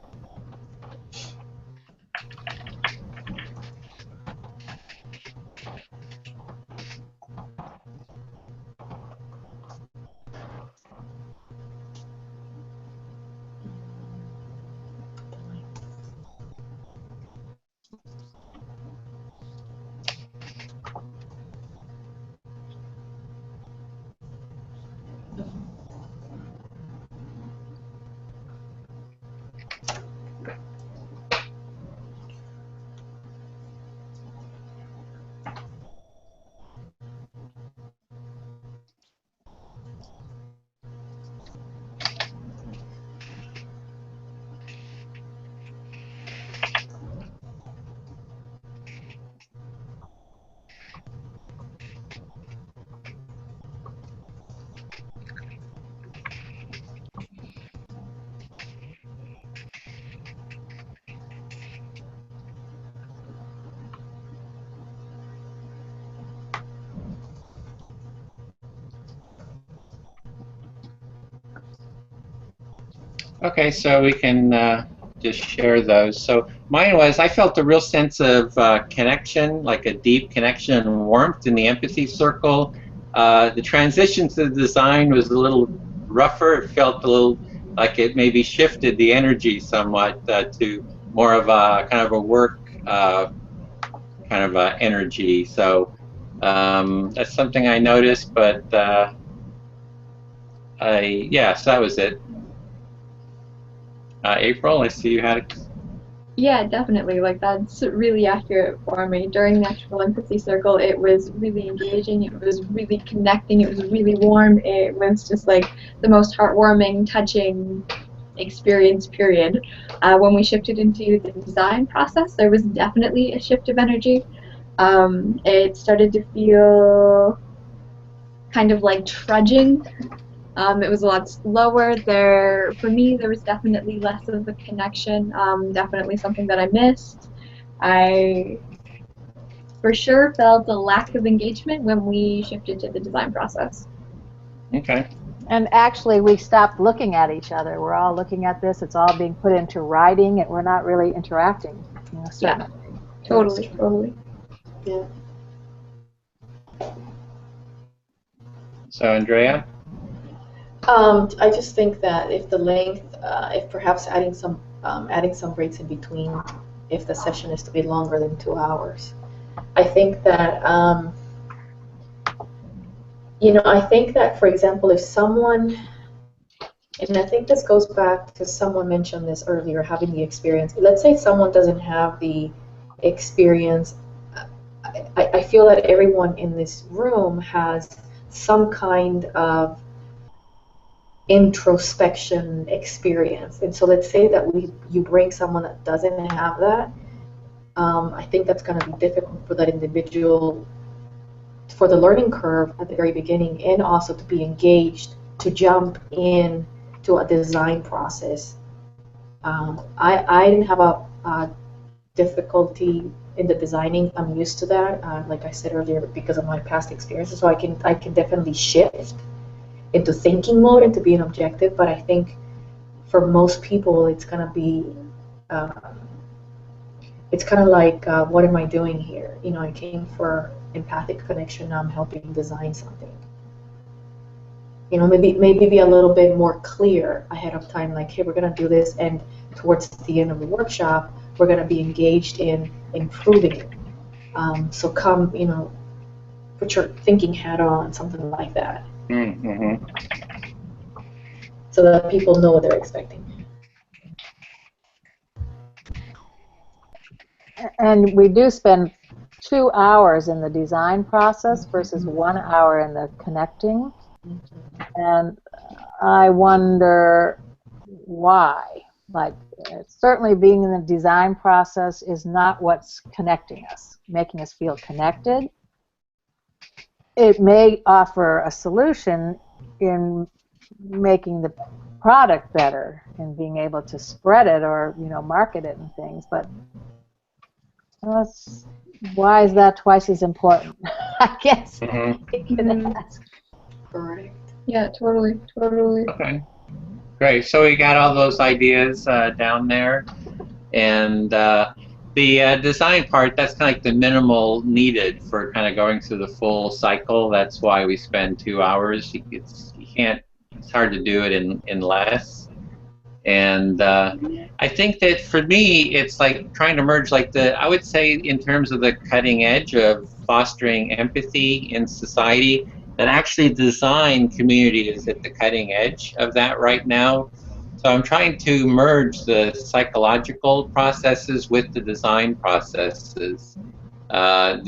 Okay, so we can just share those. So mine was, I felt a real sense of connection, like a deep connection and warmth in the empathy circle. The transition to the design was a little rougher. It felt a little like it maybe shifted the energy somewhat to more of a kind of a work kind of energy. So that's something I noticed, but yeah, so that was it. April, I see you had. Yeah, definitely. Like, that's really accurate for me. During the actual empathy circle, it was really engaging. It was really connecting. It was really warm. It was just like the most heartwarming, touching experience, period. When we shifted into the design process, there was definitely a shift of energy. It started to feel kind of like trudging. It was a lot slower. For me, there was definitely less of a connection. Definitely something that I missed. I for sure felt a lack of engagement when we shifted to the design process. Okay. And actually, we stopped looking at each other. We're all looking at this. It's all being put into writing, and we're not really interacting. Certainly. Yeah, totally. Yeah. So, Andrea? I just think that if the length, if perhaps adding some breaks in between, if the session is to be longer than 2 hours, I think that I think that, for example, if someone, and I think this goes back to someone mentioned this earlier, having the experience. Let's say someone doesn't have the experience. I feel that everyone in this room has some kind of introspection experience, and so let's say that you bring someone that doesn't have that. I think that's going to be difficult for that individual, for the learning curve at the very beginning, and also to be engaged, to jump in to a design process. I didn't have a difficulty in the designing. I'm used to that, like I said earlier, because of my past experiences. So I can definitely shift into thinking mode and to being objective. But I think for most people, it's gonna be it's kind of like, what am I doing here? I came for empathic connection. Now I'm helping design something. Maybe be a little bit more clear ahead of time, like, hey, we're going to do this, and towards the end of the workshop, we're going to be engaged in improving it. So come, put your thinking hat on, something like that. Mm-hmm. So that people know what they're expecting. And we do spend 2 hours in the design process versus 1 hour in the connecting. And I wonder why. Like, certainly being in the design process is not what's connecting us, making us feel connected. It may offer a solution in making the product better and being able to spread it or market it and things, but why is that twice as important? I guess. Mm-hmm. Correct. Yeah, totally. Okay. Great. So we got all those ideas down there, and the design part, that's kind of like the minimal needed for kind of going through the full cycle. That's why we spend 2 hours. It's hard to do it in less. And I think that for me, it's like trying to merge, I would say, in terms of the cutting edge of fostering empathy in society, that actually design community is at the cutting edge of that right now. So I'm trying to merge the psychological processes with the design processes. For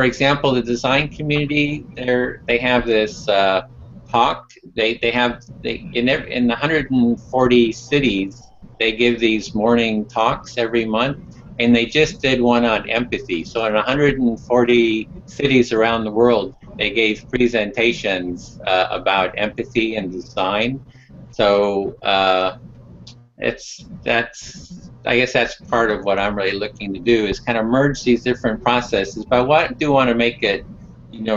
example, the design community, they have this talk. In 140 cities, they give these morning talks every month, and they just did one on empathy. So in 140 cities around the world, they gave presentations about empathy and design. So I guess that's part of what I'm really looking to do, is kind of merge these different processes. But I do want to make it,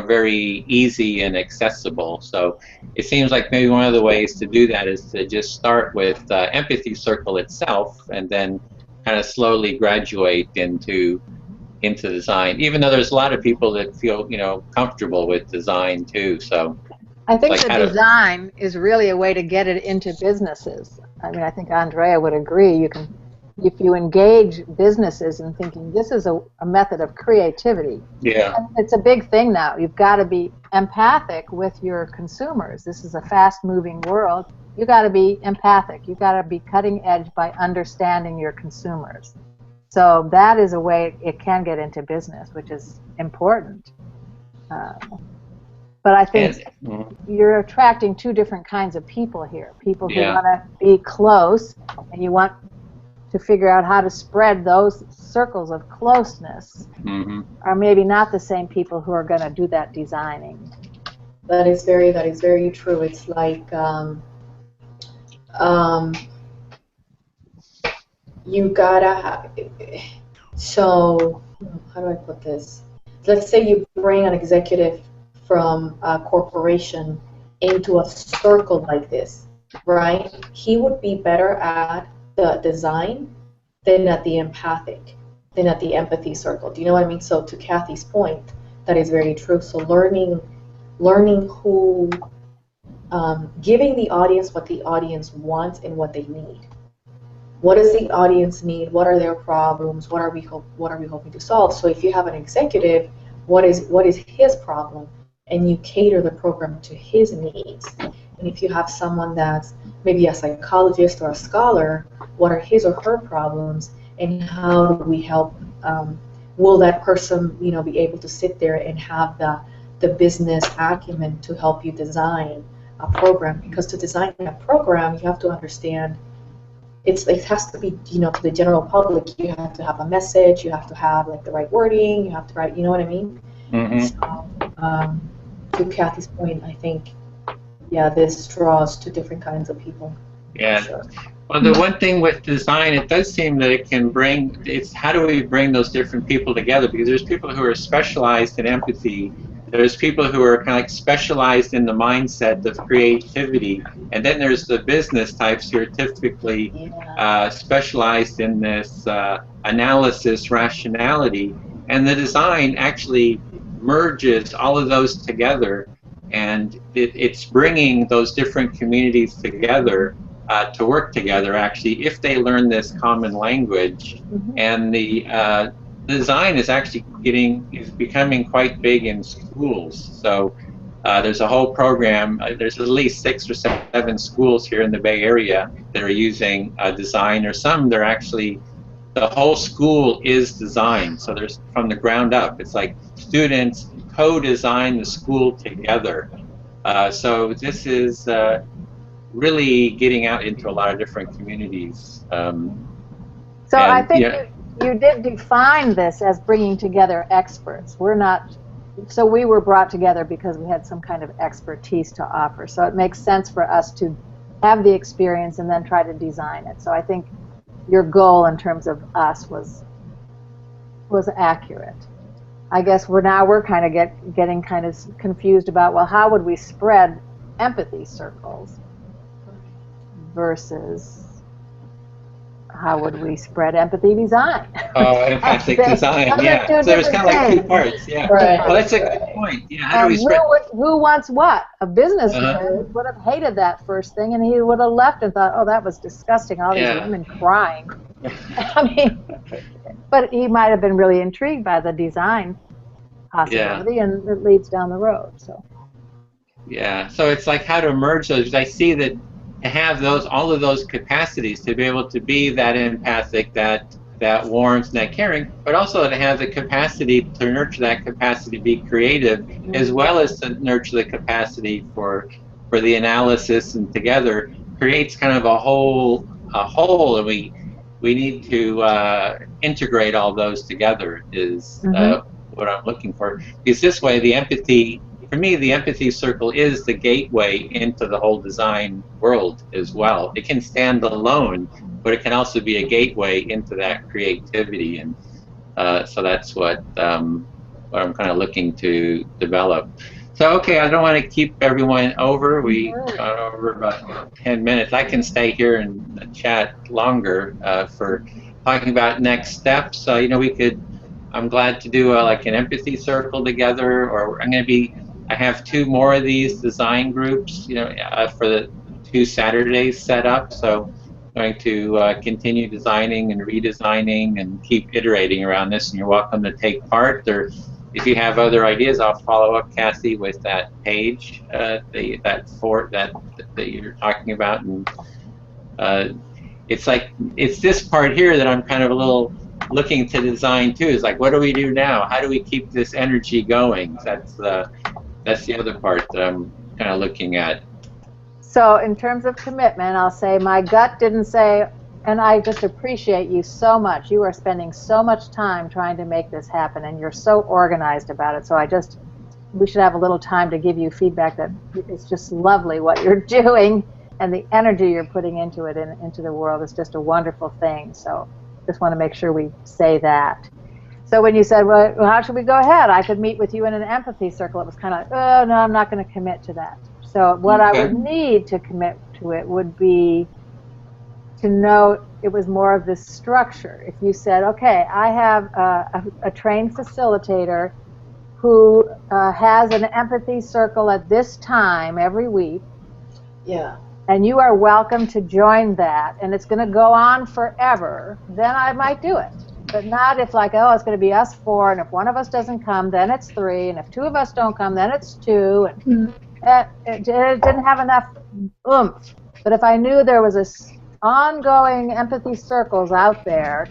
very easy and accessible. So it seems like maybe one of the ways to do that is to just start with Empathy Circle itself, and then kind of slowly graduate into design. Even though there's a lot of people that feel, comfortable with design too. So I think the design is really a way to get it into businesses. I mean, I think Andrea would agree. If you engage businesses in thinking this is a method of creativity. Yeah. And it's a big thing now. You've got to be empathic with your consumers. This is a fast-moving world. You've got to be empathic. You've got to be cutting edge by understanding your consumers. So that is a way it can get into business, which is important. But I think you're attracting two different kinds of people here. People who want to be close, and you want to figure out how to spread those circles of closeness, are maybe not the same people who are going to do that designing. That is very true. It's like um, you gotta have, so how do I put this? Let's say you bring an executive from a corporation into a circle like this, right? He would be better at the design than at the empathic, than at the empathy circle. Do you know what I mean? So to Kathy's point, that is very true. So learning who, giving the audience what the audience wants and what they need. What does the audience need? What are their problems? What are we hoping to solve? So if you have an executive, what is his problem? And you cater the program to his needs. And if you have someone that's maybe a psychologist or a scholar, what are his or her problems? And how do we help? Will that person, be able to sit there and have the business acumen to help you design a program? Because to design a program, you have to understand. It has to be, to the general public. You have to have a message. You have to have like the right wording. You have to write. You know what I mean? So, to Kathy's point, I think, yeah, this draws to different kinds of people. Yeah. Sure. Well, the one thing with design, it does seem that it can bring. It's how do we bring those different people together? Because there's people who are specialized in empathy. There's people who are kind of like specialized in the mindset of creativity, and then there's the business types who are typically specialized in this analysis, rationality, and the design actually merges all of those together, and it's bringing those different communities together to work together, actually, if they learn this common language. And the design is actually becoming quite big in schools. So there's a whole program. There's at least 6 or 7 schools here in the Bay Area that are using design, or some they're actually, the whole school is designed. So there's from the ground up. It's like students co-design the school together. So this is really getting out into a lot of different communities. So I think you did define this as bringing together experts. So we were brought together because we had some kind of expertise to offer. So it makes sense for us to have the experience and then try to design it. So I think your goal in terms of us was accurate. I guess we're kind of getting kind of confused about, well, how would we spread empathy circles versus how would we spread empathy design? Oh, empathic design, yeah. So there's kind of like 2 parts, yeah. Right. Well, that's a good point. Yeah, how do we spread? Who wants what? A businessman would have hated that first thing, and he would have left and thought, oh, that was disgusting, all these women crying. I mean, but he might have been really intrigued by the design possibility, and it leads down the road. So. Yeah, so it's like how to merge those. I see that to have all of those capacities, to be able to be that empathic, that warmth, and that caring, but also to have the capacity to nurture that capacity to be creative, as well as to nurture the capacity for the analysis, and together creates kind of a whole, and we need to integrate all those together is what I'm looking for. Because this way, the empathy. For me, the empathy circle is the gateway into the whole design world as well. It can stand alone, but it can also be a gateway into that creativity, and so that's what I'm kind of looking to develop. So, okay, I don't want to keep everyone over. We got over about 10 minutes. I can stay here and chat longer for talking about next steps. We could. I'm glad to do like an empathy circle together, or I have 2 more of these design groups, for the 2 Saturdays set up. So I'm going to continue designing and redesigning and keep iterating around this. And you're welcome to take part. Or if you have other ideas, I'll follow up, Kathy, with that page that you're talking about. And it's this part here that I'm kind of a little looking to design too. Is like, what do we do now? How do we keep this energy going? That's the other part that I'm kind of looking at. So in terms of commitment, I'll say my gut didn't say, and I just appreciate you so much. You are spending so much time trying to make this happen, and you're so organized about it. So I just we should have a little time to give you feedback that it's just lovely what you're doing, and the energy you're putting into it and into the world is just a wonderful thing. So just want to make sure we say that. So when you said, well, how should we go ahead? I could meet with you in an empathy circle. It was kind of like, oh, no, I'm not going to commit to that. So what I would need to commit to it would be to know it was more of this structure. If you said, okay, I have a trained facilitator who has an empathy circle at this time every week, Yeah. and you are welcome to join that, and it's going to go on forever, then I might do it. But not if like, oh, it's going to be us 4, and if one of us doesn't come, then it's 3, and if 2 of us don't come, then it's 2. And it didn't have enough oomph. But if I knew there was ongoing empathy circles out there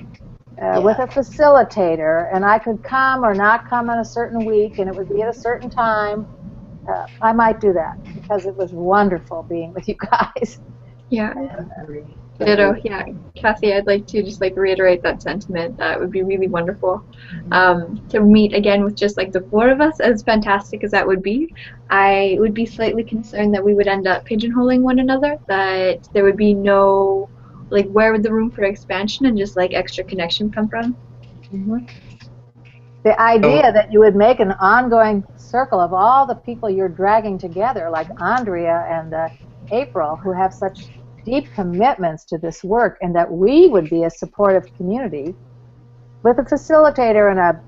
with a facilitator, and I could come or not come on a certain week, and it would be at a certain time, I might do that, because it was wonderful being with you guys. Yeah. Ditto. Yeah, Kathy, I'd like to just like reiterate that sentiment. That would be really wonderful. To meet again with just like the 4 of us, as fantastic as that would be, I would be slightly concerned that we would end up pigeonholing one another, that there would be no, like, where would the room for expansion and just like extra connection come from? The idea that you would make an ongoing circle of all the people you're dragging together, like Andrea and April, who have such deep commitments to this work, and that we would be a supportive community with a facilitator and a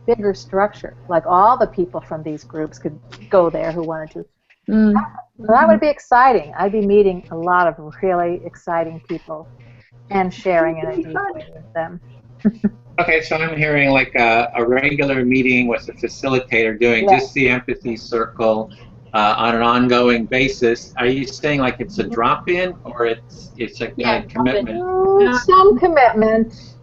bigger structure, like all the people from these groups could go there who wanted to. That would be exciting. I'd be meeting a lot of really exciting people and sharing in a deep way with them. Okay, so I'm hearing like a regular meeting with a facilitator doing just the empathy circle on an ongoing basis. Are you saying like it's a drop-in, or it's a kind of commitment? Some commitment,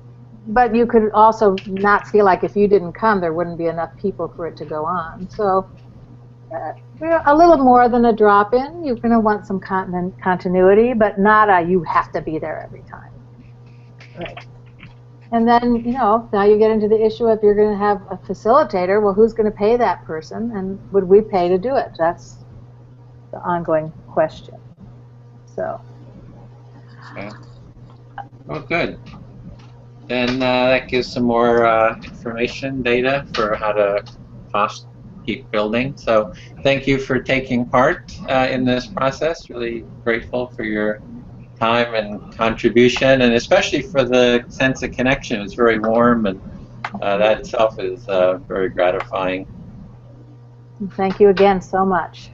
but you could also not feel like if you didn't come, there wouldn't be enough people for it to go on. So a little more than a drop-in. You're going to want some continuity, but not a you have to be there every time. Right. And then, now you get into the issue if you're going to have a facilitator, well, who's going to pay that person, and would we pay to do it? That's the ongoing question. So. Okay. Oh, good. Then that gives some more information, data for how to keep building. So thank you for taking part in this process. Really grateful for your time and contribution, and especially for the sense of connection. It's very warm, and that itself is very gratifying. Thank you again so much.